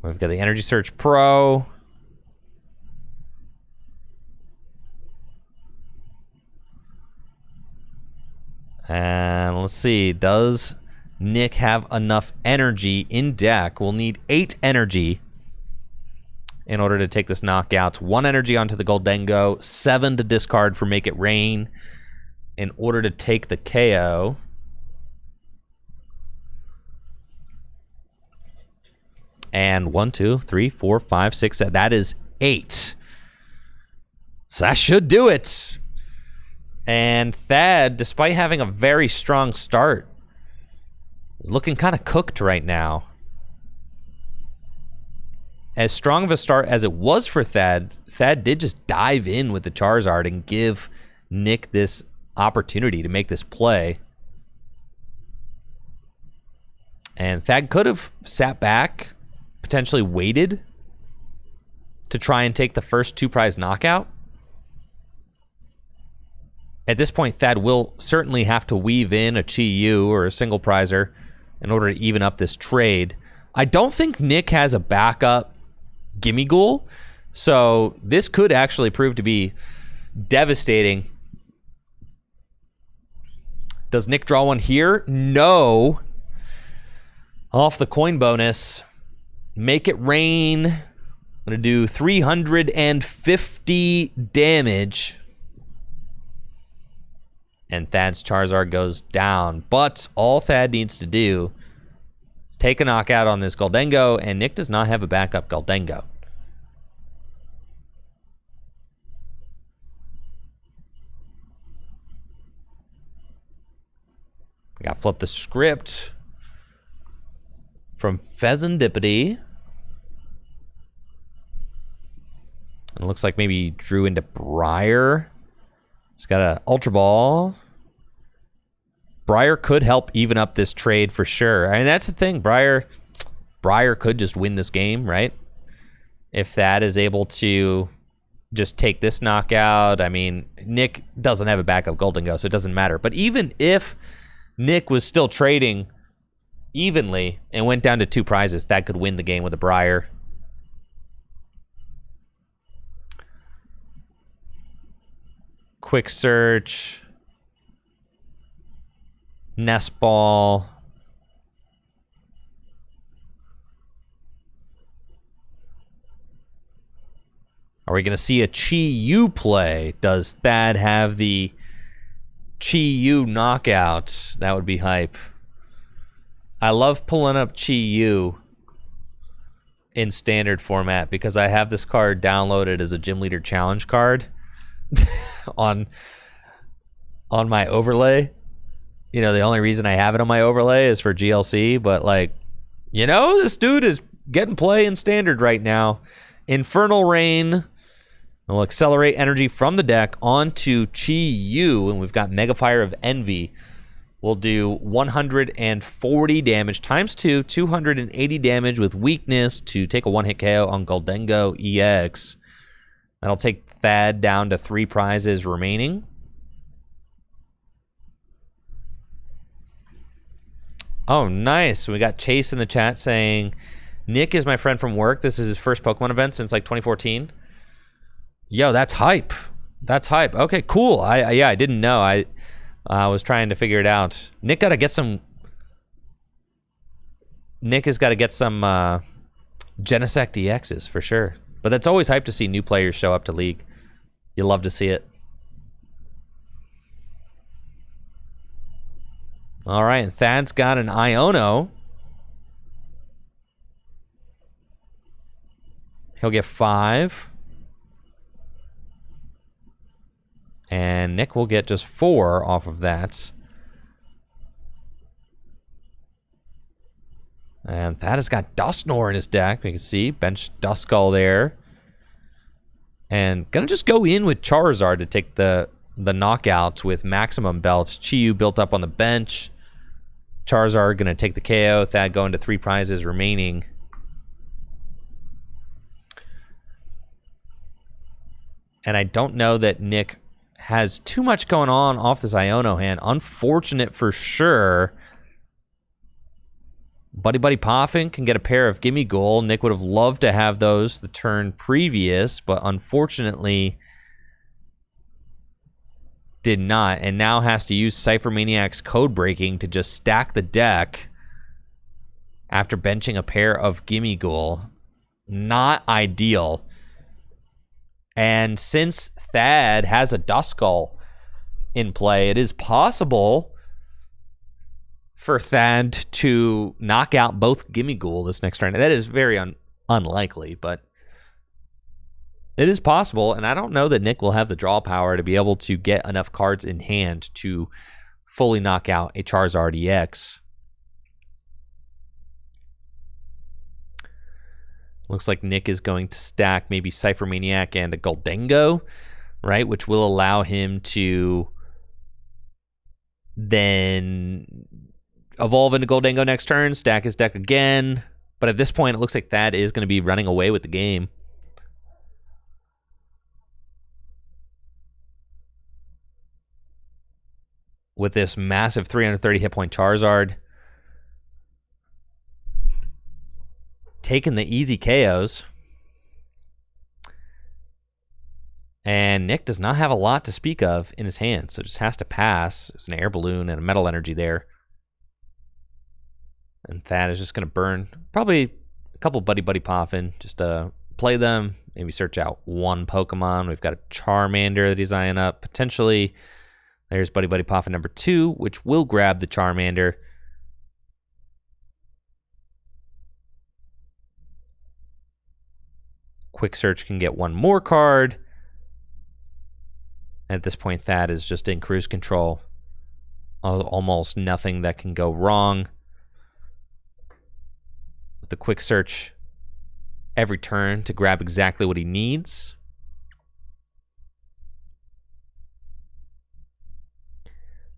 We've got the Energy Search Pro. And let's see, does Nick have enough energy in deck? We'll need 8 energy in order to take this knockout. 1 energy onto the Goldengo, 7 to discard for Make It Rain in order to take the KO. And 1, 2, 3, 4, 5, 6, 7. That is 8. So that should do it. And Thad, despite having a very strong start, is looking kind of cooked right now. As strong of a start as it was for Thad, Thad did just dive in with the Charizard and give Nick this opportunity to make this play. And Thad could have sat back, potentially waited to try and take the first 2-prize knockout. At this point, Thad will certainly have to weave in a Chi-Yu or a single prizer in order to even up this trade. I don't think Nick has a backup Gimme Ghoul, so this could actually prove to be devastating. Does Nick draw one here? No. Off the coin bonus. Make It Rain. I'm going to do 350 damage. And Thad's Charizard goes down. But all Thad needs to do is take a knockout on this Goldengo, and Nick does not have a backup Goldengo. We got Flip the Script from Pheasantipity. And it looks like maybe he drew into Briar. He's got an Ultra Ball. Briar could help even up this trade for sure. I mean, that's the thing. Briar could just win this game, right? If that is able to just take this knockout. I mean, Nick doesn't have a backup Goldengo, so it doesn't matter. But even if Nick was still trading evenly and went down to 2 prizes, that could win the game with a Briar. Quick Search. Nest Ball. Are we going to see a Chi-Yu play? Does Thad have the Chi-Yu knockout? That would be hype. I love pulling up Chi-Yu in standard format because I have this card downloaded as a Gym Leader Challenge card on my overlay. You know, the only reason I have it on my overlay is for GLC, but like, you know, this dude is getting play in standard right now. Infernal Rain will accelerate energy from the deck onto Chi-Yu, and we've got Mega Fire of Envy. We'll do 140 damage times 2, 280 damage with weakness to take a 1-hit KO on Goldengo EX. That'll take Thad down to 3 prizes remaining. Oh, nice. We got Chase in the chat saying, Nick is my friend from work. This is his first Pokemon event since like 2014. Yo, that's hype. That's hype. Okay, cool. I didn't know. I was trying to figure it out. Nick has got to get some Genesect DXs for sure. But that's always hype to see new players show up to League. You love to see it. All right, and Thad's got an Iono. He'll get 5. And Nick will get just 4 off of that. And Thad has got Dusknoir in his deck. We can see bench Duskull there. And gonna just go in with Charizard to take the knockout with maximum belts. Chi-Yu built up on the bench. Charizard gonna take the KO. Thad going to 3 prizes remaining. And I don't know that Nick has too much going on off this Iono hand. Unfortunate for sure. Buddy Buddy Poffin can get a pair of Gimme Ghoul. Nick would have loved to have those the turn previous, but unfortunately did not, and now has to use Cypher Maniac's Code Breaking to just stack the deck after benching a pair of Gimme Ghoul. Not ideal. And since Thad has a Duskull in play, it is possible for Thad to knock out both Gimme Ghoul this next turn. That is very unlikely, but it is possible, and I don't know that Nick will have the draw power to be able to get enough cards in hand to fully knock out a Charizard EX. Looks like Nick is going to stack maybe Cypher Maniac and a Goldengo, right? Which will allow him to then evolve into Goldengo next turn, stack his deck again. But at this point, it looks like Thad is going to be running away with the game. With this massive 330 hit point Charizard. Taking the easy KOs. And Nick does not have a lot to speak of in his hand, so just has to pass. It's an air balloon and a metal energy there. And Thad is just going to burn probably a couple Buddy Buddy Poffin, just to play them, maybe search out one Pokemon. We've got a Charmander that he's eyeing up. Potentially, there's Buddy Buddy Poffin number 2, which will grab the Charmander. Quick Search can get one more card. At this point, Thad is just in cruise control. Almost nothing that can go wrong. With the Quick Search every turn to grab exactly what he needs.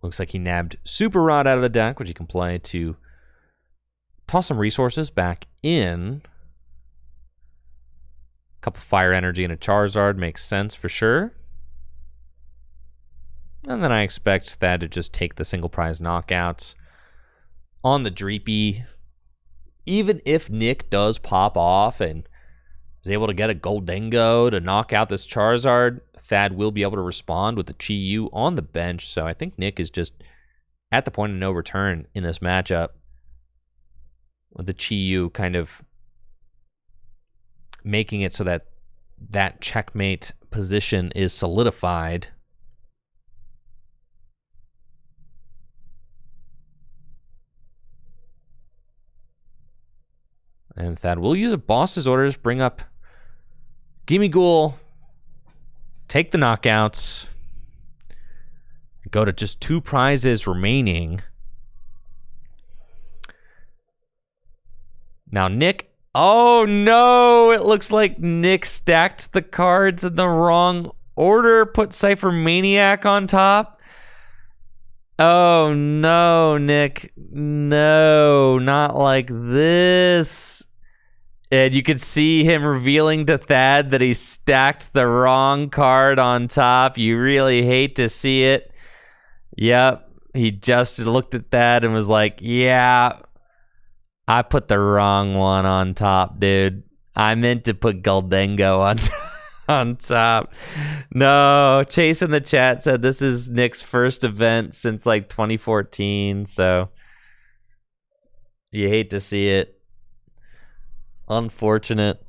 Looks like he nabbed Super Rod out of the deck, which he can play to toss some resources back in. A couple Fire Energy and a Charizard makes sense for sure. And then I expect Thad to just take the single prize knockouts on the Dreepy. Even if Nick does pop off and is able to get a Goldengo to knock out this Charizard, Thad will be able to respond with the Chi-Yu on the bench. So I think Nick is just at the point of no return in this matchup, with the Chi-Yu kind of making it so that that checkmate position is solidified. And Thad will use a boss's orders, bring up Gimme Ghoul, take the knockouts, go to just 2 prizes remaining. Now Nick, oh no, it looks like Nick stacked the cards in the wrong order, put Cypher Maniac on top. Oh no, Nick, no, not like this. And you could see him revealing to Thad that he stacked the wrong card on top. You really hate to see it. Yep, He just looked at that and was like, yeah, I put the wrong one on top, dude. I meant to put Goldengo on on top. No, Chase in the chat said this is Nick's first event since like 2014, so you hate to see it. Unfortunate.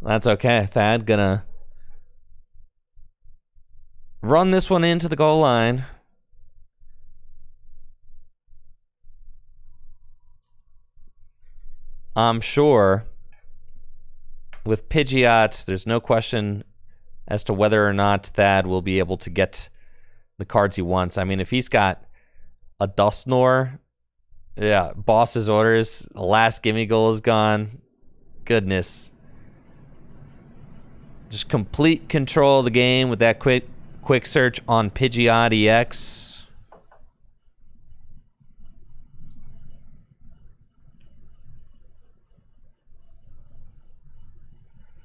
That's okay. Thad gonna run this one into the goal line. I'm sure with Pidgeot, there's no question as to whether or not Thad will be able to get the cards he wants. I mean, if he's got a Dusknoir, yeah, boss's orders, the last gimme goal is gone. Goodness. Just complete control of the game with that quick search on Pidgeot EX.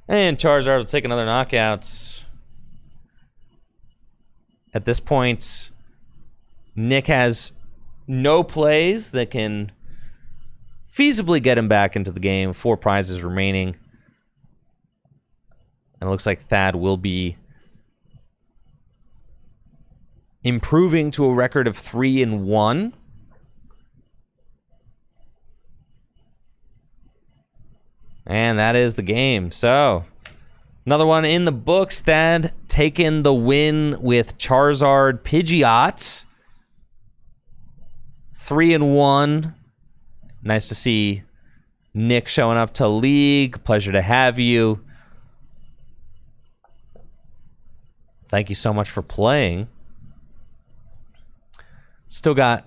And Charizard will take another knockout. At this point, Nick has no plays that can feasibly get him back into the game. 4 prizes remaining. And it looks like Thad will be improving to a record of 3-1. And that is the game. So, another one in the books. Thad taking the win with Charizard Pidgeot. 3-1. Nice to see Nick showing up to League. Pleasure to have you. Thank you so much for playing. Still got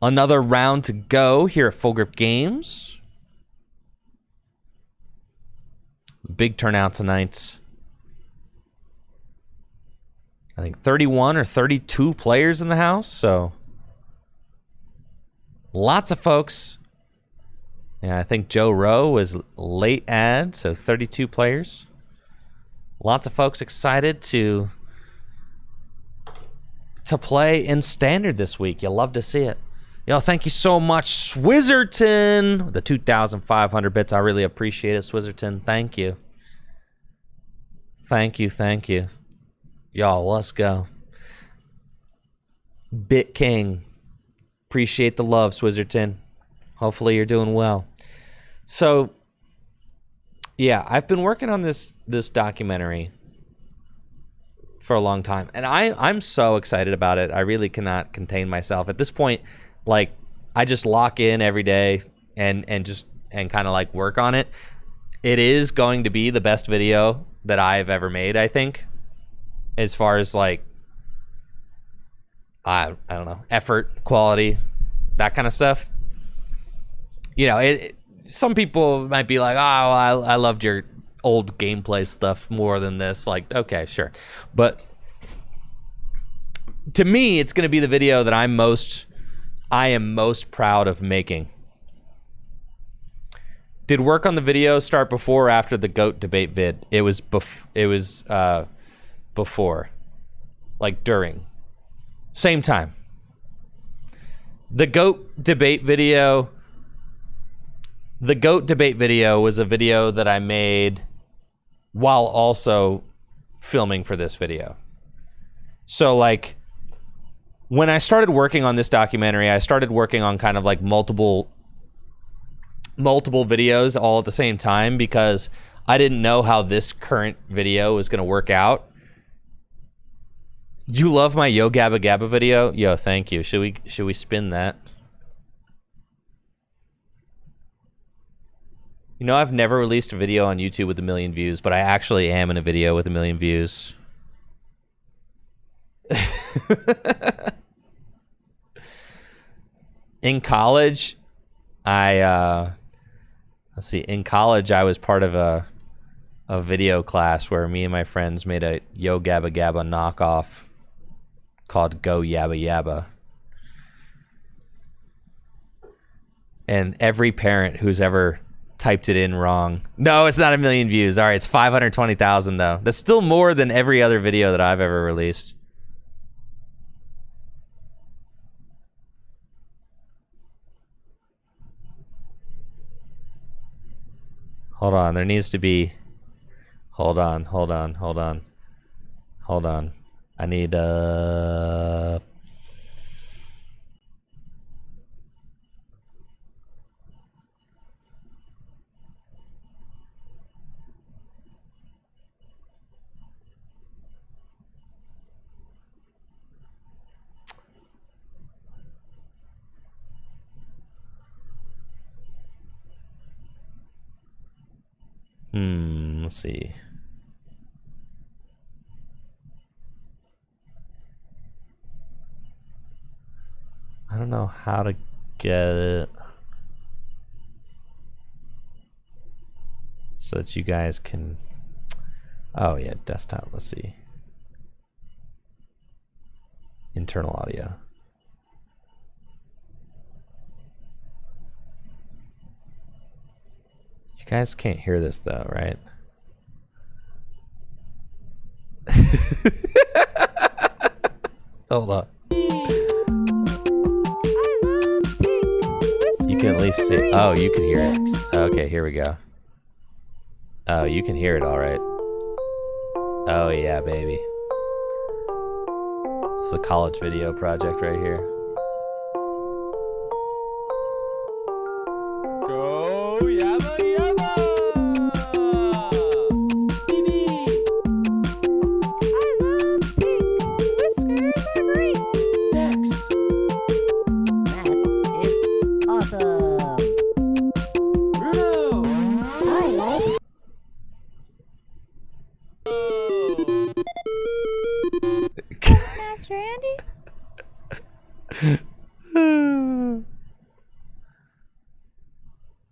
another round to go here at Full Grip Games. Big turnout tonight. I think 31 or 32 players in the house, so lots of folks. Yeah, I think Joe Rowe was late add, so 32 players. Lots of folks excited to play in Standard this week. You'll love to see it. Yo, thank you so much, Swizzerton. The 2,500 bits. I really appreciate it, Swizzerton. Thank you. Thank you, thank you. Y'all, let's go. Bit King. Appreciate the love, Swizzerton. Hopefully you're doing well. So, yeah, I've been working on this documentary for a long time, and I'm so excited about it. I really cannot contain myself. At this point, like, I just lock in every day and kind of like work on it. It is going to be the best video that I've ever made, I think, as far as like I don't know, effort, quality, that kind of stuff. You know, some people might be like, oh, I loved your old gameplay stuff more than this. Like, okay, sure. But to me, it's going to be the video that I am most proud of making. Did work on the video start before or after the GOAT debate vid? It was before, like during, same time. The GOAT debate video. The GOAT debate video was a video that I made while also filming for this video. So like, when I started working on this documentary, I started working on kind of like multiple videos all at the same time because I didn't know how this current video was going to work out. You love my Yo Gabba Gabba video? Yo, thank you. Should we spin that? You know, I've never released a video on YouTube with 1 million views, but I actually am in a video with 1 million views. In college, let's see. In college, I was part of a video class where me and my friends made a Yo Gabba Gabba knockoff called Go Yabba Yabba. And every parent who's ever typed it in wrong. No, it's not 1 million views. All right, it's 520,000 though. That's still more than every other video that I've ever released. Hold on, there needs to be... Hold on. I need, let's see. I don't know how to get it so that you guys can... Oh yeah, desktop, let's see. Internal audio. You guys can't hear this though, right? Hold on. You can at least see. Oh, you can hear it. Okay, here we go. Oh, you can hear it all right. Oh yeah, baby. It's the college video project right here. Go yabba yabba! Baby! I love pink. Whiskers are great. Thanks. That is awesome. Bruno! I like. Master Andy?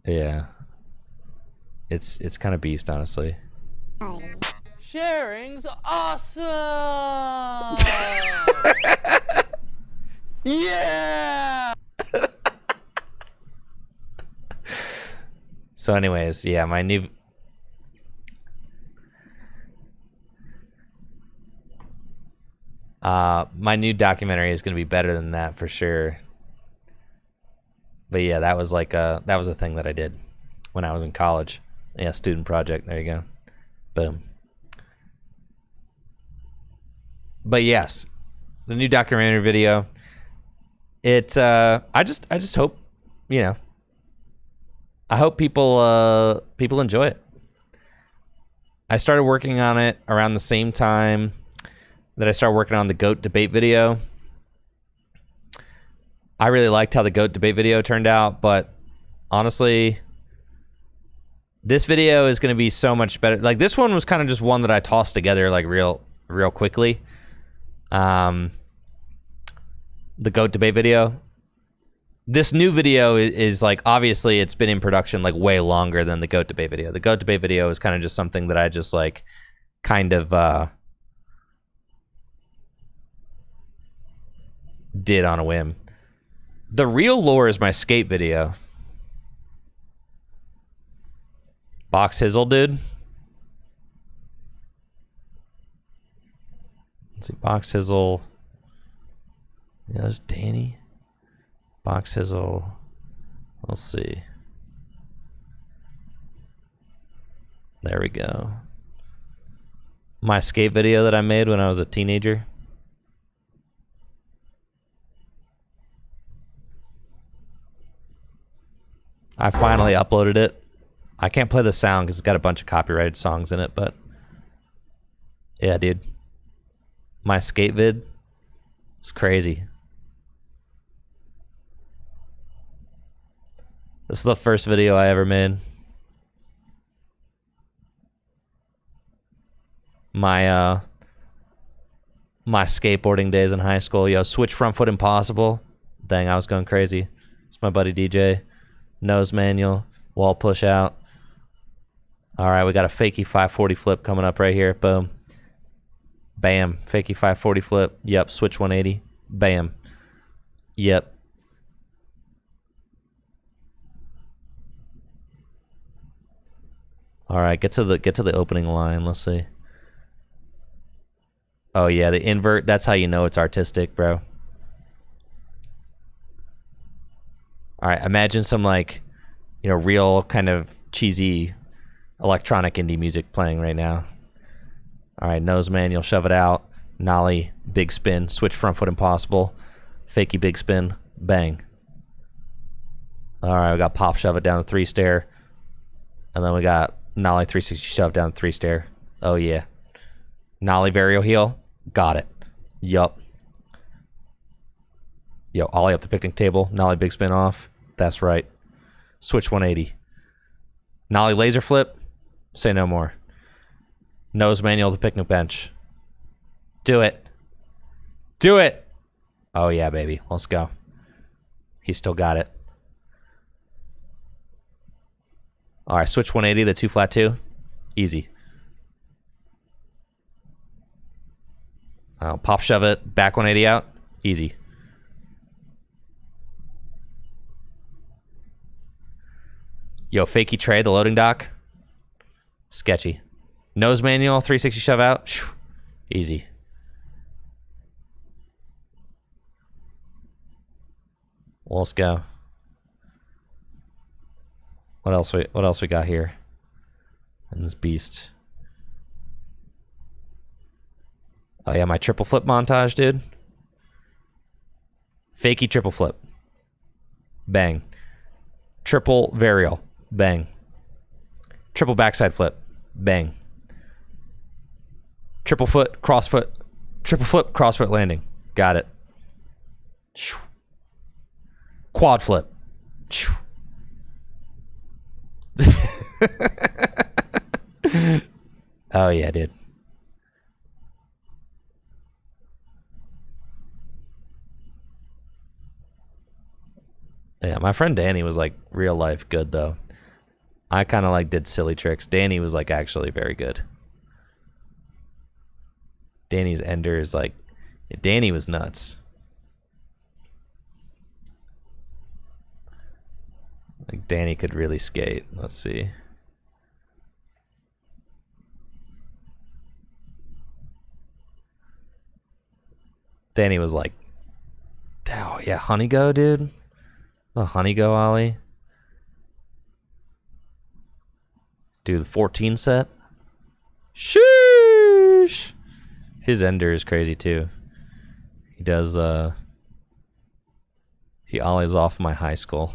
Yeah. It's kind of beast, honestly. Sharing's awesome! Yeah! So anyways, yeah, my new documentary is going to be better than that for sure. But yeah, that was like that was a thing that I did when I was in college. Yeah, student project. There you go. Boom. But yes, the new documentary video. It's I just hope, you know, I hope people enjoy it. I started working on it around the same time that I started working on the GOAT debate video. I really liked how the GOAT debate video turned out, but honestly, this video is going to be so much better. Like, this one was kind of just one that I tossed together like real quickly. The GOAT debate video. This new video is like, obviously it's been in production like way longer than the GOAT debate video. The GOAT debate video is kind of just something that I just like kind of did on a whim. The real lore is my skate video. Box Hizzle, dude. Let's see, Box Hizzle. Yeah, there's Danny. Box Hizzle. Let's see. There we go. My skate video that I made when I was a teenager. I finally uploaded it. I can't play the sound because it's got a bunch of copyrighted songs in it, but yeah, dude. My skate vid. It's crazy. This is the first video I ever made. My my skateboarding days in high school. Yo, switch front foot impossible. Dang, I was going crazy. It's my buddy DJ. Nose manual, wall push out. All right, we got a fakie 540 flip coming up right here. Boom. Bam. Fakie 540 flip. Yep. Switch 180. Bam. Yep. All right, get to the opening line. Let's see. Oh yeah, the invert. That's how you know it's artistic, bro. All right, imagine some like, real kind of cheesy electronic indie music playing right now. All right, nose manual, shove it out. Nollie, big spin, switch front foot impossible. Fakey big spin, bang. All right, we got pop shove it down the 3 stair. And then we got Nollie 360 shove down the 3 stair. Oh yeah. Nollie varial heel, got it. Yup. Yo, ollie up the picnic table, Nollie big spin off. That's right. Switch 180. Nollie laser flip, say no more. Nose manual the picnic bench. Do it. Do it. Oh yeah, baby. Let's go. He still got it. All right, switch 180, the 2 flat 2. Easy. Pop shove it, back 180 out. Easy. Yo, fakey tray, the loading dock. Sketchy. Nose manual, 360 shove out. Shoo. Easy. Well, let's go. What else we got here? And this beast. Oh yeah, my triple flip montage, dude. Fakey triple flip. Bang. Triple varial. Bang. Triple backside flip. Bang. Triple foot, cross foot. Triple flip, cross foot landing. Got it. Quad flip. Oh yeah, dude. Yeah, my friend Danny was like real life good though. I kind of like did silly tricks. Danny was like actually very good. Danny's ender is like, Danny was nuts. Like Danny could really skate. Let's see. Danny was like, oh yeah, honey go, dude. The honey go ollie. Do the 14 set. Sheesh. His ender is crazy too. He does he ollies off my high school.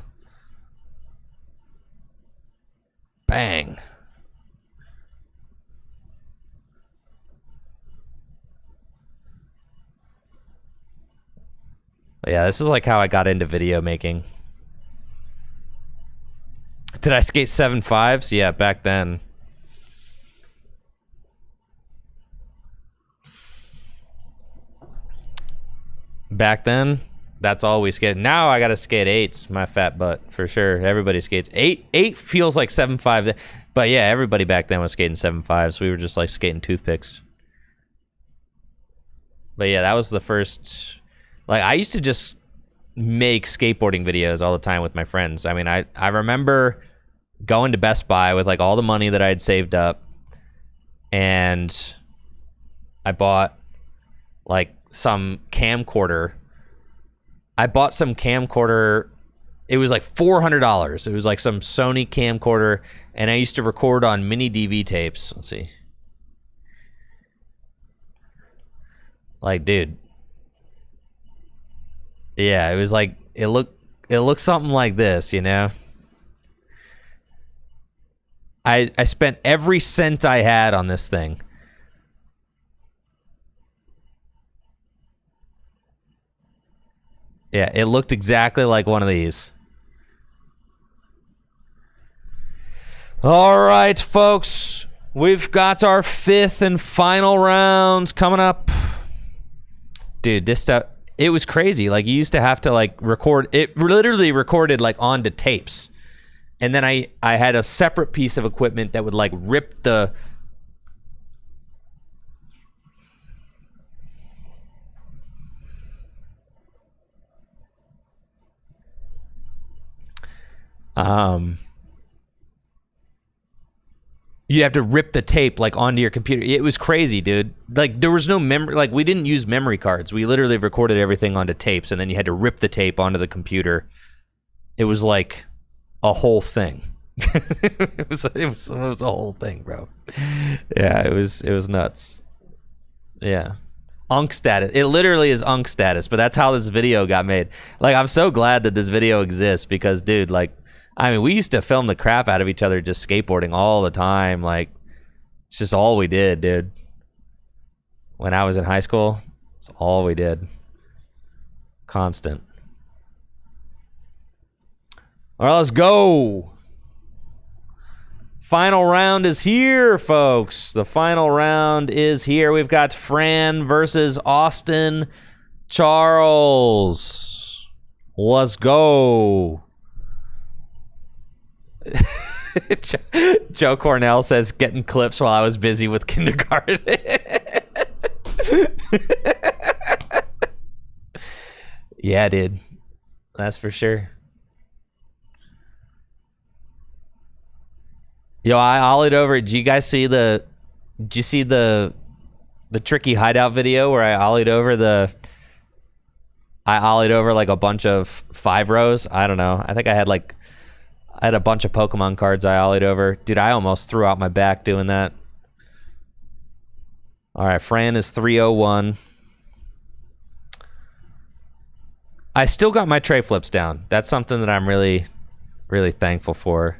Bang. But yeah, this is like how I got into video making. Did I skate 7.5s? Yeah, back then. Back then, that's all we skated. Now I gotta skate 8s, my fat butt, for sure. Everybody skates. 8 feels like 7.5. But yeah, everybody back then was skating 7.5s. We were just like skating toothpicks. But yeah, that was the first... Like, I used to just make skateboarding videos all the time with my friends. I mean, I remember going to Best Buy with like all the money that I had saved up, and I bought like some camcorder. I bought some camcorder. It was like $400. It was like some Sony camcorder, and I used to record on mini DV tapes. Let's see. Like, dude. Yeah, it was like it looked something like this, you know. I spent every cent I had on this thing. Yeah, it looked exactly like one of these. All right, folks. We've got our 5th and final rounds coming up. Dude, this stuff, it was crazy. Like, you used to have to like record, it literally recorded like onto tapes. And then I had a separate piece of equipment that would like rip the... you'd have to rip the tape like onto your computer. It was crazy, dude. Like there was no memory. Like we didn't use memory cards. We literally recorded everything onto tapes, and then you had to rip the tape onto the computer. It was like a whole thing. it was a whole thing, bro. Yeah, it was nuts. Yeah. Unk status. It literally is unk status, but that's how this video got made. Like, I'm so glad that this video exists because, dude, like, I mean, we used to film the crap out of each other just skateboarding all the time. Like, it's just all we did, dude. When I was in high school, it's all we did. Constant. All right, let's go. Final round is here, folks. The final round is here. We've got Fran versus Austin Charles. Let's go. Joe Cornell says, getting clips while I was busy with kindergarten. Yeah, dude. That's for sure. Yo, I ollied over. Did you guys see did you see the tricky hideout video where I ollied over like a bunch of 5 rows? I don't know. I think I had a bunch of Pokemon cards I ollied over. Dude, I almost threw out my back doing that. All right, Fran is 301. I still got my tray flips down. That's something that I'm really, really thankful for.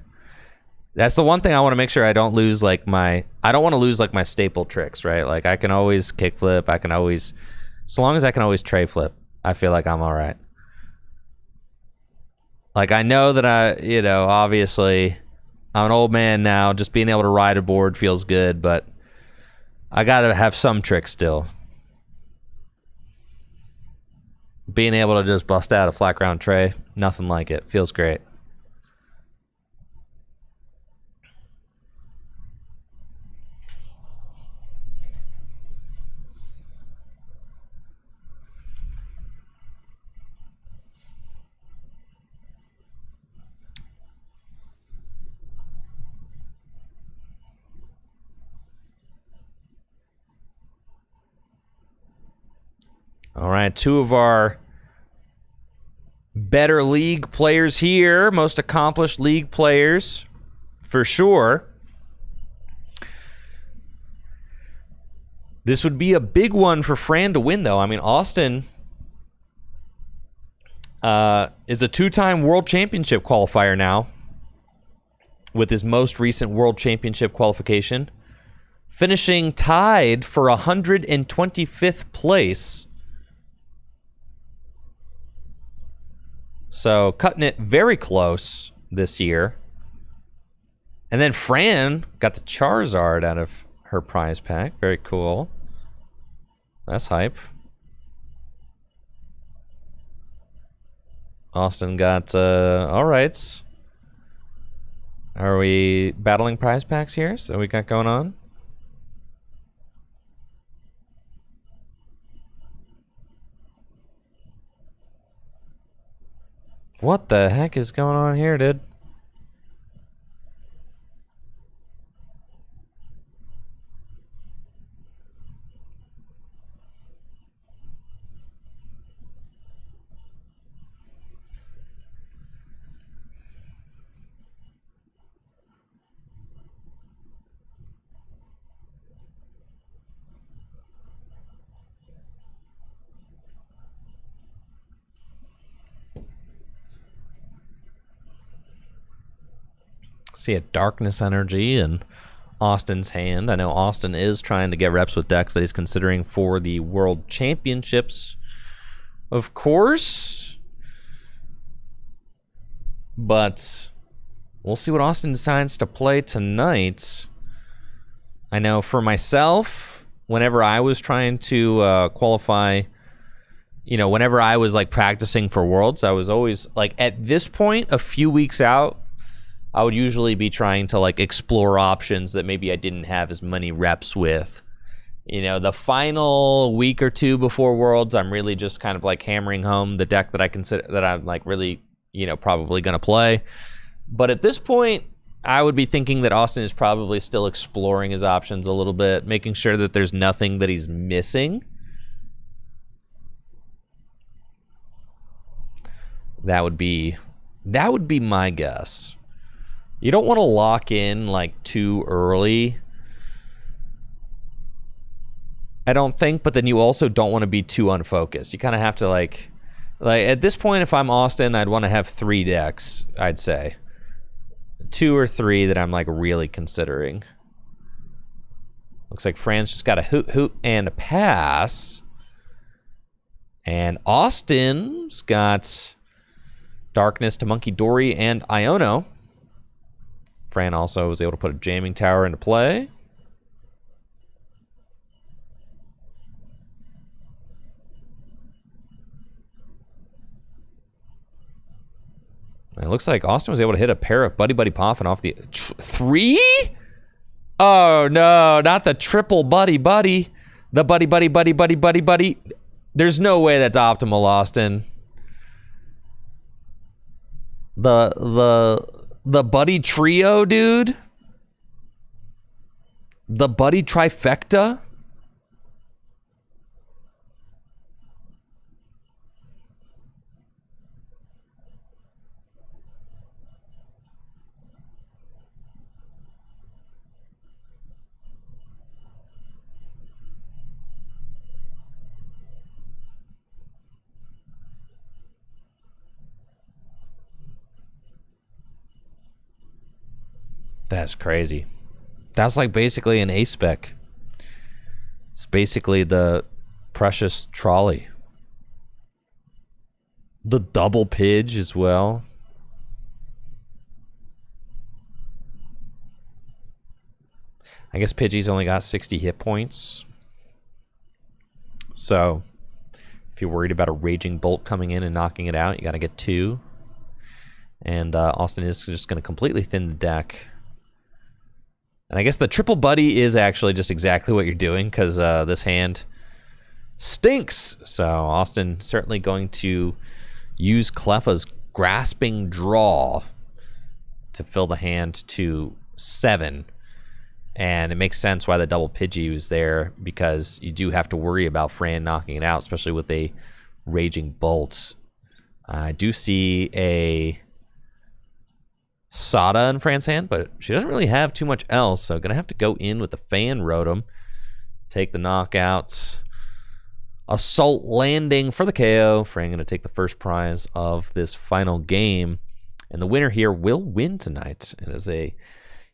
That's the one thing I want to make sure I don't lose, like I don't want to lose like my staple tricks, right? Like I can always kickflip, so long as I can always tray flip, I feel like I'm all right. Like I know that obviously I'm an old man now, just being able to ride a board feels good, but I gotta have some tricks still. Being able to just bust out a flat ground tray, nothing like it, feels great. All right, 2 of our better league players here, most accomplished league players, for sure. This would be a big one for Fran to win, though. I mean, Austin is a 2-time World Championship qualifier now, with his most recent World Championship qualification, finishing tied for 125th place. So cutting it very close this year. And then Fran got the Charizard out of her prize pack. Very cool. That's hype. Austin got all right. Are we battling prize packs here? So we got going on? What the heck is going on here, dude? See a darkness energy in Austin's hand. I know Austin is trying to get reps with decks that he's considering for the World Championships, of course. But we'll see what Austin decides to play tonight. I know for myself, whenever I was trying to qualify, whenever I was like practicing for Worlds, I was always like, at this point, a few weeks out, I would usually be trying to like explore options that maybe I didn't have as many reps with. The final week or 2 before Worlds, I'm really just kind of like hammering home the deck that I consider that I'm like really, probably gonna play. But at this point, I would be thinking that Austin is probably still exploring his options a little bit, making sure that there's nothing that he's missing. That would be my guess. You don't want to lock in like too early, I don't think, but then you also don't want to be too unfocused. You kind of have to like at this point, if I'm Austin, I'd want to have 3 decks, I'd say. 2 or 3 that I'm like really considering. Looks like Fran's just got a hoot and a pass. And Austin's got Darkness to Monkey Dory and Iono. Fran also was able to put a jamming tower into play. It looks like Austin was able to hit a pair of Buddy Buddy Poffin off the 3? Oh no, not the triple Buddy Buddy. The Buddy Buddy Buddy Buddy Buddy Buddy. There's no way that's optimal, Austin. The Buddy Trio, dude. The Buddy Trifecta. That's crazy. That's like basically an A-spec. It's basically the Precious Trolley. The double Pidge as well. I guess Pidgey's only got 60 hit points. So, if you're worried about a Raging Bolt coming in and knocking it out, you got to get 2. And Austin is just going to completely thin the deck. And I guess the triple Buddy is actually just exactly what you're doing, because this hand stinks. So Austin certainly going to use Cleffa's Grasping Draw to fill the hand to 7. And it makes sense why the double Pidgey was there, because you do have to worry about Fran knocking it out, especially with a Raging Bolt. I do see a Sada in Fran's hand, but she doesn't really have too much else, so gonna have to go in with the Fan Rotom, take the knockouts. Assault Landing for the KO. Fran gonna take the first prize of this final game, and the winner here will win tonight. It is a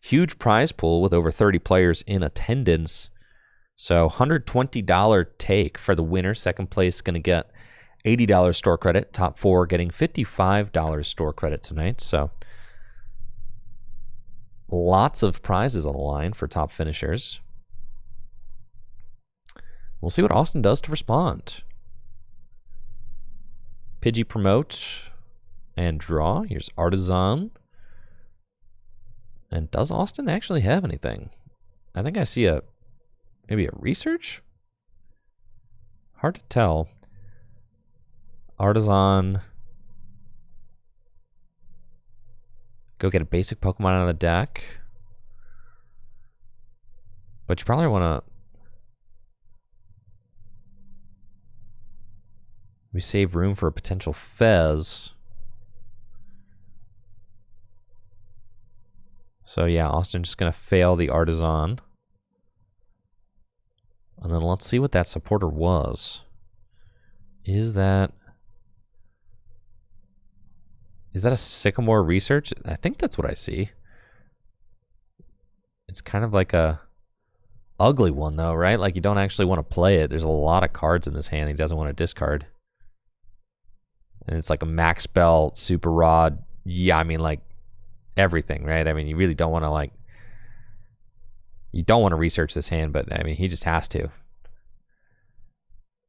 huge prize pool with over 30 players in attendance, so $120 take for the winner. Second place gonna get $80 store credit. Top 4 getting $55 store credit tonight, so lots of prizes on the line for top finishers. We'll see what Austin does to respond. Pidgey promote and draw. Here's Artisan. And does Austin actually have anything? I think I see maybe a research? Hard to tell. Artisan. Go get a basic Pokemon out of the deck. But you probably want to... We save room for a potential Fez. So yeah, Austin's just going to fail the Artisan. And then let's see what that supporter was. Is that a Sycamore Research? I think that's what I see. It's kind of like a ugly one though, right? Like you don't actually want to play it. There's a lot of cards in this hand he doesn't want to discard. And it's like a Max Belt, Super Rod. Yeah, I mean like everything, right? I mean, you really don't want to you don't want to research this hand, but I mean, he just has to.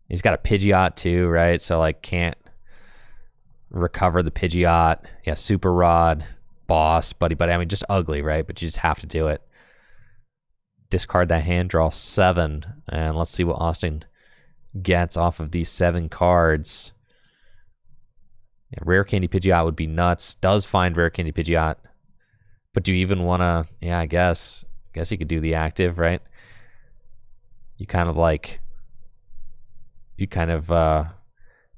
He's got a Pidgeot too, right? So like can't recover the Pidgeot. Yeah, Super Rod, Boss, Buddy Buddy. I mean, just ugly, right? But you just have to do it. Discard that hand, draw 7, and let's see what Austin gets off of these 7 cards. Yeah, Rare Candy Pidgeot would be nuts. Does find Rare Candy Pidgeot. But do you even want to... Yeah, I guess you could do the active, right? You kind of like... that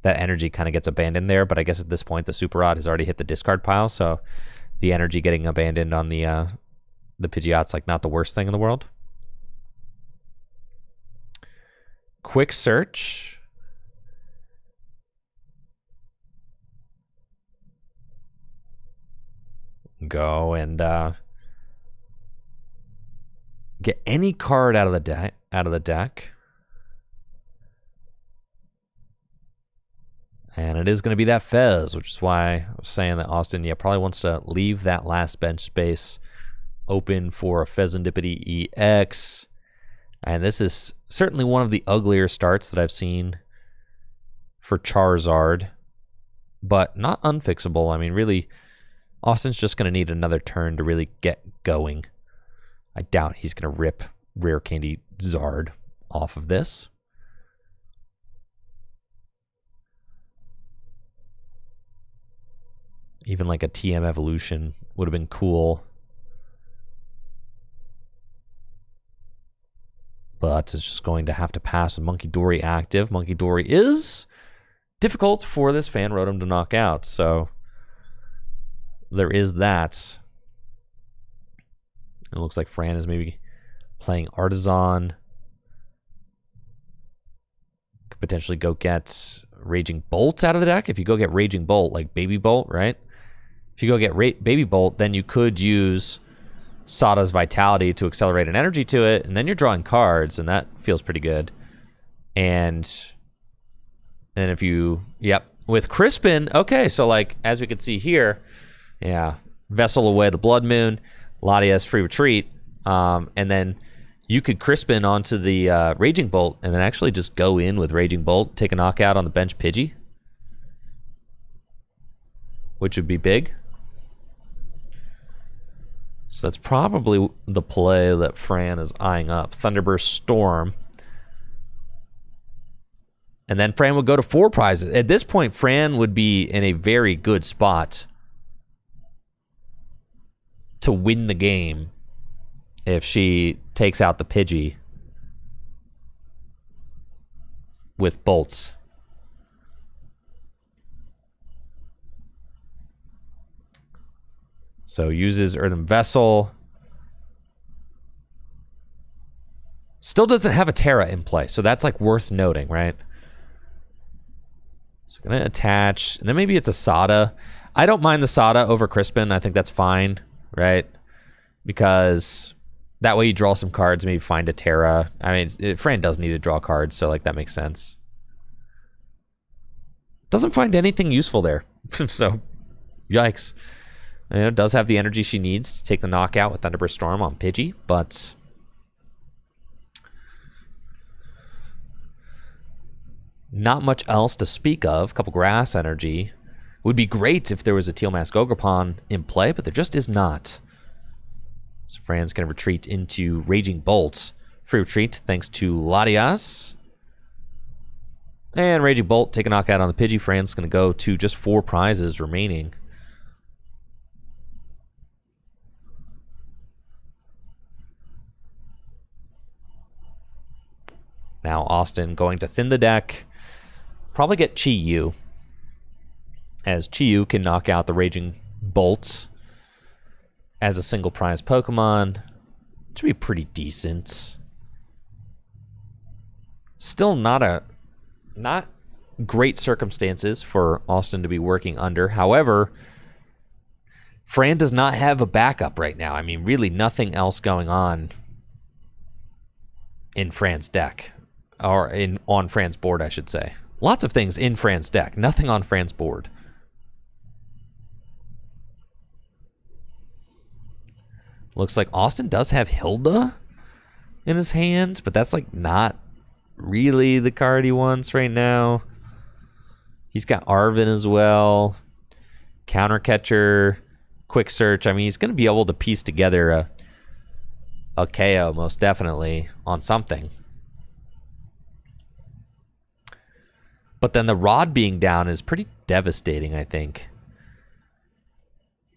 energy kind of gets abandoned there, but I guess at this point the Super Rod has already hit the discard pile, so the energy getting abandoned on the Pidgeot's like not the worst thing in the world. Quick search. Go and get any card out of the deck. And it is going to be that Fez, which is why I was saying that Austin, probably wants to leave that last bench space open for a Fezandipity EX. And this is certainly one of the uglier starts that I've seen for Charizard, but not unfixable. I mean, really, Austin's just going to need another turn to really get going. I doubt he's going to rip Rare Candy Zard off of this. Even like a TM Evolution would have been cool. But it's just going to have to pass with Monkey Dory active. Monkey Dory is difficult for this Fan Rotom to knock out, so there is that. It looks like Fran is maybe playing Artisan. Could potentially go get Raging Bolt out of the deck. If you go get Raging Bolt, like Baby Bolt, right? If you go get Baby Bolt, then you could use Sada's Vitality to accelerate an energy to it, and then you're drawing cards, and that feels pretty good. And then if you, with Crispin, okay, so like, as we can see here, Vessel away the Blood Moon, Latias free retreat, and then you could Crispin onto the Raging Bolt, and then actually just go in with Raging Bolt, take a knockout on the bench Pidgey, which would be big. So that's probably the play that Fran is eyeing up. Thunderburst Storm. And then Fran would go to 4 prizes. At this point, Fran would be in a very good spot to win the game if she takes out the Pidgey with bolts. So uses Earthen Vessel. Still doesn't have a Terra in play, so that's like worth noting, right? So gonna attach, and then maybe it's a Sada. I don't mind the Sada over Crispin. I think that's fine, right? Because that way you draw some cards, maybe find a Terra. I mean, Fran does need to draw cards, so like that makes sense. Doesn't find anything useful there, so yikes. And it does have the energy she needs to take the knockout with Thunderburst Storm on Pidgey, but not much else to speak of. A couple grass energy. Would be great if there was a Teal Mask Ogerpon in play, but there just is not. So Fran's going to retreat into Raging Bolt. Free retreat thanks to Latias. And Raging Bolt, take a knockout on the Pidgey. Fran's going to go to just 4 prizes remaining. Now Austin going to thin the deck. Probably get Chi-Yu, as Chi-Yu can knock out the Raging Bolts as a single prize Pokemon. Should be pretty decent. Still not great circumstances for Austin to be working under. However, Fran does not have a backup right now. I mean, really nothing else going on in Fran's deck. Or on Fran's board, I should say. Lots of things in Fran's deck. Nothing on Fran's board. Looks like Austin does have Hilda in his hand, but that's like not really the card he wants right now. He's got Arven as well. Counter Catcher, Quick Search. I mean, he's going to be able to piece together a KO most definitely on something. But then the Rod being down is pretty devastating, I think.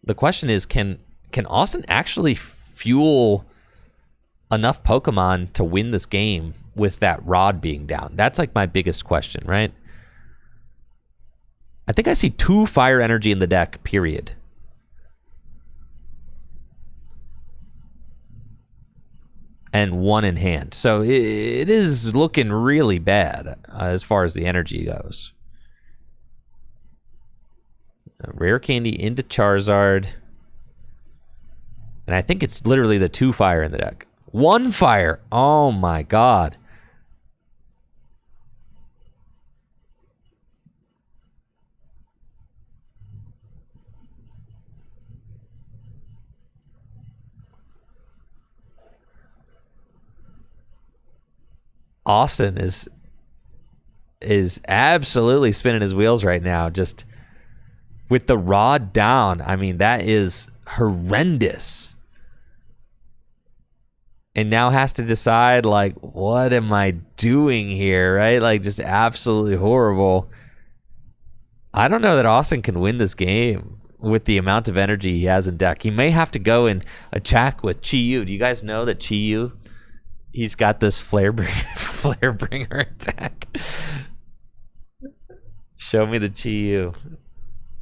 The question is, can can Austin actually fuel enough Pokemon to win this game with that rod being down? That's like my biggest question, right? I think I see 2 fire energy in the deck, period. And 1 in hand. So it is looking really bad as far as the energy goes. Rare Candy into Charizard. And I think it's literally the 2 fire in the deck. 1 fire. Oh my god. Austin is absolutely spinning his wheels right now, just with the rod down. I mean, that is horrendous. And now has to decide, like, what am I doing here, right? Like, just absolutely horrible. I don't know that Austin can win this game with the amount of energy he has in deck. He may have to go and attack with Chi-Yu. Do you guys know that Chi-Yu, he's got this flare bringer attack? Show me the Chi-Yu.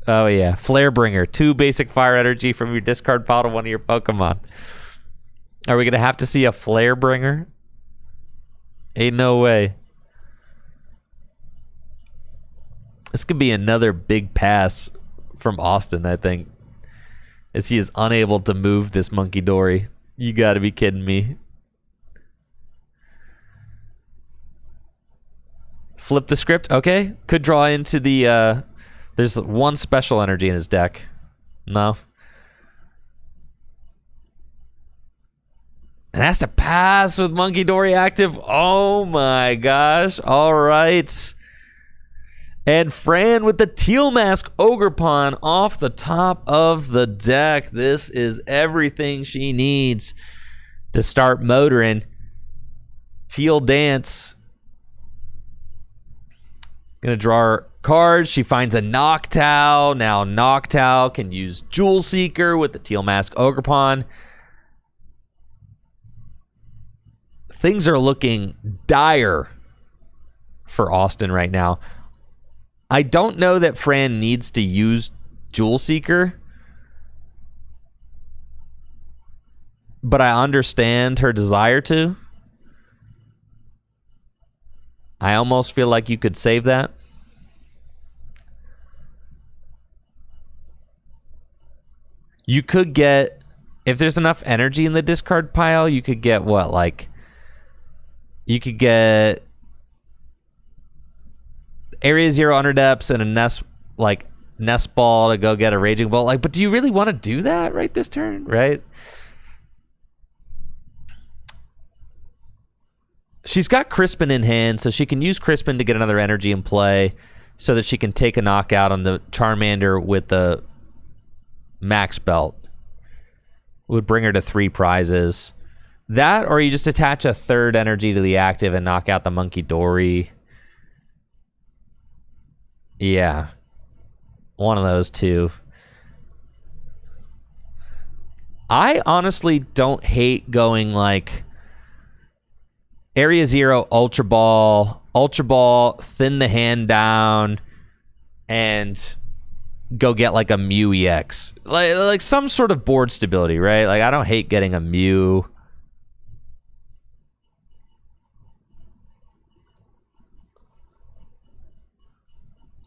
Oh yeah, flare bringer. 2 basic fire energy from your discard pile to one of your Pokemon. Are we gonna have to see a flare bringer? Ain't no way. This could be another big pass from Austin, I think, as he is unable to move this Monkey Dory. You gotta be kidding me. Flip the script. Okay. Could draw into the... there's 1 special energy in his deck. No. And has to pass with Monkey Dory active. Oh my gosh. All right. And Fran with the Teal Mask Ogerpon off the top of the deck. This is everything she needs to start motoring. Teal Dance. Gonna draw her cards. She finds a Noctowl. Now Noctowl can use Jewel Seeker with the Teal Mask Ogerpon. Things are looking dire for Austin right now. I don't know that Fran needs to use Jewel Seeker, but I understand her desire to. I almost feel like you could save that. You could get, if there's enough energy in the discard pile, you could get what, like, you could get Area 0 Underdepths and a Nest Ball to go get a Raging Bolt. Like, but do you really want to do that right this turn, right? She's got Crispin in hand, so she can use Crispin to get another energy in play so that she can take a knockout on the Charmander with the Max Belt. Would bring her to 3 prizes. That, or you just attach a 3rd energy to the active and knock out the Monkey Dory. Yeah. One of those 2. I honestly don't hate going like Area 0, Ultra Ball, thin the hand down, and go get like a Mew EX. Like some sort of board stability, right? Like, I don't hate getting a Mew.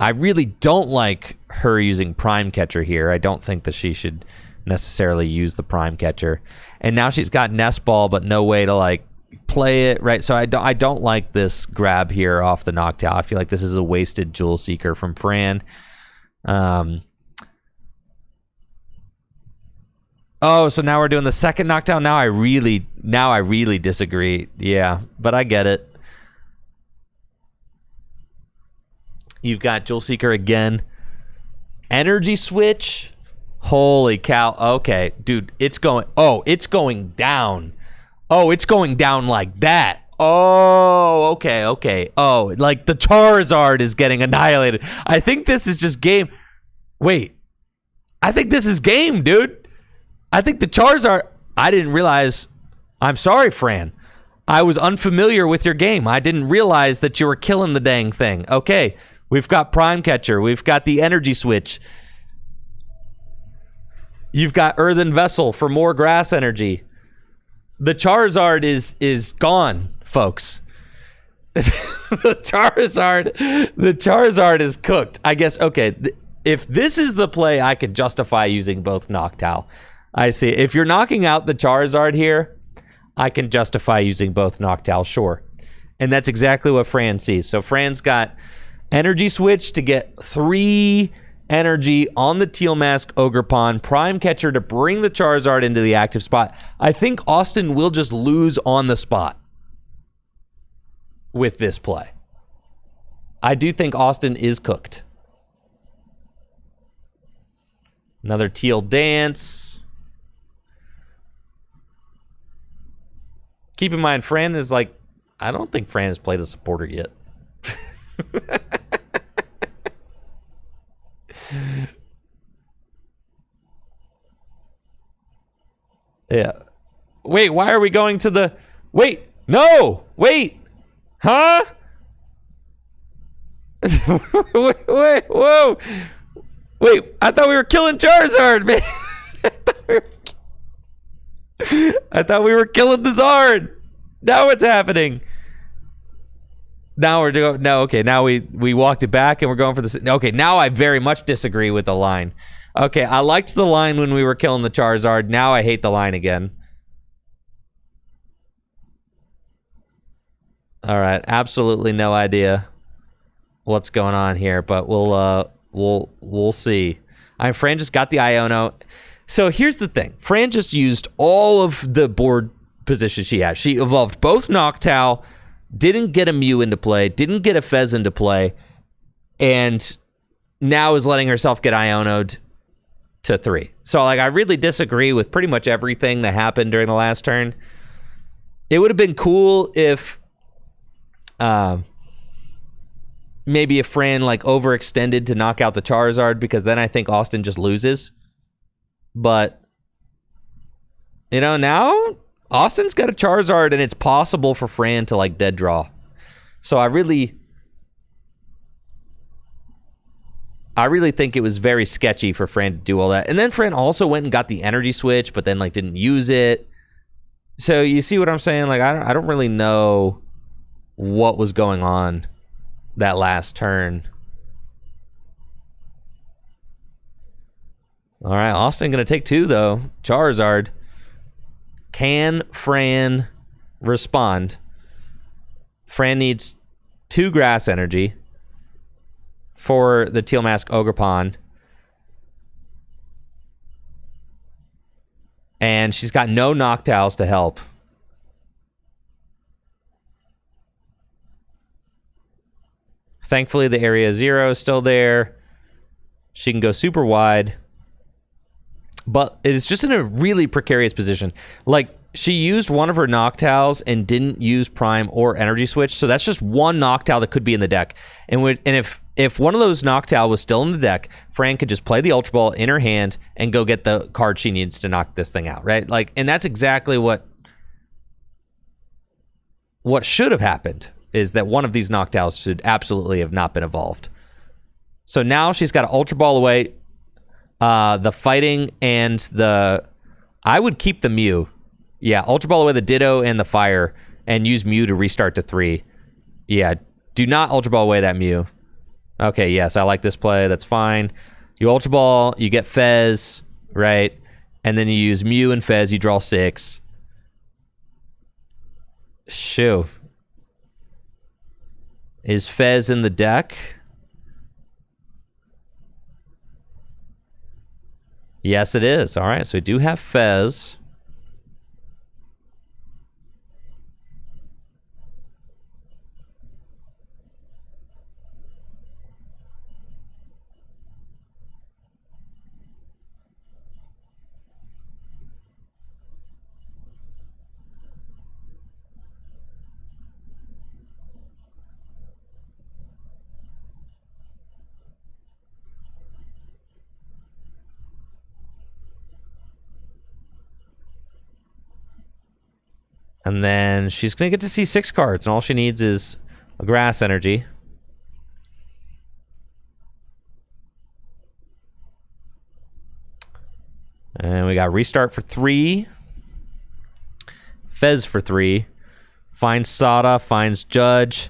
I really don't like her using Prime Catcher here. I don't think that she should necessarily use the Prime Catcher. And now she's got Nest Ball, but no way to like play it, right? So I don't like this grab here off the Noctowl. I feel like this is a wasted Jewel Seeker from Fran. Oh, so now we're doing the second Noctowl. Now I really disagree. Yeah, but I get it. You've got Jewel Seeker again. Energy switch. Holy cow. Okay, dude, it's going down. Oh, it's going down like that. Oh, okay. Oh, like the Charizard is getting annihilated. I think this is just game. Wait. I think this is game, dude. I think the Charizard, I didn't realize, I'm sorry, Fran. I was unfamiliar with your game. I didn't realize that you were killing the dang thing. Okay, we've got Prime Catcher. We've got the Energy Switch. You've got Earthen Vessel for more grass energy. The Charizard is gone, folks. The Charizard is cooked. I guess, okay, if this is the play, I could justify using both Noctowl. I see. If you're knocking out the Charizard here, I can justify using both Noctowl, sure. And that's exactly what Fran sees. So Fran's got Energy Switch to get 3 energy on the Teal Mask Ogerpon, Prime Catcher to bring the Charizard into the active spot. I think Austin will just lose on the spot with this play. I do think Austin is cooked. Another Teal Dance. Keep in mind, Fran is like, I don't think Fran has played a supporter yet. Yeah. Wait, why are we going to the... Wait, no! Wait! Huh? wait, whoa! Wait, I thought we were killing Charizard, man! I thought we were killing the Zard! Now what's happening? Now we're doing... No, okay, now we walked it back and we're going for this... Okay, now I very much disagree with the line. Okay, I liked the line when we were killing the Charizard. Now I hate the line again. All right, absolutely no idea what's going on here, but we'll see. Fran just got the Iono. So here's the thing. Fran just used all of the board positions she has. She evolved both Noctowl, didn't get a Mew into play, didn't get a Fez into play, and now is letting herself get Iono'd to 3. So, like, I really disagree with pretty much everything that happened during the last turn. It would have been cool if maybe if Fran, like, overextended to knock out the Charizard, because then I think Austin just loses. But, you know, now Austin's got a Charizard, and it's possible for Fran to, like, dead draw. So I really think it was very sketchy for Fran to do all that. And then Fran also went and got the Energy Switch, but then, like, didn't use it. So you see what I'm saying? Like, I don't really know what was going on that last turn. All right, Austin going to take 2, though. Charizard. Can Fran respond? Fran needs 2 grass energy for the Teal Mask Ogerpon. And she's got no Noctowls to help. Thankfully, the Area 0 is still there. She can go super wide. But it is just in a really precarious position. Like, she used one of her Noctowls and didn't use Prime or Energy Switch. So that's just one Noctowl that could be in the deck. And if one of those Noctowl was still in the deck, Fran could just play the Ultra Ball in her hand and go get the card she needs to knock this thing out, right? Like, and that's exactly what should have happened, is that one of these Noctowls should absolutely have not been evolved. So now she's got an Ultra Ball away. The fighting and the... I would keep the Mew. Yeah, Ultra Ball away the Ditto and the Fire and use Mew to restart to 3. Yeah, do not Ultra Ball away that Mew. Okay, yes, I like this play. That's fine. You Ultra Ball, you get Fez, right? And then you use Mew and Fez, you draw 6. Shoo. Is Fez in the deck? Yes, it is. All right, so we do have Fez. And then she's going to get to see 6 cards, and all she needs is a grass energy. And we got restart for 3. Fez for 3. Finds Sada, finds Judge,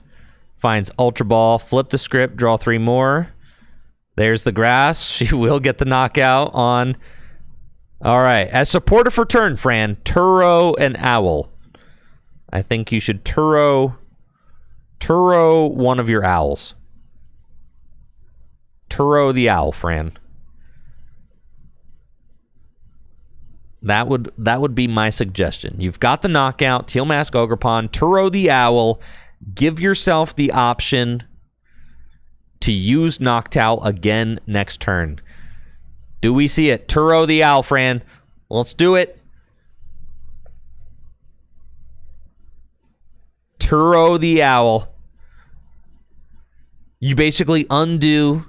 finds Ultra Ball, flip the script, draw 3 more. There's the grass. She will get the knockout on. All right. As supporter for turn, Fran, Turo and Owl. I think you should Turo one of your owls. Turo the owl, Fran. That would be my suggestion. You've got the knockout, Teal Mask Ogrepon, Turo the owl. Give yourself the option to use Noctowl again next turn. Do we see it? Turo the owl, Fran. Let's do it. Turo the owl. You basically undo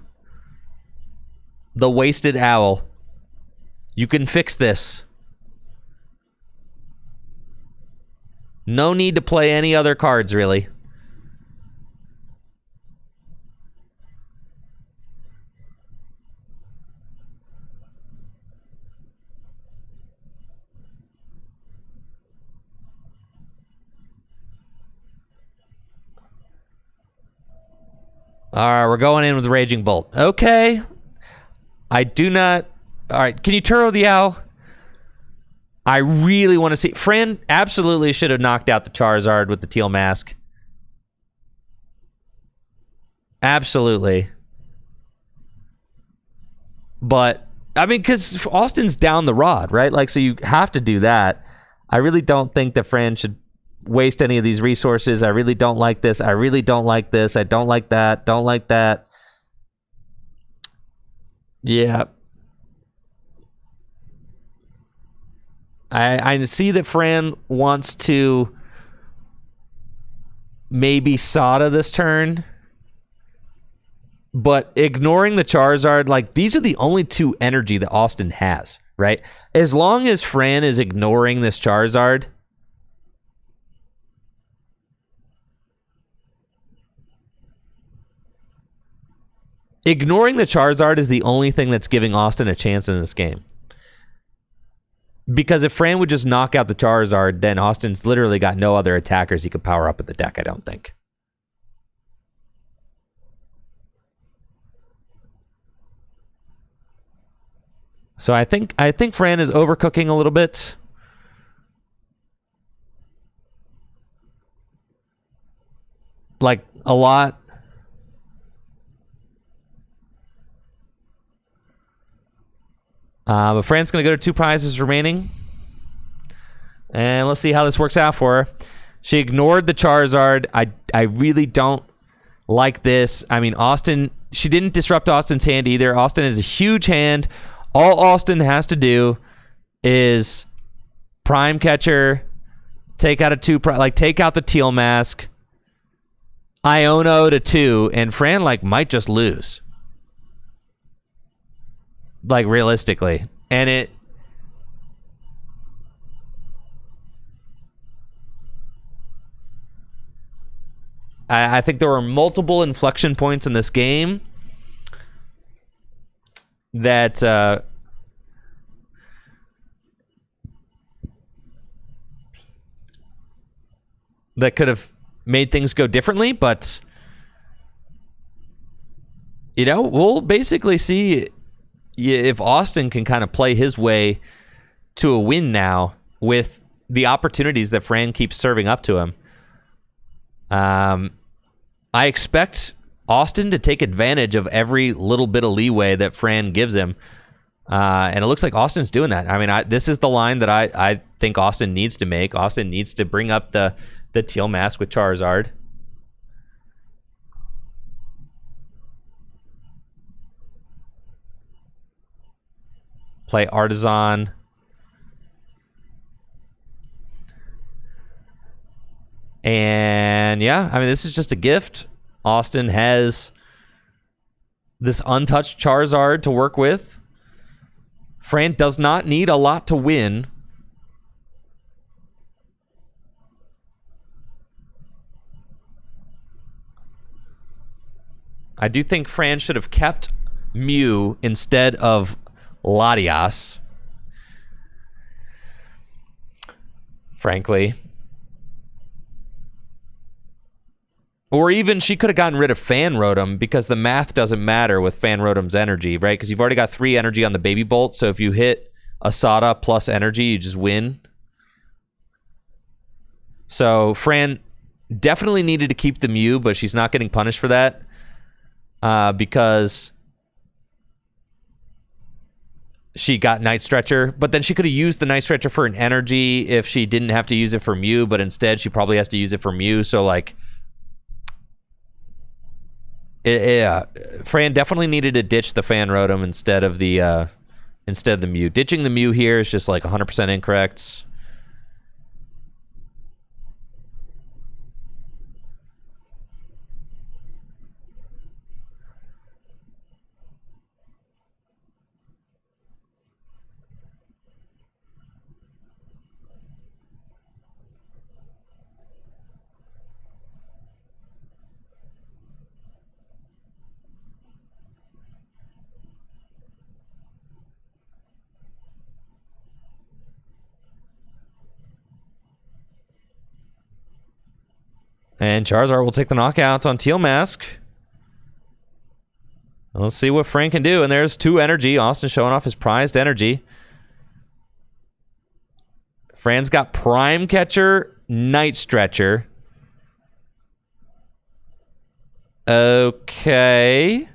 the wasted owl. You can fix this. No need to play any other cards, really. All right, we're going in with Raging Bolt. Okay. I do not... All right, can you Turo the owl? I really want to see... Fran absolutely should have knocked out the Charizard with the Teal Mask. Absolutely. But, I mean, because Austin's down the rod, right? Like, so you have to do that. I really don't think that Fran should waste any of these resources. I really don't like this. I really don't like this. I don't like that. Don't like that. Yeah. I see that Fran wants to maybe Sada this turn, but ignoring the Charizard, like, these are the only 2 energy that Austin has, right? As long as Fran is ignoring this Charizard, ignoring the Charizard is the only thing that's giving Austin a chance in this game. Because if Fran would just knock out the Charizard, then Austin's literally got no other attackers he could power up at the deck, I don't think. So I think Fran is overcooking a little bit. Like, a lot. But Fran's going to go to 2 prizes remaining. And let's see how this works out for her. She ignored the Charizard. I really don't like this. I mean, Austin, she didn't disrupt Austin's hand either. Austin has a huge hand. All Austin has to do is Prime Catcher, take out a 2, like, take out the Teal Mask, Iono to 2, and Fran, like, might just lose. Like, realistically. And it... I think there were multiple inflection points in this game that... that could have made things go differently, but... You know, we'll basically see... if Austin can kind of play his way to a win now with the opportunities that Fran keeps serving up to him. I expect Austin to take advantage of every little bit of leeway that Fran gives him. And it looks like Austin's doing that. I mean, this is the line that I think Austin needs to make. Austin needs to bring up the Teal Mask with Charizard. Play Artisan. And yeah, I mean, this is just a gift. Austin has this untouched Charizard to work with. Fran does not need a lot to win. I do think Fran should have kept Mew instead of Latias. Frankly. Or even she could have gotten rid of Fan Rotom because the math doesn't matter with Fan Rotom's energy, right? Because you've already got 3 energy on the Baby Bolt, so if you hit Asada plus energy, you just win. So Fran definitely needed to keep the Mew, but she's not getting punished for that because she got Night Stretcher. But then she could have used the Night Stretcher for an energy if she didn't have to use it for Mew, but instead she probably has to use it for Mew. So like, yeah, Fran definitely needed to ditch the Fan Rotom instead of the Mew. Ditching the Mew here is just like 100% incorrect. And Charizard will take the knockouts on Teal Mask. Let's see what Fran can do. And there's 2 energy. Austin showing off his prized energy. Fran's got Prime Catcher, Night Stretcher. Okay.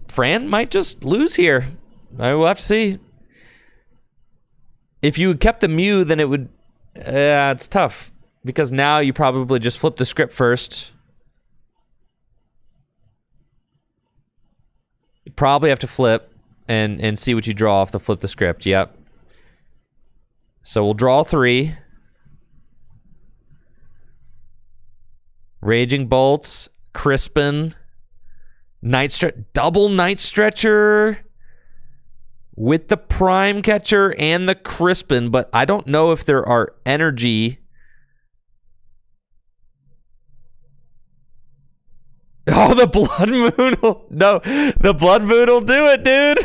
Fran might just lose here. I will have to see. If you kept the Mew, then it would... it's tough. Because now you probably just flip the script first. You probably have to flip and see what you draw off the flip the script. Yep. So we'll draw 3. Raging Bolts. Crispin. Double Night Stretcher with the Prime Catcher and the Crispin, but I don't know if there are energy. Oh, the Blood Moon will... No, the Blood Moon will do it, dude.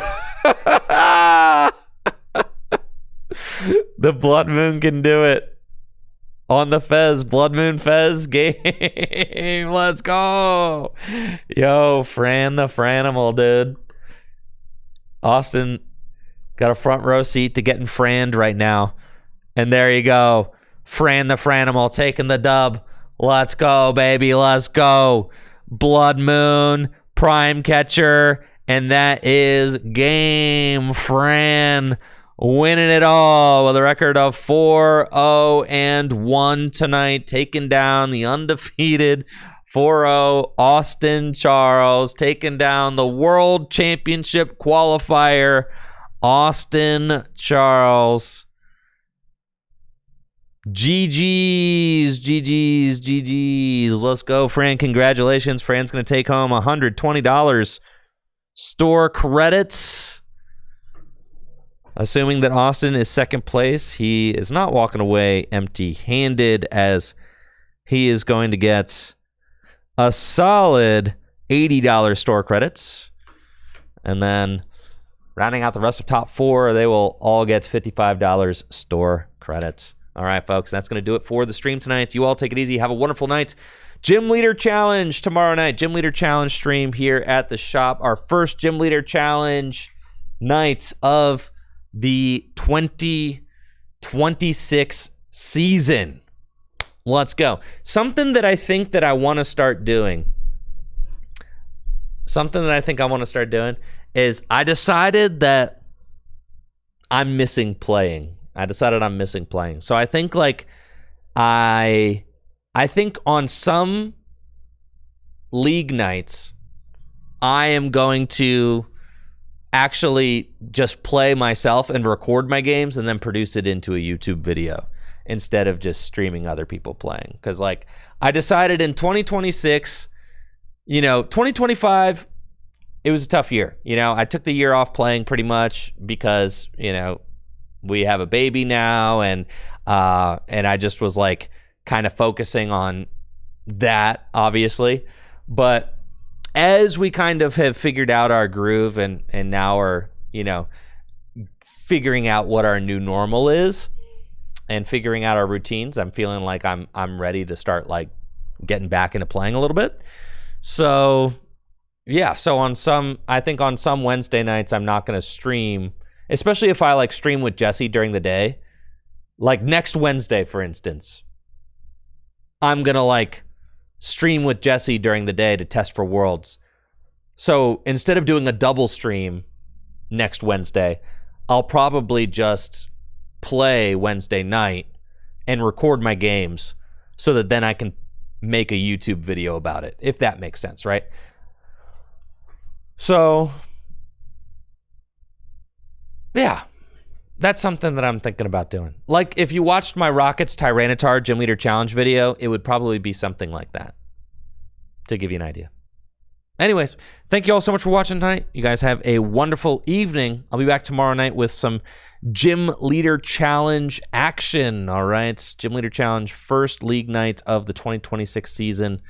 The Blood Moon can do it. On the Fez, Blood Moon Fez game. Let's go. Yo, Fran the Franimal, dude. Austin got a front row seat to getting Franned right now. And there you go. Fran the Franimal taking the dub. Let's go, baby. Let's go. Blood Moon, Prime Catcher, and that is game. Fran winning it all with a record of 4-0-1 tonight, taking down the undefeated 4-0 Austin Charles, taking down the World Championship qualifier Austin Charles. GG's, GG's, GG's. Let's go, Fran. Congratulations. Fran's going to take home $120 store credits. Assuming that Austin is second place, he is not walking away empty-handed, as he is going to get a solid $80 store credits. And then rounding out the rest of top 4, they will all get $55 store credits. All right, folks, that's going to do it for the stream tonight. You all take it easy. Have a wonderful night. Gym Leader Challenge tomorrow night. Gym Leader Challenge stream here at the shop. Our first Gym Leader Challenge night of the 2026 season. Let's go. Something that I think that I want to start doing. Is I decided that I'm missing playing. So I think like I think on some league nights I am going to actually just play myself and record my games and then produce it into a YouTube video instead of just streaming other people playing. Because like I decided in 2026, 2025, it was a tough year. I took the year off playing pretty much because, we have a baby now, and I just was like kind of focusing on that, obviously. But as we kind of have figured out our groove and now are, you know, figuring out what our new normal is and figuring out our routines, I'm feeling like I'm ready to start like getting back into playing a little bit. So yeah, so I think on some Wednesday nights I'm not going to stream, especially if I like stream with Jesse during the day. Like next Wednesday, for instance, I'm going to like stream with Jesse during the day to test for Worlds. So instead of doing a double stream next Wednesday, I'll probably just play Wednesday night and record my games so that then I can make a YouTube video about it, if that makes sense, right? So, yeah, that's something that I'm thinking about doing. Like, if you watched my Rockets Tyranitar Gym Leader Challenge video, it would probably be something like that, to give you an idea. Anyways, thank you all so much for watching tonight. You guys have a wonderful evening. I'll be back tomorrow night with some Gym Leader Challenge action, all right? Gym Leader Challenge, first league night of the 2026 season.